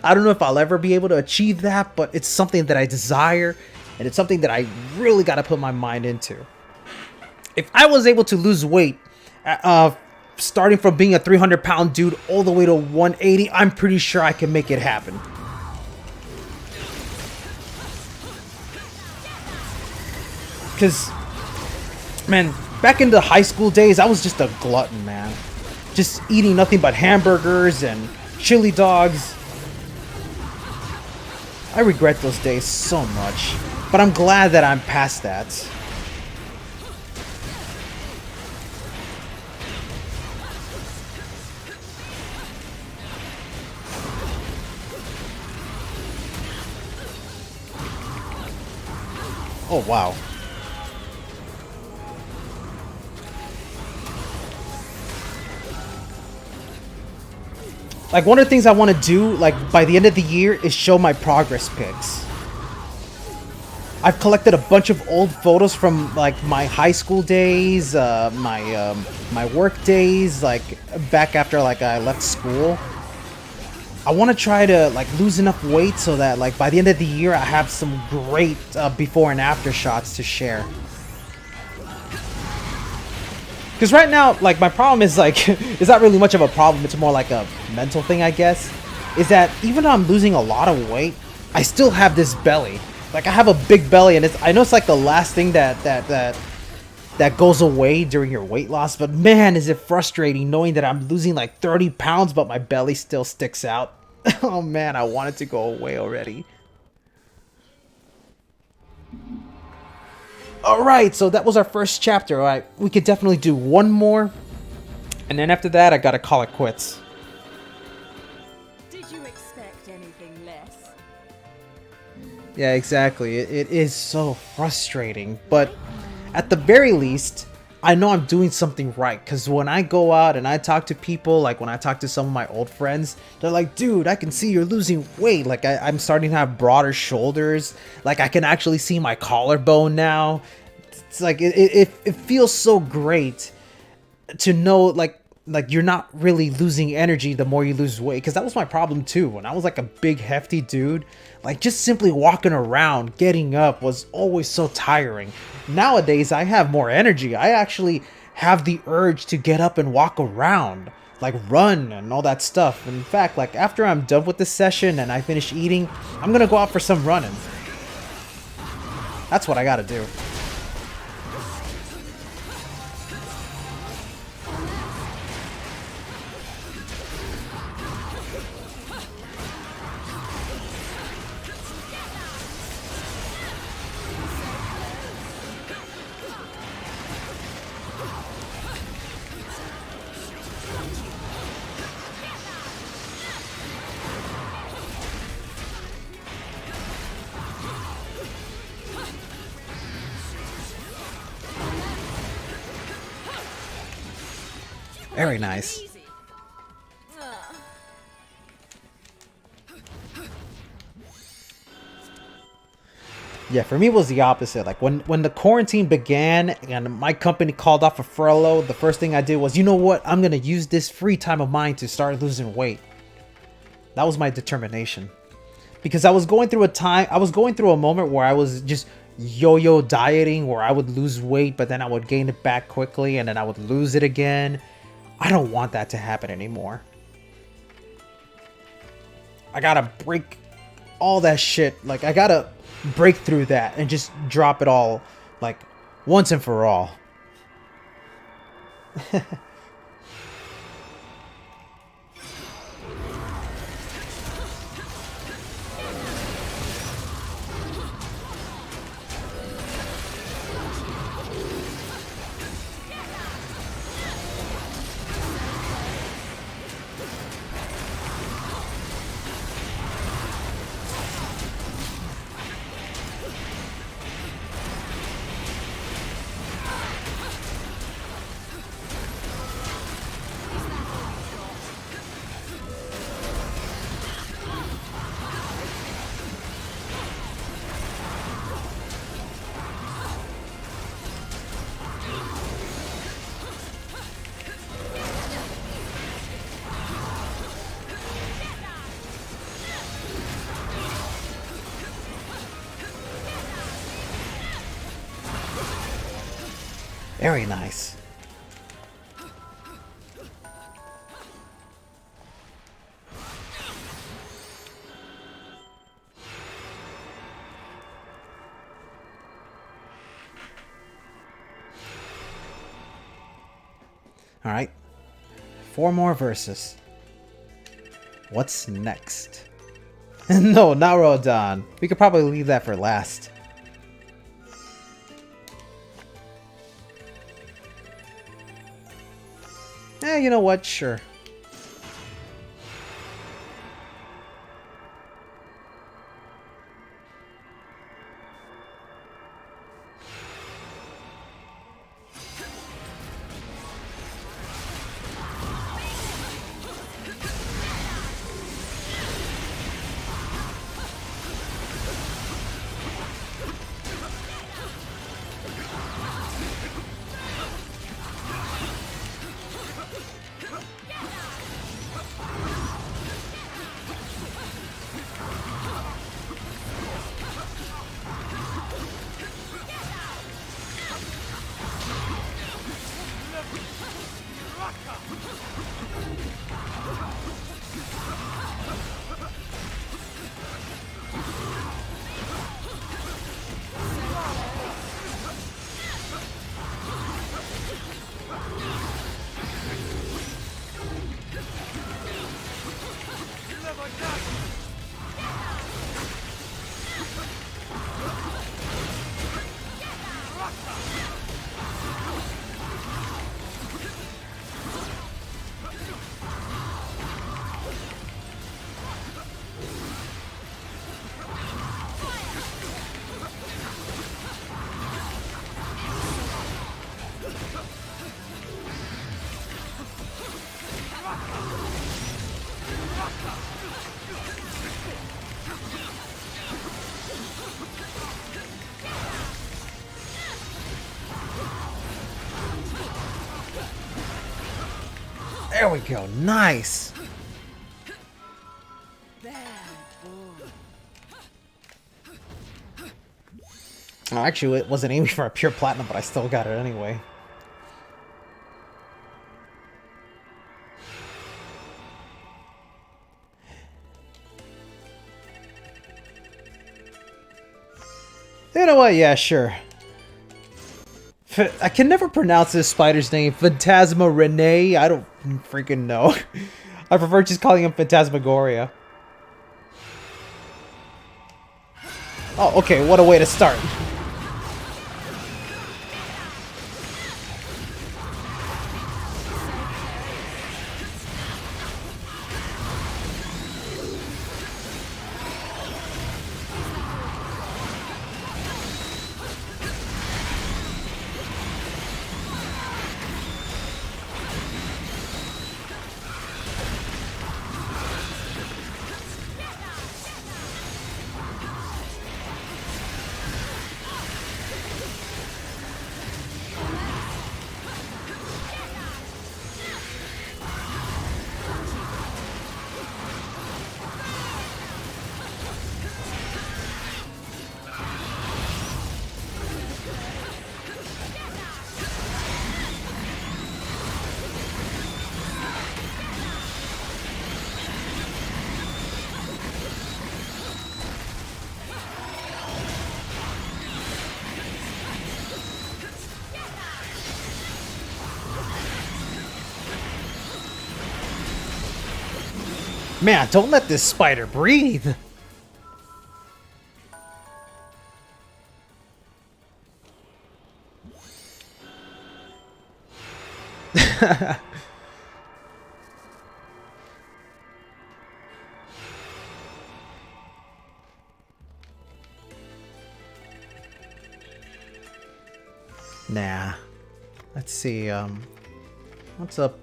A: I don't know if I'll ever be able to achieve that, but it's something that I desire, and it's something that I really got to put my mind into. If I was able to lose weight, starting from being a 300-pound dude all the way to 180, I'm pretty sure I can make it happen. Because, man, back in the high school days, I was just a glutton, man. Just eating nothing but hamburgers and chili dogs. I regret those days so much, but I'm glad that I'm past that. Oh, wow. Like, one of the things I want to do, like, by the end of the year is show my progress pics. I've collected a bunch of old photos from, like, my high school days, my work days, like, back after, like, I left school. I want to try to, like, lose enough weight so that, like, by the end of the year, I have some great before and after shots to share. Because right now, like, my problem is, like, it's not really much of a problem. It's more like a mental thing, I guess. Is that even though I'm losing a lot of weight, I still have this belly. Like, I have a big belly, and I know it's like the last thing that goes away during your weight loss. But man, is it frustrating knowing that I'm losing like 30 pounds, but my belly still sticks out. Oh man, I want it to go away already. Alright, so that was our first chapter. Alright, we could definitely do one more. And then after that, I gotta call it quits.
B: Did you expect anything less?
A: Yeah, exactly. It is so frustrating. But at the very least, I know I'm doing something right. Because when I go out and I talk to people, like when I talk to some of my old friends, they're like, dude, I can see you're losing weight. Like, I'm starting to have broader shoulders. Like, I can actually see my collarbone now. It's like, it feels so great to know, like you're not really losing energy the more you lose weight. Because that was my problem too. When I was like a big hefty dude, like just simply walking around, getting up was always so tiring. Nowadays, I have more energy. I actually have the urge to get up and walk around, like run and all that stuff. In fact, like after I'm done with this session and I finish eating, I'm gonna go out for some running. That's what I gotta do. Very nice.
B: Easy.
A: Yeah, for me it was the opposite. Like when the quarantine began and my company called off a furlough, the first thing I did was, you know what? I'm going to use this free time of mine to start losing weight. That was my determination. Because I was going through a moment where I was just yo-yo dieting, where I would lose weight, but then I would gain it back quickly and then I would lose it again. I don't want that to happen anymore. I gotta break all that shit. Like, I gotta break through that and just drop it all, like, once and for all. Very nice. Alright. 4 more verses. What's next? No, not Rodon. We could probably leave that for last. You know what? Sure. There we go. Nice. Oh, actually, it wasn't aiming for a pure platinum, but I still got it anyway. You know what? Yeah, sure. I can never pronounce this spider's name. Phantasma Renee? I don't freaking know. I prefer just calling him Phantasmagoria. Oh, okay. What a way to start. Man, don't let this spider breathe. Nah. Let's see, what's a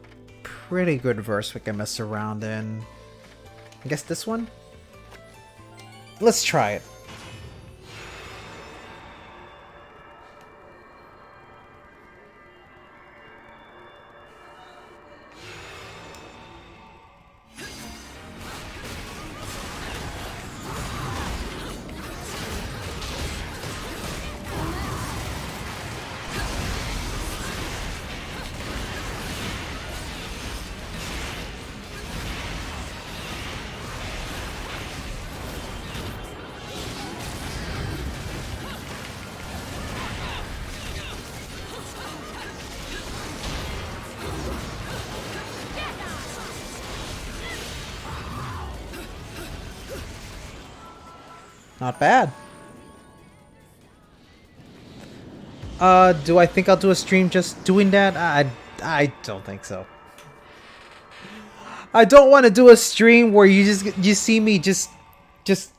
A: pretty good verse we can mess around in? I guess this one? Let's try it. Not bad. Do I think I'll do a stream just doing that? I don't think so. I don't want to do a stream where you see me just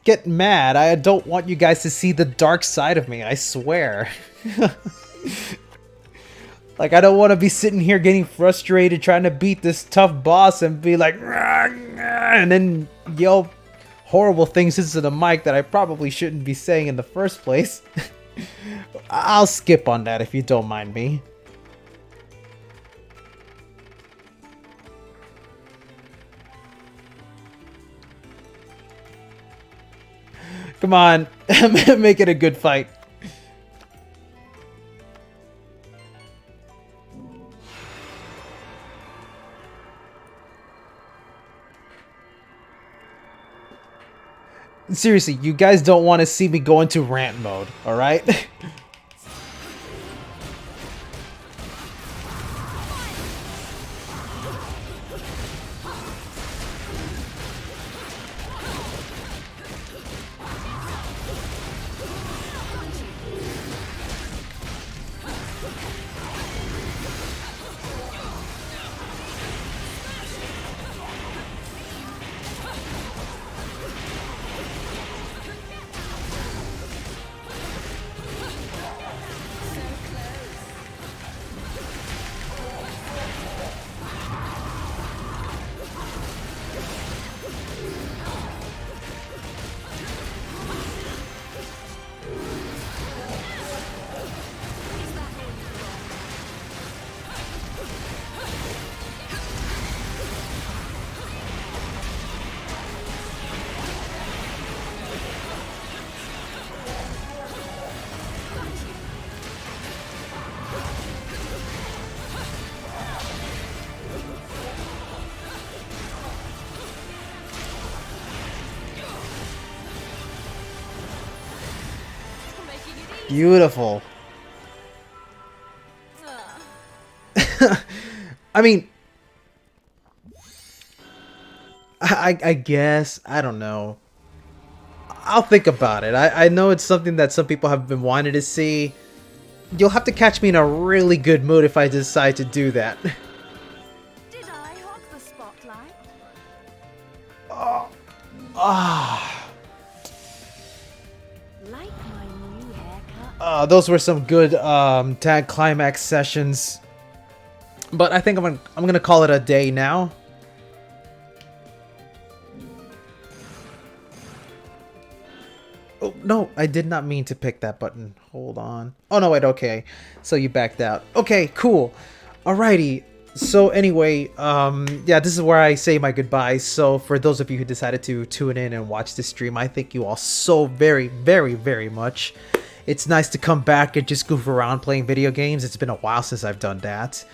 A: get mad. I don't want you guys to see the dark side of me, I swear. Like, I don't want to be sitting here getting frustrated trying to beat this tough boss and be like, "Rah, rah," and then yell horrible things into the mic that I probably shouldn't be saying in the first place. I'll skip on that if you don't mind me. Come on, make it a good fight. Seriously, you guys don't want to see me go into rant mode, alright? Beautiful. I mean, I guess, I don't know. I'll think about it. I know it's something that some people have been wanting to see. You'll have to catch me in a really good mood if I decide to do that.
B: Did I hog the spotlight? Like my new haircut?
A: Those were some good Tag Climax sessions. But I think I'm gonna call it a day now. Oh, no, I did not mean to pick that button. Hold on. Oh, no, wait, okay. So you backed out. Okay, cool. Alrighty. So anyway, yeah, this is where I say my goodbyes. So for those of you who decided to tune in and watch this stream, I thank you all so very, very, very much. It's nice to come back and just goof around playing video games. It's been a while since I've done that.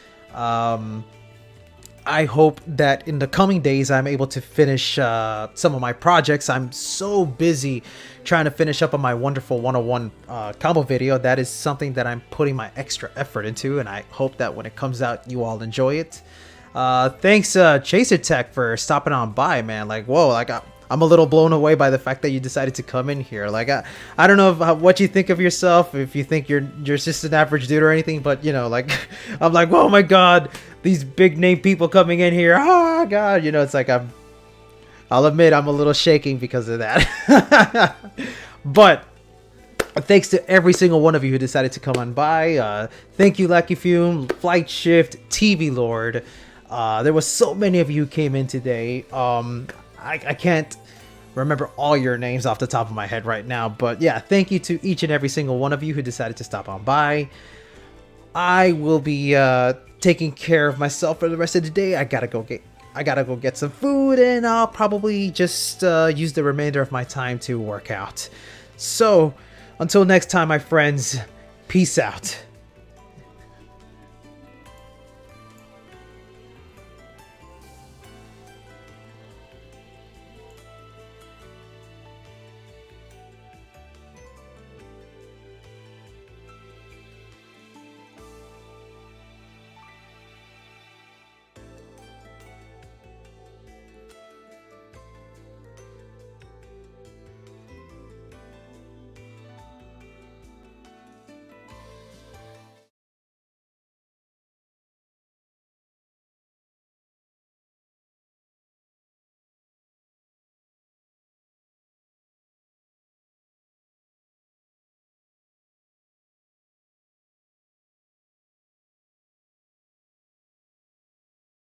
A: I hope that in the coming days I'm able to finish some of my projects. I'm so busy trying to finish up on my wonderful 101 combo video. That is something that I'm putting my extra effort into, and I hope that when it comes out you all enjoy it. Thanks Chaser Tech for stopping on by, man. Like, whoa, like I'm a little blown away by the fact that you decided to come in here. Like, I don't know what you think of yourself, if you think you're just an average dude or anything, but you know, like, I'm like, oh my god, these big name people coming in here. Oh god, you know, it's like I'll admit I'm a little shaking because of that. But thanks to every single one of you who decided to come on by. Thank you, Lucky Fume, Flight Shift, TV Lord. There was so many of you who came in today. I can't remember all your names off the top of my head right now, but yeah, thank you to each and every single one of you who decided to stop on by. I will be taking care of myself for the rest of the day. I gotta go get some food, and I'll probably just use the remainder of my time to work out. So until next time, my friends, peace out.